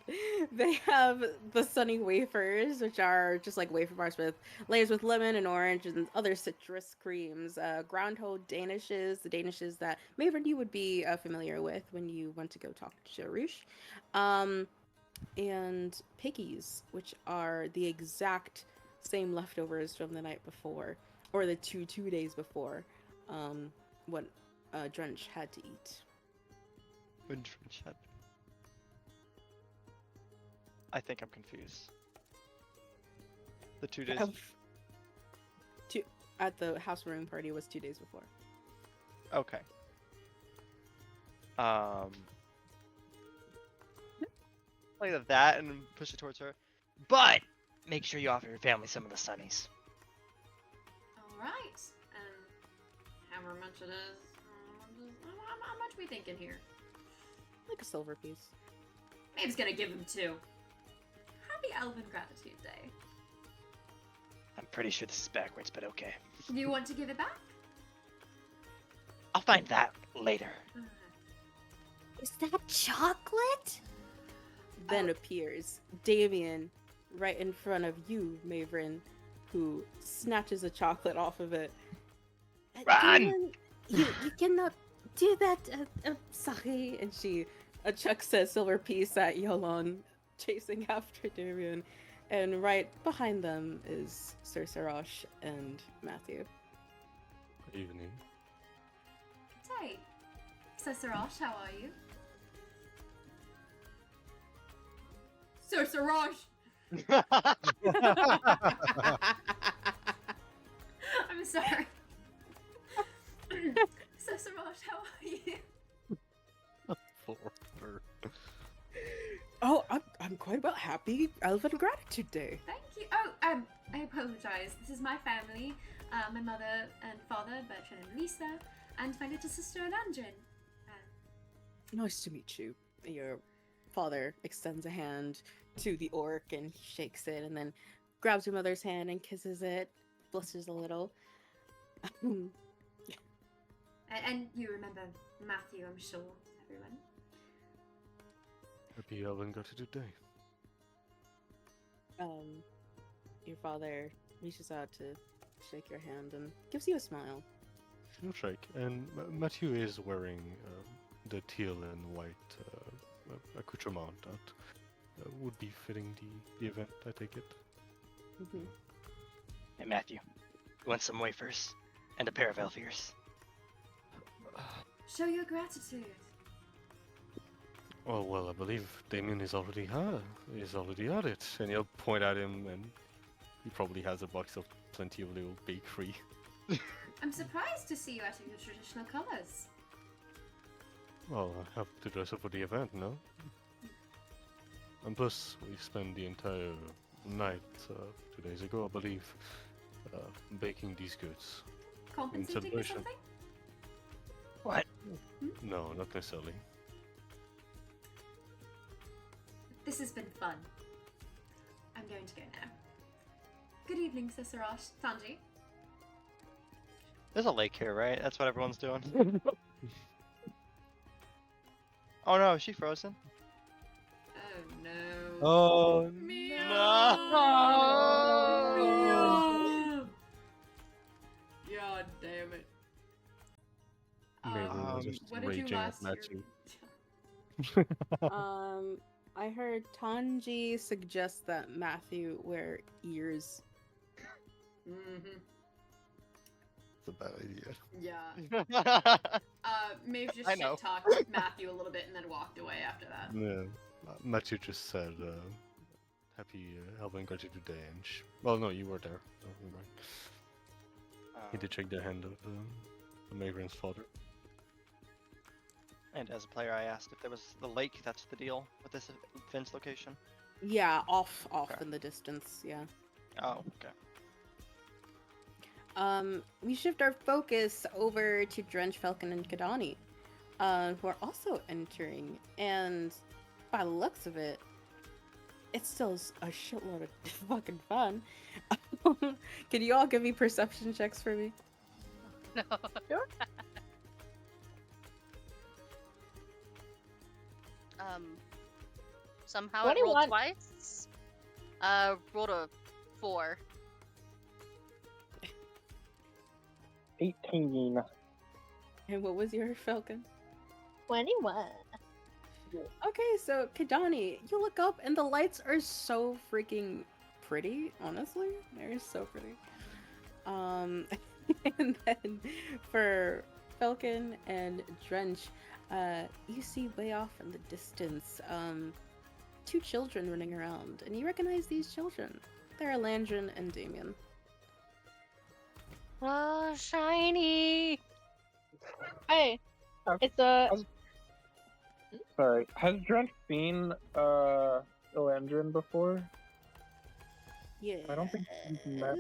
They have the sunny wafers, which are just like wafer bars with layers with lemon and orange and other citrus creams. Groundhog danishes, the danishes that Maeveryn you would be familiar with when you went to go talk to Jarush. And piggies, which are the exact same leftovers from the night before, or the two days before, what Drench had to eat. When Drench had... I think I'm confused. The 2 days... At the housewarming party was 2 days before. Okay. Like that and push it towards her. But make sure you offer your family some of the sunnies. Alright. And however much it is. How much are we thinking here? Like a silver piece. Maeve's gonna give him 2. Happy Elven Gratitude Day. I'm pretty sure this is backwards, but okay. Do you want to give it back? I'll find that later. Is that chocolate? Then appears Damien right in front of you, Maeveryn, who snatches a chocolate off of it. Run! You cannot do that. Sorry. And she chucks a silver piece at Yolon, chasing after Damien. And right behind them is Sir Sarosh and Matthew. Evening. Hey. So, Sarosh, how are you? Sir Sarosh! I'm sorry. So, Sarash, how are you? For her. Oh, I'm quite about happy Elven Gratitude Day. Thank you. Oh, I apologize. This is my family. My mother and father, Bertrand and Lisa, and my little sister, Landrin. Nice to meet you. Your father extends a hand to the orc and he shakes it and then grabs your mother's hand and kisses it, blushes a little. And you remember Matthew, I'm sure, everyone. Happy Elven Gratitude Day. Your father reaches out to shake your hand and gives you a smile. No shake. And Matthew is wearing the teal and white accoutrement that would be fitting the event, I take it. Mm-hmm. Hey, Matthew. You want some wafers? And a pair of elf ears? Show your gratitude. Oh, well, I believe Damien is already at it. And he'll point at him, and he probably has a box of plenty of little bakery. I'm surprised to see you out of your traditional colours. Well, I have to dress up for the event, no? And plus, we spent the entire night, 2 days ago, I believe, baking these goods. Compensating or celebration. something? What? No, not necessarily. This has been fun. I'm going to go now. Good evening, Sarash. Tanji. There's a lake here, right? That's what everyone's doing. Oh no, is she frozen? Oh no. Oh, No. God damn it. Maeveryn was just what did you raging at last Matthew. year? I heard Tanji suggest that Matthew wear ears. Mm-hmm. It's a bad idea. Yeah. Maeve just I know. shit-talked with Matthew a little bit and then walked away after that. Yeah, Matthew just said, happy Elven Gratitude Day, and well, no, you were there. Oh, never mind. He did shake the hand of Maeveryn's father. And as a player, I asked if there was the lake. That's the deal with this event's location. Yeah, off Okay. in the distance, yeah. Oh, okay. We shift our focus over to Drench, Fellken, and Kahdani, who are also entering, and by the looks of it, it's still a shitload of fucking fun. Can you all give me perception checks for me? No. Sure. Somehow I rolled 21. twice. Rolled a 4. 18. And what was your Fellken? 21. Okay, so Kahdani, you look up and the lights are so freaking pretty, honestly. They're so pretty. And then for Fellken and Drench, you see way off in the distance, 2 children running around, and you recognize these children. They're Landrin and Damien. Oh, shiny! Hey, Oh. it's a. Sorry, has Drench seen Elandrin before? Yeah. I don't think he's met.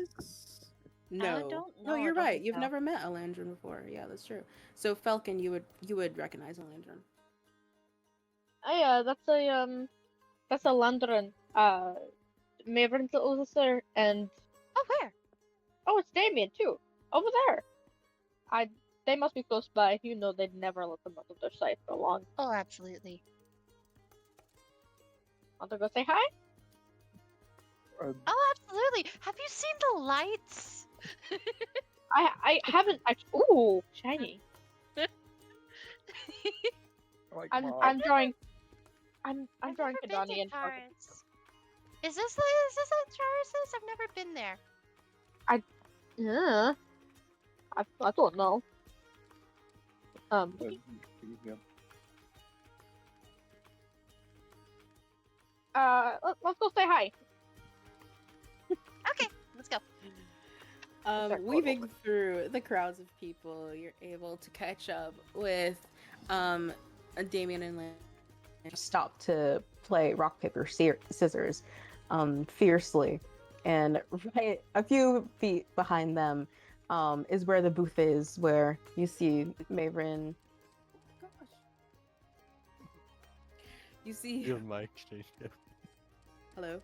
No, don't no, know, I you're don't right. think You've so. never met Elandrin before. Yeah, that's true. So Fellken, you would recognize Elandrin. That's a Landron. Maeveryn's little sister, and Oh, where? oh, it's Damien too, over there. They must be close by. You know, they'd never let them out of their sight for long. Oh, absolutely. Want to go say hi? Oh, absolutely. Have you seen the lights? I haven't actually. Ooh, shiny. Like, I'm drawing. I'm I've drawing never been Kahdani to and Fellken. Paris. Is this at Travis's? I've never been there. Yeah. I don't know. yeah. Let's go say hi. Okay, let's go. Start Weaving going through the crowds of people, you're able to catch up with Damien and Lynn. Stop to play rock paper scissors fiercely, and right a few feet behind them is where the booth is, where you see Maeveryn. Gosh. You see. Your mic changed. Hello.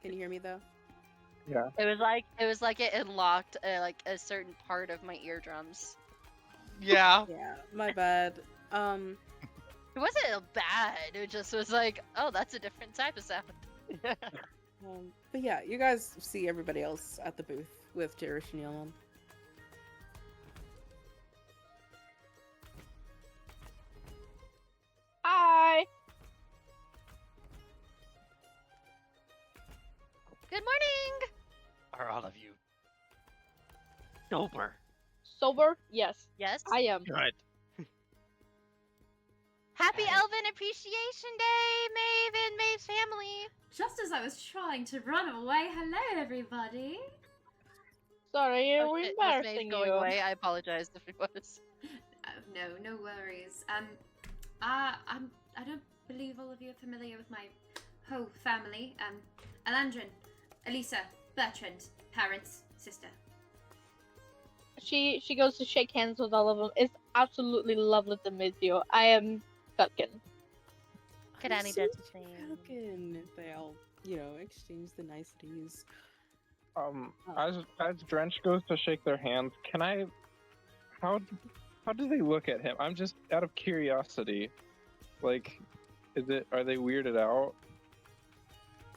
Can you hear me though? Yeah. It was like it unlocked like a certain part of my eardrums. Yeah. Yeah. My bad. It wasn't bad. It just was like, oh, that's a different type of sound. But yeah, you guys see everybody else at the booth with Jerish and Yelan. Hi. Good morning. Are all of you sober? Sober? Yes, Yes. I am. Good. Happy Hey. Elven Appreciation Day, Maeve and Maeve's family. Just as I was trying to run away, hello everybody. Sorry, Oh, we're shit, was Maeve embarrassing going you. away? I apologize if it was. No worries. I don't believe all of you are familiar with my whole family. Alandrin, Elisa, Bertrand, parents, sister. She goes to shake hands with all of them. It's absolutely lovely to meet you. I am Fellken. Kahdani So does the same. Fellken. They all, exchange the niceties. As Drench goes to shake their hands, can I? How do they look at him? I'm just out of curiosity. Like, are they weirded out?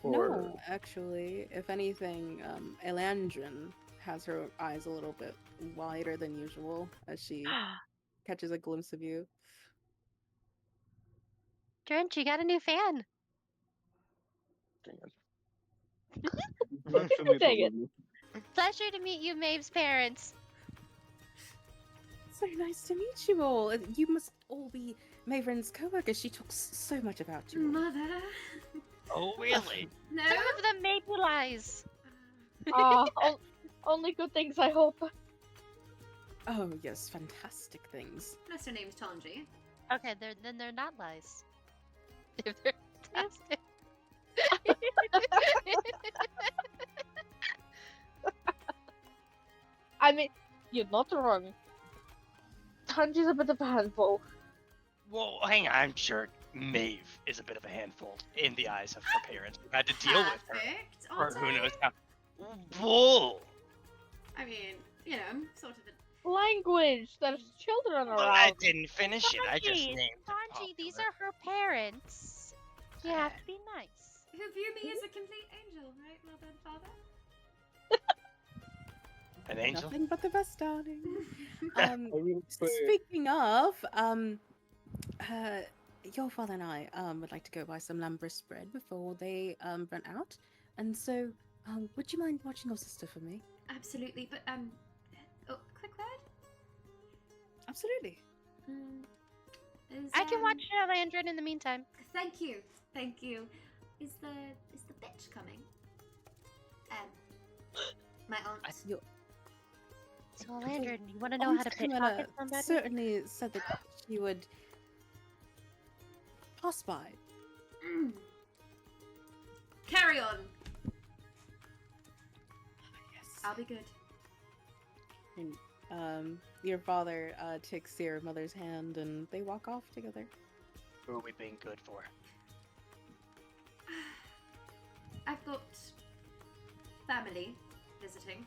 No, actually, if anything, Elandrin has her eyes a little bit wider than usual as she catches a glimpse of you. Drench, you got a new fan. Let's delete the Dang it. movie. Pleasure to meet you, Maeve's parents. So nice to meet you all. You must all be Maeveryn's co-workers. She talks so much about you all. Mother. Oh, really? No. Some of them may be lies. Only good things, I hope. Oh, yes, fantastic things. Unless her name's Tanji. Okay, then they're not lies. If they're fantastic. I mean, you're not wrong. Tanji's a bit of a handful. Well, hang on. I'm sure Maeve is a bit of a handful in the eyes of her parents who had to deal with her Perfect, for aren't who I? knows how. Bull! I mean, I'm sort of a... Language. There's children Well, I around. didn't finish it. I just Tanji, named it Tanji, these popular. are her parents. You have to be nice. Who view me as a complete angel, right, mother and father? An angel? Nothing but the best, darling. I will say, Speaking of, your father and I would like to go buy some Lambris bread before they run out, and so would you mind watching your sister for me? Absolutely, but oh, quick word. Absolutely. Is, I can watch Landrin in the meantime. Thank you. Is the bitch coming? My aunt. Your So, Landrin, you want to know how to pickpocket somebody? certainly said that she would pass by. Carry on. Yes. I'll be good. And your father takes your mother's hand, and they walk off together. Who are we being good for? I've got family visiting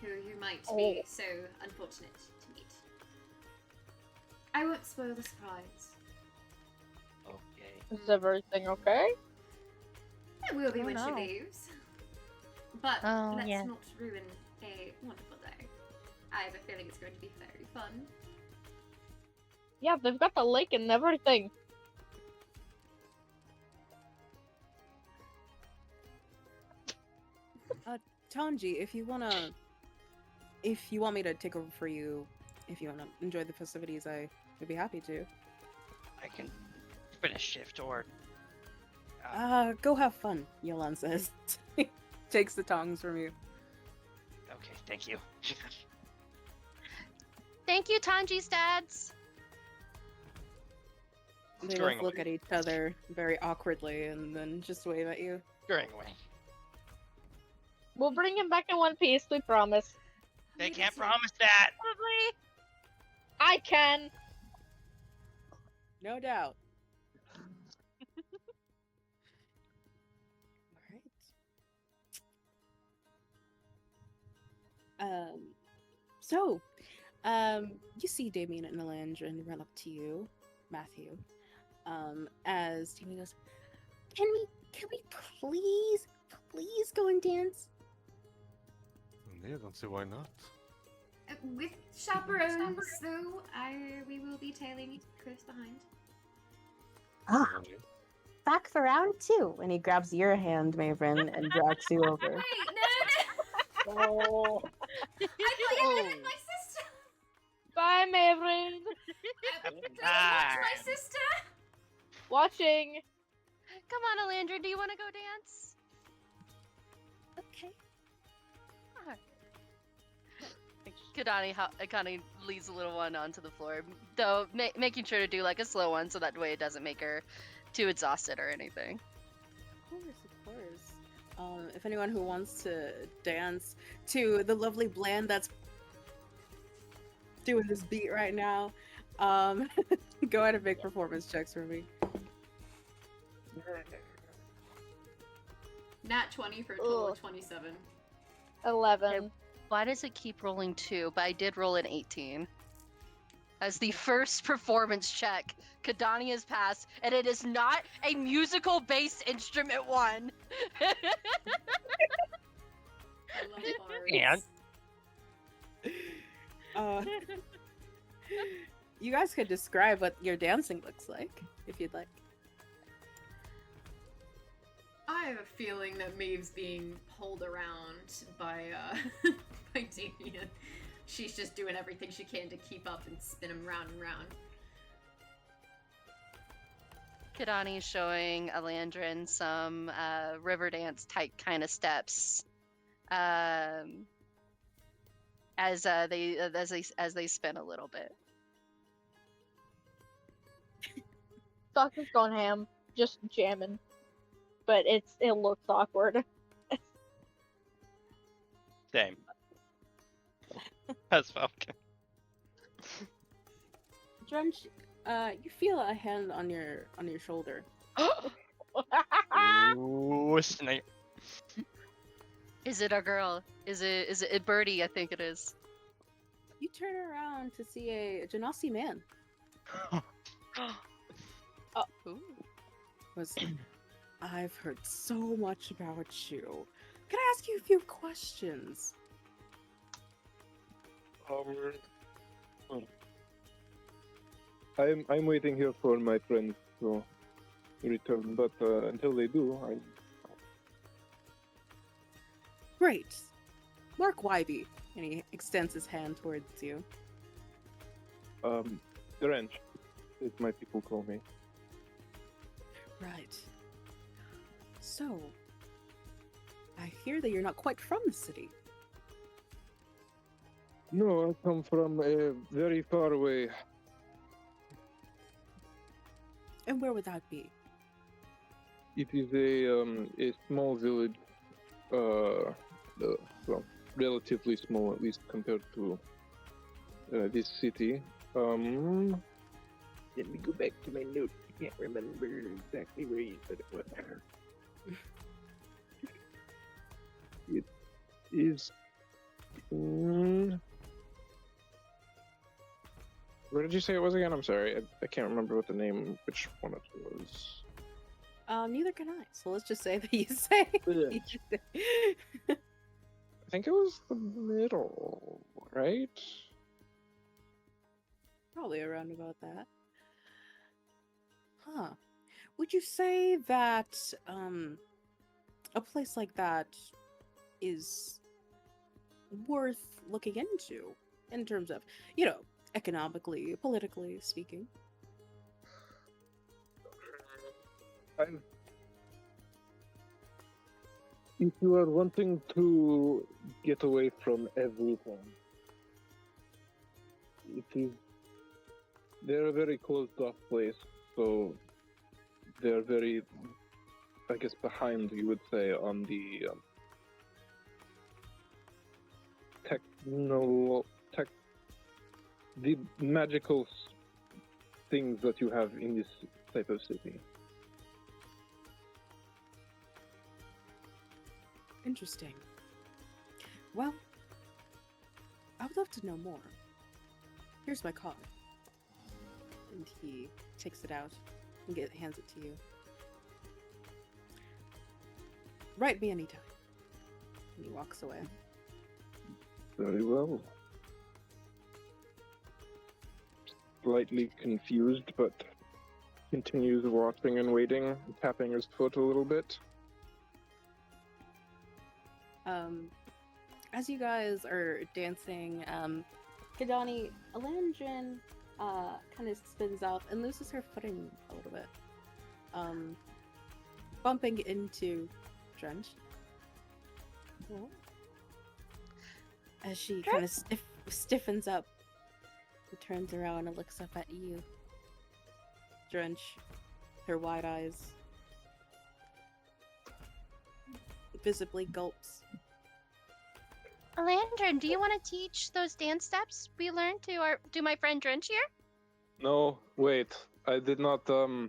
who you might be so unfortunate to meet. I won't spoil the surprise. Okay. Is everything okay? It will be Oh, when she no. leaves. But Oh, let's yeah. not ruin a wonderful day. I have a feeling it's going to be very fun. Yeah, they've got the lake and everything. Tanji, if you want me to take over for you, if you wanna enjoy the festivities, I would be happy to. I can finish shift or. Go have fun, Yolan says. Takes the tongs from you. Okay. Thank you. Thank you, Tanji's dads. They Scurrying both look away. at each other very awkwardly and then just wave at you. Scurrying away. We'll bring him back in one piece, we promise. They Leave it can't to- promise that. Probably. I can! No doubt. Alright. You see Damien and Elandrin run up to you, Matthew. As Damien goes, can we please go and dance? Yeah, don't see why not. With chaperones, though, we will be tailing close behind. Ah, Tanji. back for round 2. And he grabs your hand, Maeveryn, and drags you over. Wait, no! Oh, I thought you were with my sister! Bye, Maeveryn! Don't watch my sister! Watching! Come on, Elandrin, do you want to go dance? Okay. Kahdani leads the little one onto the floor, though making sure to do like a slow one so that way it doesn't make her too exhausted or anything. Of course. If anyone who wants to dance to the lovely blend that's doing this beat right now, go ahead and make performance checks for me. Nat 20 for a total Ugh. of 27. 11. Why does it keep rolling 2? But I did roll an 18. As the first performance check, Kahdani has passed, and it is not a musical-based instrument one. I love And? bards. You guys could describe what your dancing looks like, if you'd like. I have a feeling that Maeve's being pulled around by by Damien. She's just doing everything she can to keep up and spin him round and round. Kahdani is showing Elandrin some river dance type kind of steps, as they spin a little bit. Soccer's gone ham. Just jamming. But it looks awkward. Same. That's Fellken. Drench, you feel a hand on your shoulder. Ooh, snake. Is it a girl? Is it a birdie? I think it is. You turn around to see a Genasi man. Ooh. Was I've heard so much about you. Can I ask you a few questions? I'm waiting here for my friends to return, but until they do, Great. Mark Wybe. And he extends his hand towards you. Drench, as my people call me. Right. So, I hear that you're not quite from the city. No, I come from very far away. And where would that be? It is a small village, well, relatively small, at least compared to this city. Let me go back to my notes. I can't remember exactly where you said it was. It is. Where did you say it was again? I'm sorry, I can't remember what the name, which one it was. Neither can I. So let's just say that you say. I think it was the middle, right? Probably around about that. Huh. Would you say that a place like that is worth looking into in terms of, economically, politically speaking? if you are wanting to get away from everything, they're a very closed off place, so they're very, I guess, behind, you would say, on the the magical things that you have in this type of city. Interesting. Well, I would love to know more. Here's my card. And he takes it out and hands it to you. Write me anytime. And he walks away. Very well. Slightly confused, but continues watching and waiting, tapping his foot a little bit. As you guys are dancing, Kahdani, Elandrin kind of spins off and loses her footing a little bit, bumping into Drench. As she kind of stiffens up, and turns around and looks up at you. Drench, her wide eyes, visibly gulps. Elandrin, do you want to teach those dance steps we learned to my friend Drench here? No, wait. I did not, Oh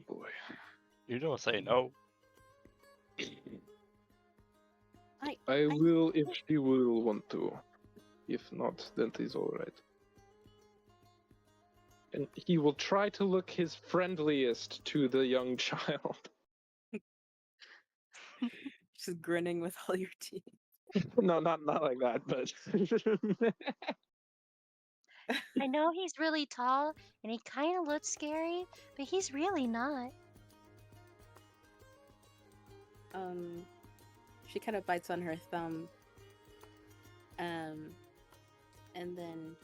boy. You don't say no. I will if she will want to. If not, then it is alright. And he will try to look his friendliest to the young child. Just grinning with all your teeth. No, not like that, but I know he's really tall and he kind of looks scary, but he's really not. She kind of bites on her thumb, and then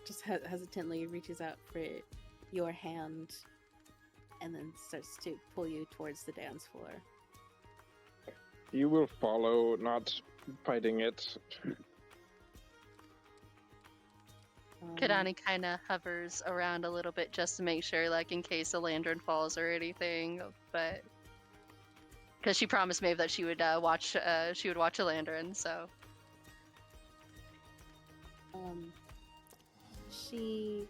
just hesitantly reaches out for your hand, and then starts to pull you towards the dance floor. you will follow, not fighting it. Kahdani kind of hovers around a little bit just to make sure, like, in case Elandrin falls or anything, but because she promised Maeve that she would watch Elandrin, so. She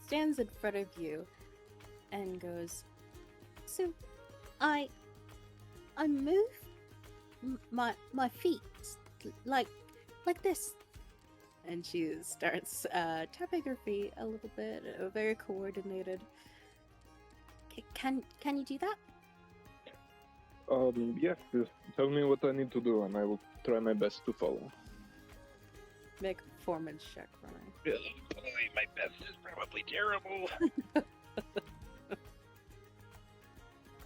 stands in front of you and goes, So, I move my feet like this. and she starts tapping her feet a little bit, very coordinated. Can you do that? Yes, just tell me what I need to do and I will try my best to follow. Make a performance check for me. Oh boy, my best is probably terrible.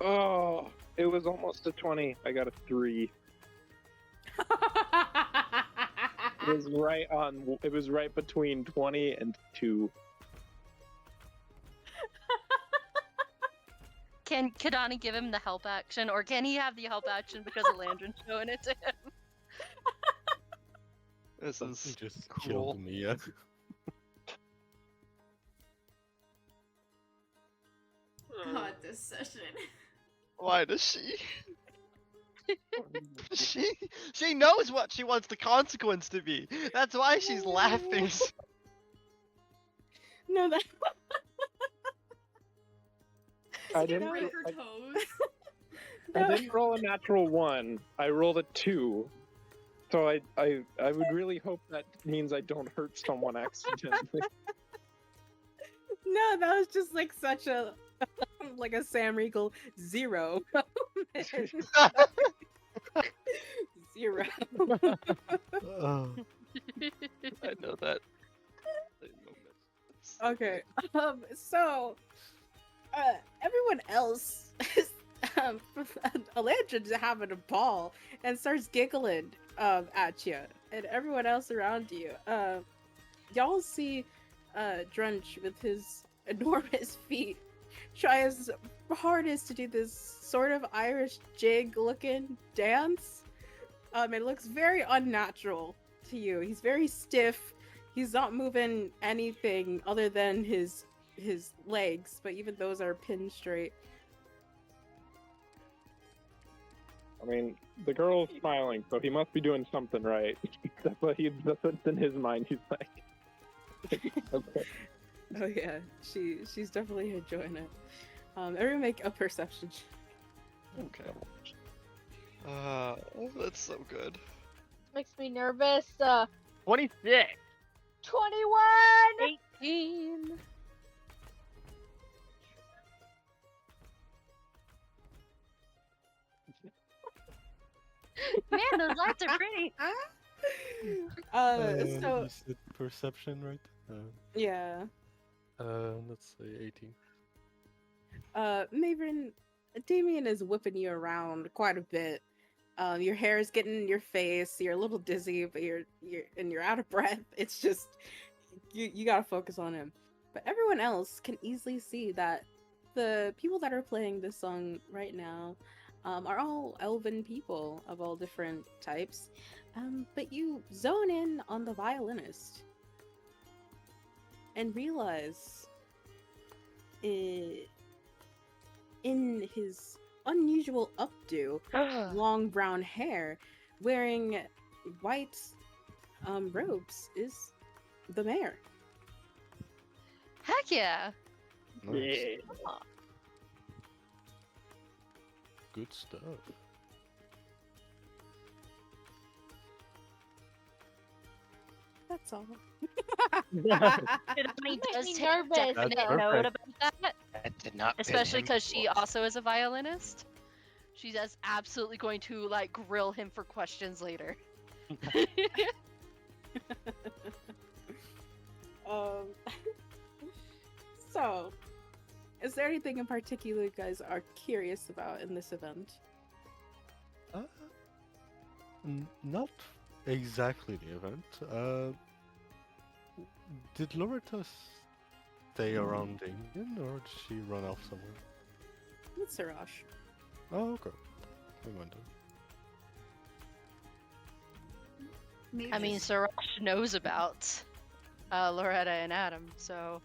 Oh, it was almost a 20. I got a 3. It was right between 20 and 2. Can Kahdani give him the help action, or can he have the help action because Elandrin's showing it to him? This He is just cruel. killed me. Yeah. God, this session. Why does she? She knows what she wants the consequence to be. That's why she's laughing. No, that. I didn't. Break her toes. I didn't roll a natural 1. I rolled a 2. So I would really hope that means I don't hurt someone accidentally. No, that was just like such a like a Sam Riegel 0. 0. Oh. I know that. Okay. So everyone else is Elandrin's having a ball and starts giggling at you, and everyone else around you. Y'all see Drench with his enormous feet try his hardest to do this sort of Irish jig looking dance. It looks very unnatural to you. He's very stiff. He's not moving anything other than his legs, but even those are pinned straight. I mean, the girl's smiling, so he must be doing something right. That's what's in his mind. He's like, okay. Oh yeah, she's definitely enjoying it. Everyone make a perception check. Okay. That's so good. Makes me nervous. 26. 21. 18. Man, those lights are pretty. So you said perception, right? yeah. Let's say 18. Maeveryn, Damien is whipping you around quite a bit. Your hair is getting in your face. You're a little dizzy, but you're out of breath. It's just you gotta focus on him. But everyone else can easily see that the people that are playing this song right now are all elven people of all different types. But you zone in on the violinist and realize in his unusual updo, long brown hair, wearing white robes, is the mayor. Heck yeah. Nice. Yeah. Good stuff. That's all. Tiffany Makes does me take nervous. definite That's note perfect. about that, That did not. fit especially him because she well. also is a violinist. She's absolutely going to like grill him for questions later. um, so, is there anything in particular you guys are curious about in this event? Not exactly the event. Did Loretta stay around England, or did she run off somewhere? It's Sirash. Oh, okay. Never mind then. Maybe I mean, Sarash knows about Loretta and Adam, so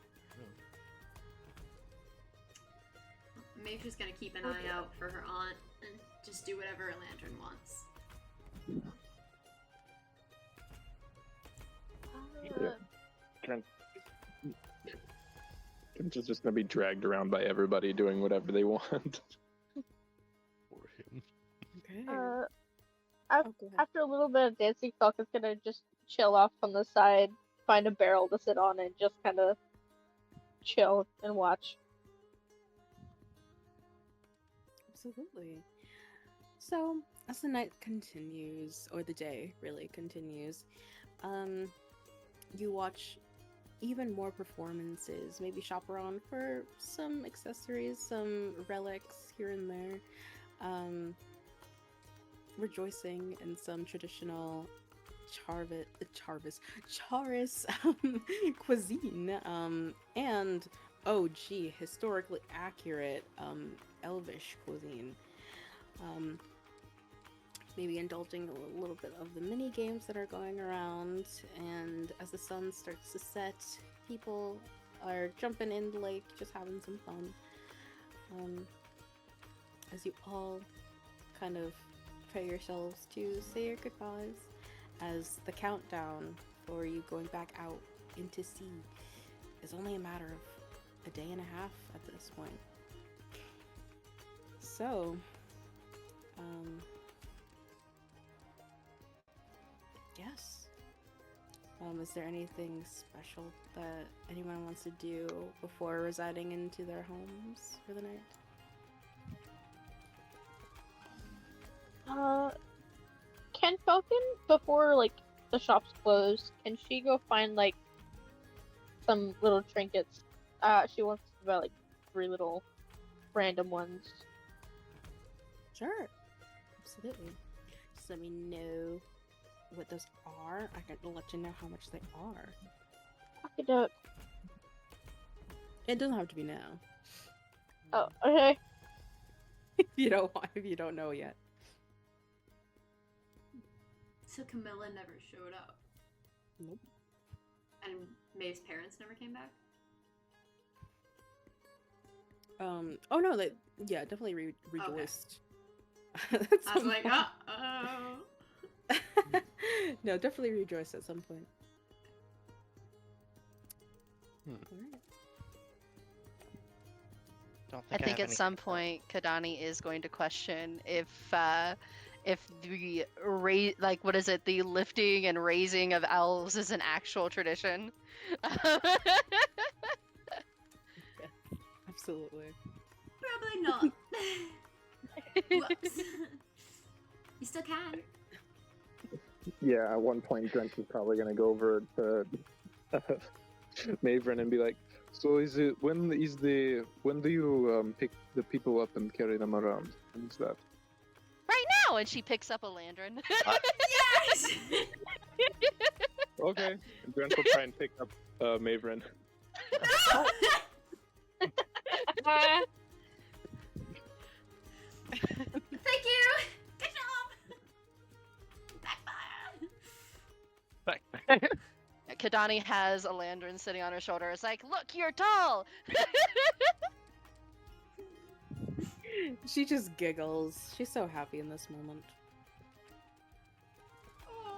maybe she's gonna keep an eye out for her aunt and just do whatever her lantern wants. Trent is just gonna be dragged around by everybody doing whatever they want. Or him. Okay. Oh, go ahead. After a little bit of dancing, Fellken's gonna just chill off on the side, find a barrel to sit on, and just kind of chill and watch. Absolutely. So, as the night continues, or the day really continues, you watch even more performances, maybe shop around for some accessories, some relics here and there, rejoicing in some traditional Charis cuisine, and historically accurate Elvish cuisine. Maybe indulging a little bit of the mini games that are going around, and as the sun starts to set, people are jumping in the lake, just having some fun. As you all kind of prepare yourselves to say your goodbyes, as the countdown for you going back out into sea is only a matter of a day and a half at this point. So, yes. Is there anything special that anyone wants to do before residing into their homes for the night? Can Fellken, before like the shops close, can she go find like some little trinkets? She wants to buy like 3 little random ones. Sure. Absolutely. Just let me know what those are. I can let you know how much they are. Okey-doke. It doesn't have to be now. Oh, okay. if you don't know yet. So Camilla never showed up. Nope. And Maeve's parents never came back? Oh no, definitely rejoiced. I was like, uh-oh. No, definitely rejoiced at some point. Alright. I think at some point Kahdani is going to question if the what is it, the lifting and raising of elves is an actual tradition. Absolutely. Probably not. Whoops. You still can. Yeah, at one point, Drench is probably going to go over to Maeveryn and be like, "So when do you pick the people up and carry them around? When is that?" Right now, and she picks up a Landrin. Yes! Okay. And Drench will try and pick up Maeveryn. No! Thank you! Good job! Backfire! Kahdani has a Landrin sitting on her shoulder. It's like, look, you're tall! She just giggles. She's so happy in this moment. Oh.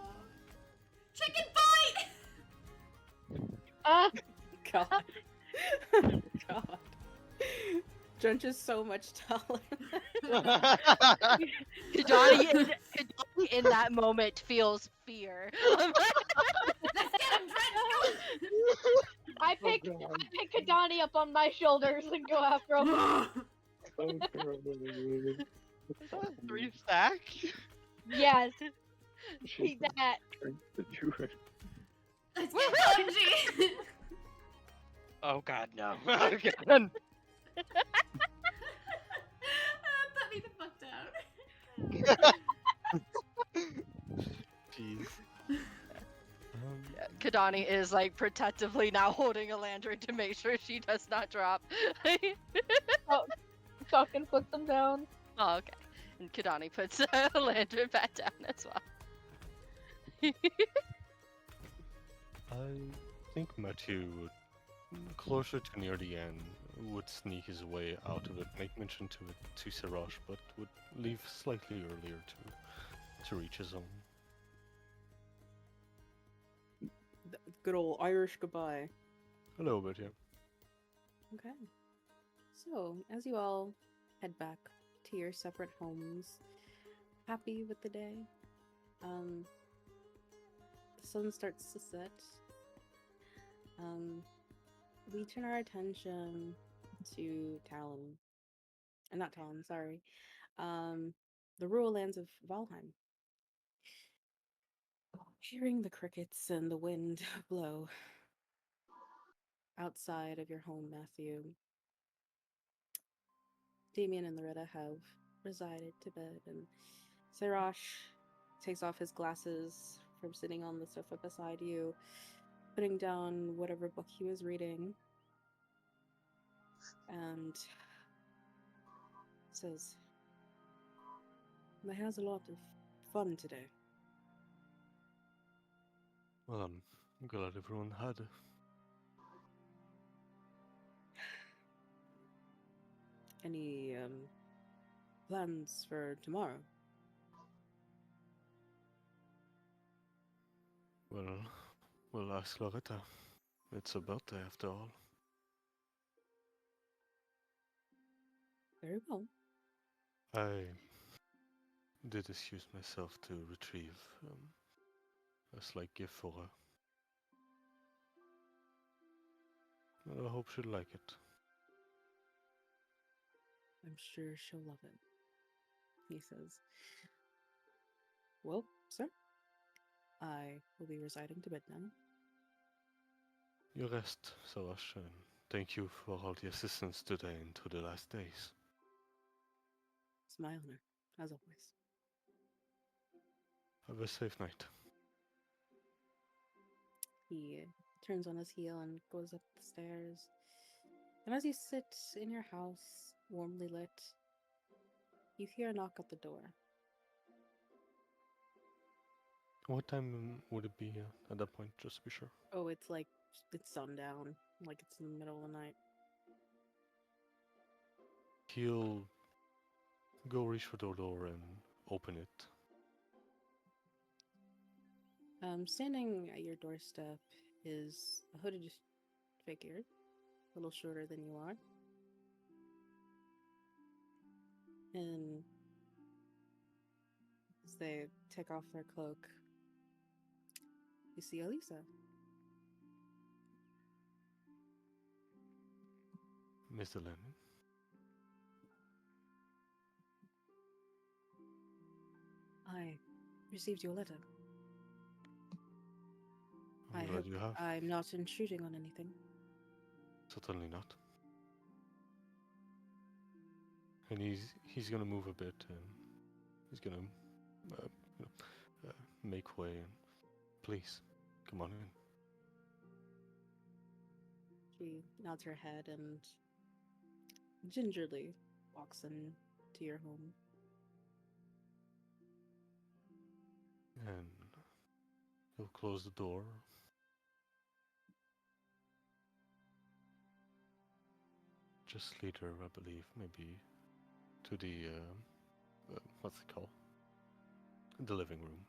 Chicken fight! God. God. Drench is so much taller. Kahdani in that moment feels fear. Let's get him, Drench! I pick Kahdani up on my shoulders and go after him. 3 stack? Yes. Eat that. Let's get Tanji! Oh god, no. Put me the fuck down. Jeez. Kahdani is like protectively now holding a Landrin to make sure she does not drop. Fucking put them down. Oh, okay. And Kahdani puts a Landrin back down as well. I think Matthew would, closer to near the end, would sneak his way out of it, make mention to Siraj, but would leave slightly earlier to reach his own. Good old Irish goodbye. A little bit, yeah. Okay. So, as you all head back to your separate homes, happy with the day, the sun starts to set. We turn our attention to Talon. Not Talon, sorry. The rural lands of Valheim. Hearing the crickets and the wind blow outside of your home, Matthew, Damien and Loretta have resided to bed, and Siraj takes off his glasses from sitting on the sofa beside you, putting down whatever book he was reading, and says, "I has a lot of fun today." Well, I'm glad everyone had. Any plans for tomorrow? Well, we'll ask Loretta. It's a birthday after all. Very well. I did excuse myself to retrieve a slight gift for her. I hope she'll like it. I'm sure she'll love it, he says. Well, sir, I will be residing to bed now. You rest, Savash, and thank you for all the assistance today and to the last days. It's my honor, as always. Have a safe night. He turns on his heel and goes up the stairs. And as you sit in your house, warmly lit, You hear a knock at the door. What time would it be at that point, just to be sure? Oh, it's like it's sundown, like it's in the middle of the night. He'll go reach for the door and open it. Standing at your doorstep is a hooded figure, a little shorter than you are. And as they take off their cloak, you see Elisa. Mr. Lennon. I received your letter. I I'm hope glad you have. I'm not intruding on anything. Certainly not. And he's gonna move a bit, and he's gonna make way. And please, come on in. She nods her head and gingerly walks into your home. And he'll close the door. Just lead her, I believe, maybe to the what's it called? The living room.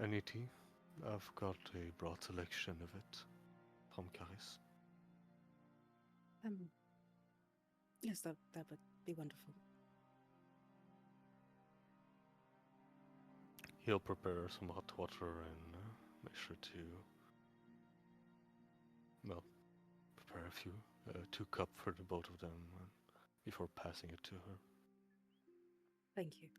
Any tea? I've got a broad selection of it from Caris. Yes, that would be wonderful. He'll prepare some hot water and make sure to, well, prepare a few, 2 cups for the both of them before passing it to her. Thank you.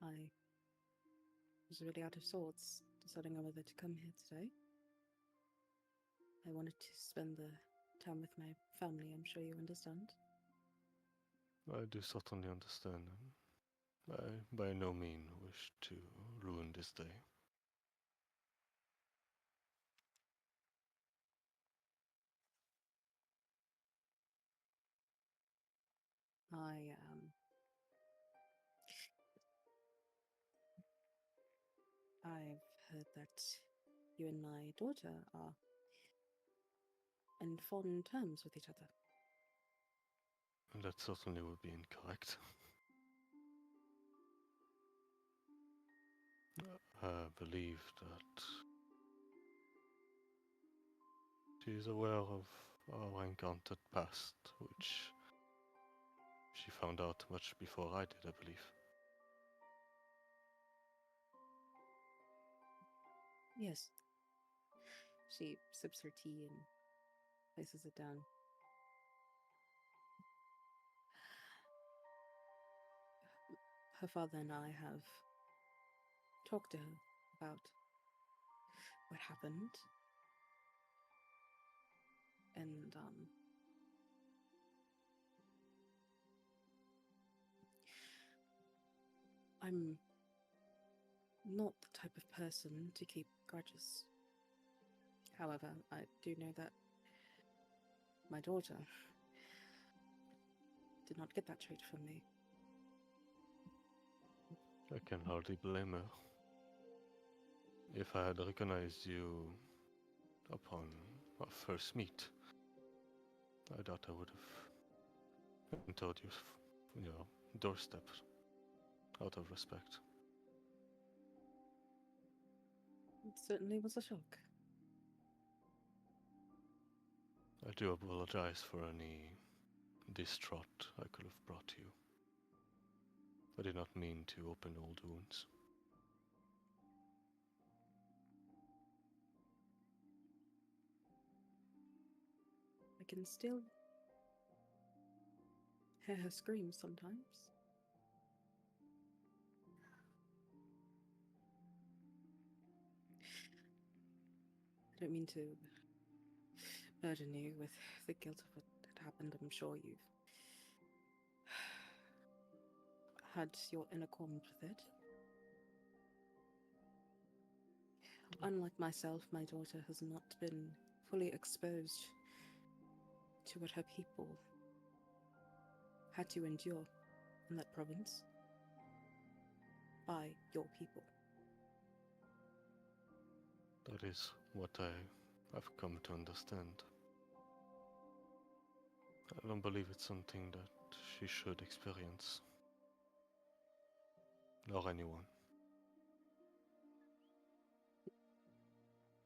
I was really out of sorts deciding on whether to come here today. I wanted to spend the time with my family, I'm sure you understand. I do certainly understand. I by no means wish to ruin this day. I've heard that you and my daughter are in fond terms with each other. That certainly would be incorrect. I believe that she is aware of our encountered past, which she found out much before I did, I believe. Yes. She sips her tea and places it down. Her father and I have talked to her about what happened. And, I'm not the type of person to keep grudges. However, I do know that my daughter did not get that trait from me. I can hardly blame her. If I had recognized you upon our first meet, I doubt I would have entered your doorstep out of respect. It certainly was a shock. I do apologize for any distraught I could have brought you. I did not mean to open old wounds. I can still hear her scream sometimes. I don't mean to burden you with the guilt of what had happened. I'm sure you've had your inner qualms with it. Unlike myself, my daughter has not been fully exposed to what her people had to endure in that province by your people. That is what I've come to understand. I don't believe it's something that she should experience. Nor anyone.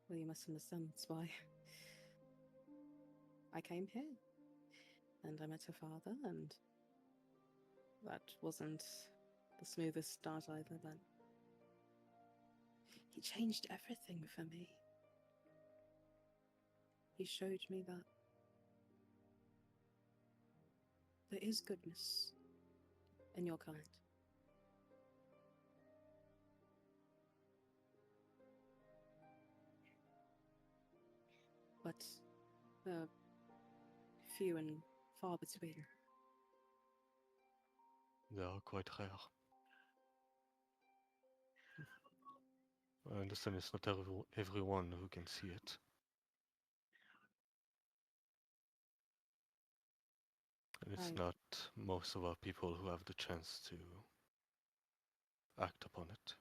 Well, you must understand that's why I came here. And I met her father, and that wasn't the smoothest start either, but he changed everything for me. He showed me that there is goodness in your kind. But they're few and far between. They are quite rare. I understand it's not everyone who can see it. And it's Right. not most of our people who have the chance to act upon it.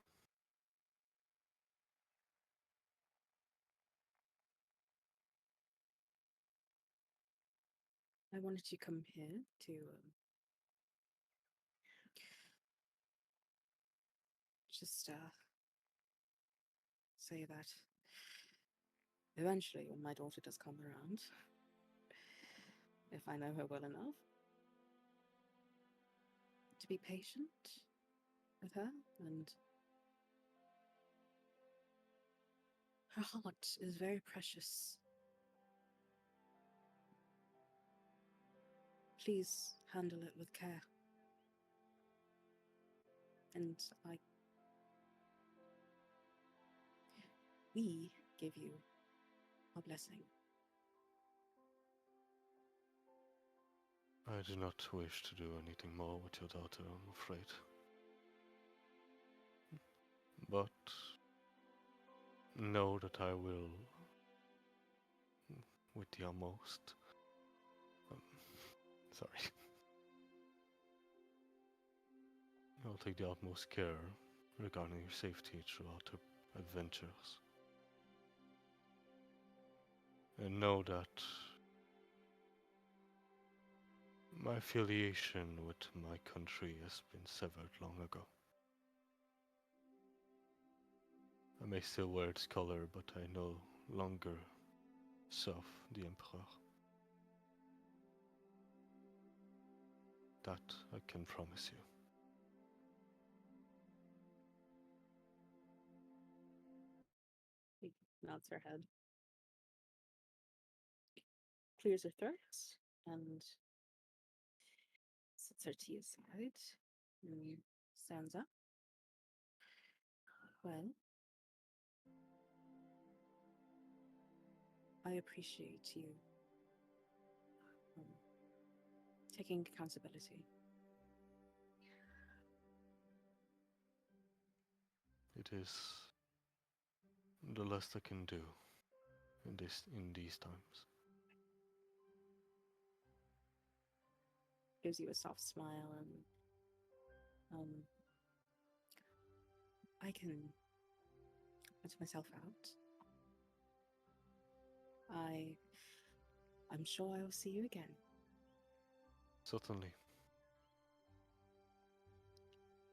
I wanted to come here to just say that eventually, when my daughter does come around, if I know her well enough, to be patient with her, and her heart is very precious. Please handle it with care. And we give you our blessing. I do not wish to do anything more with your daughter, I'm afraid. But know that I will, with the utmost... sorry. I'll take the utmost care regarding your safety throughout her adventures. And know that my affiliation with my country has been severed long ago. I may still wear its color, but I no longer serve the Emperor. That I can promise you. She nods her head, clears her throat, and sets her tea aside, and stands up. Well, I appreciate you taking accountability. It is the least I can do in these times. Gives you a soft smile, and I can let myself out. I'm sure I will see you again. Certainly.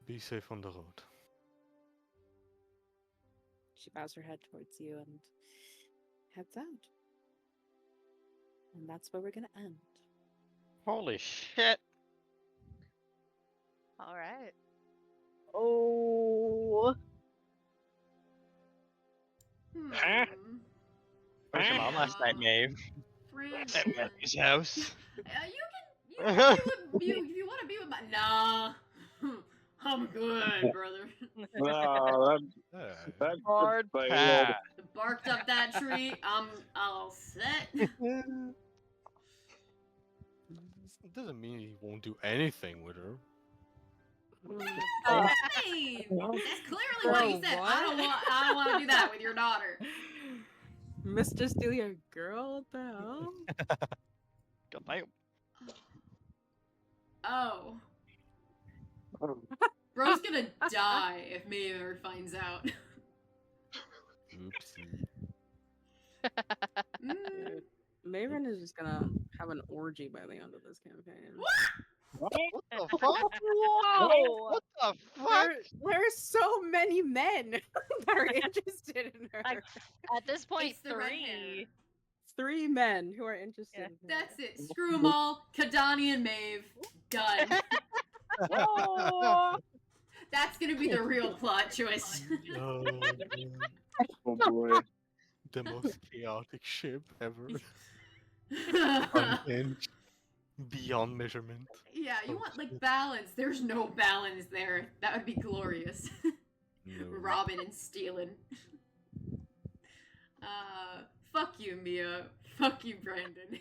Be safe on the road. She bows her head towards you and heads out. And that's where we're gonna end. Holy shit. All right. Oh. Huh? Where's your mom last night, Maeve? Friends. At Wendy's house. You can be with, if you want to be with my. Nah. I'm good, brother. No, Hey. that's Hard like, pass. Barked up that tree. I'm all set. It doesn't mean he won't do anything with her. Hey, that's clearly what he Bro, said. what? I don't want to do that with your daughter. Mr. Steal your girl? What the hell? Goodbye. Oh. Oh, Bro's gonna die if Maeveryn finds out. Oopsie. Mm. Maeveryn is just gonna have an orgy by the end of this campaign. What the fuck? Whoa! What the fuck? There are so many men that are interested in her. Like, at this point, It's the red hair. 3. 3 men who are interested Yeah. in her. That's it. Screw them all. Kahdani and Maeve. Done. Oh! That's gonna be the real plot twist. Oh, man. oh boy. The most chaotic ship ever. Unhinged. Beyond measurement. Yeah, you Oh, want like shit. balance. There's no balance there. That would be glorious. No. Robin and stealing. Fuck you, Mia. Fuck you, Brandon.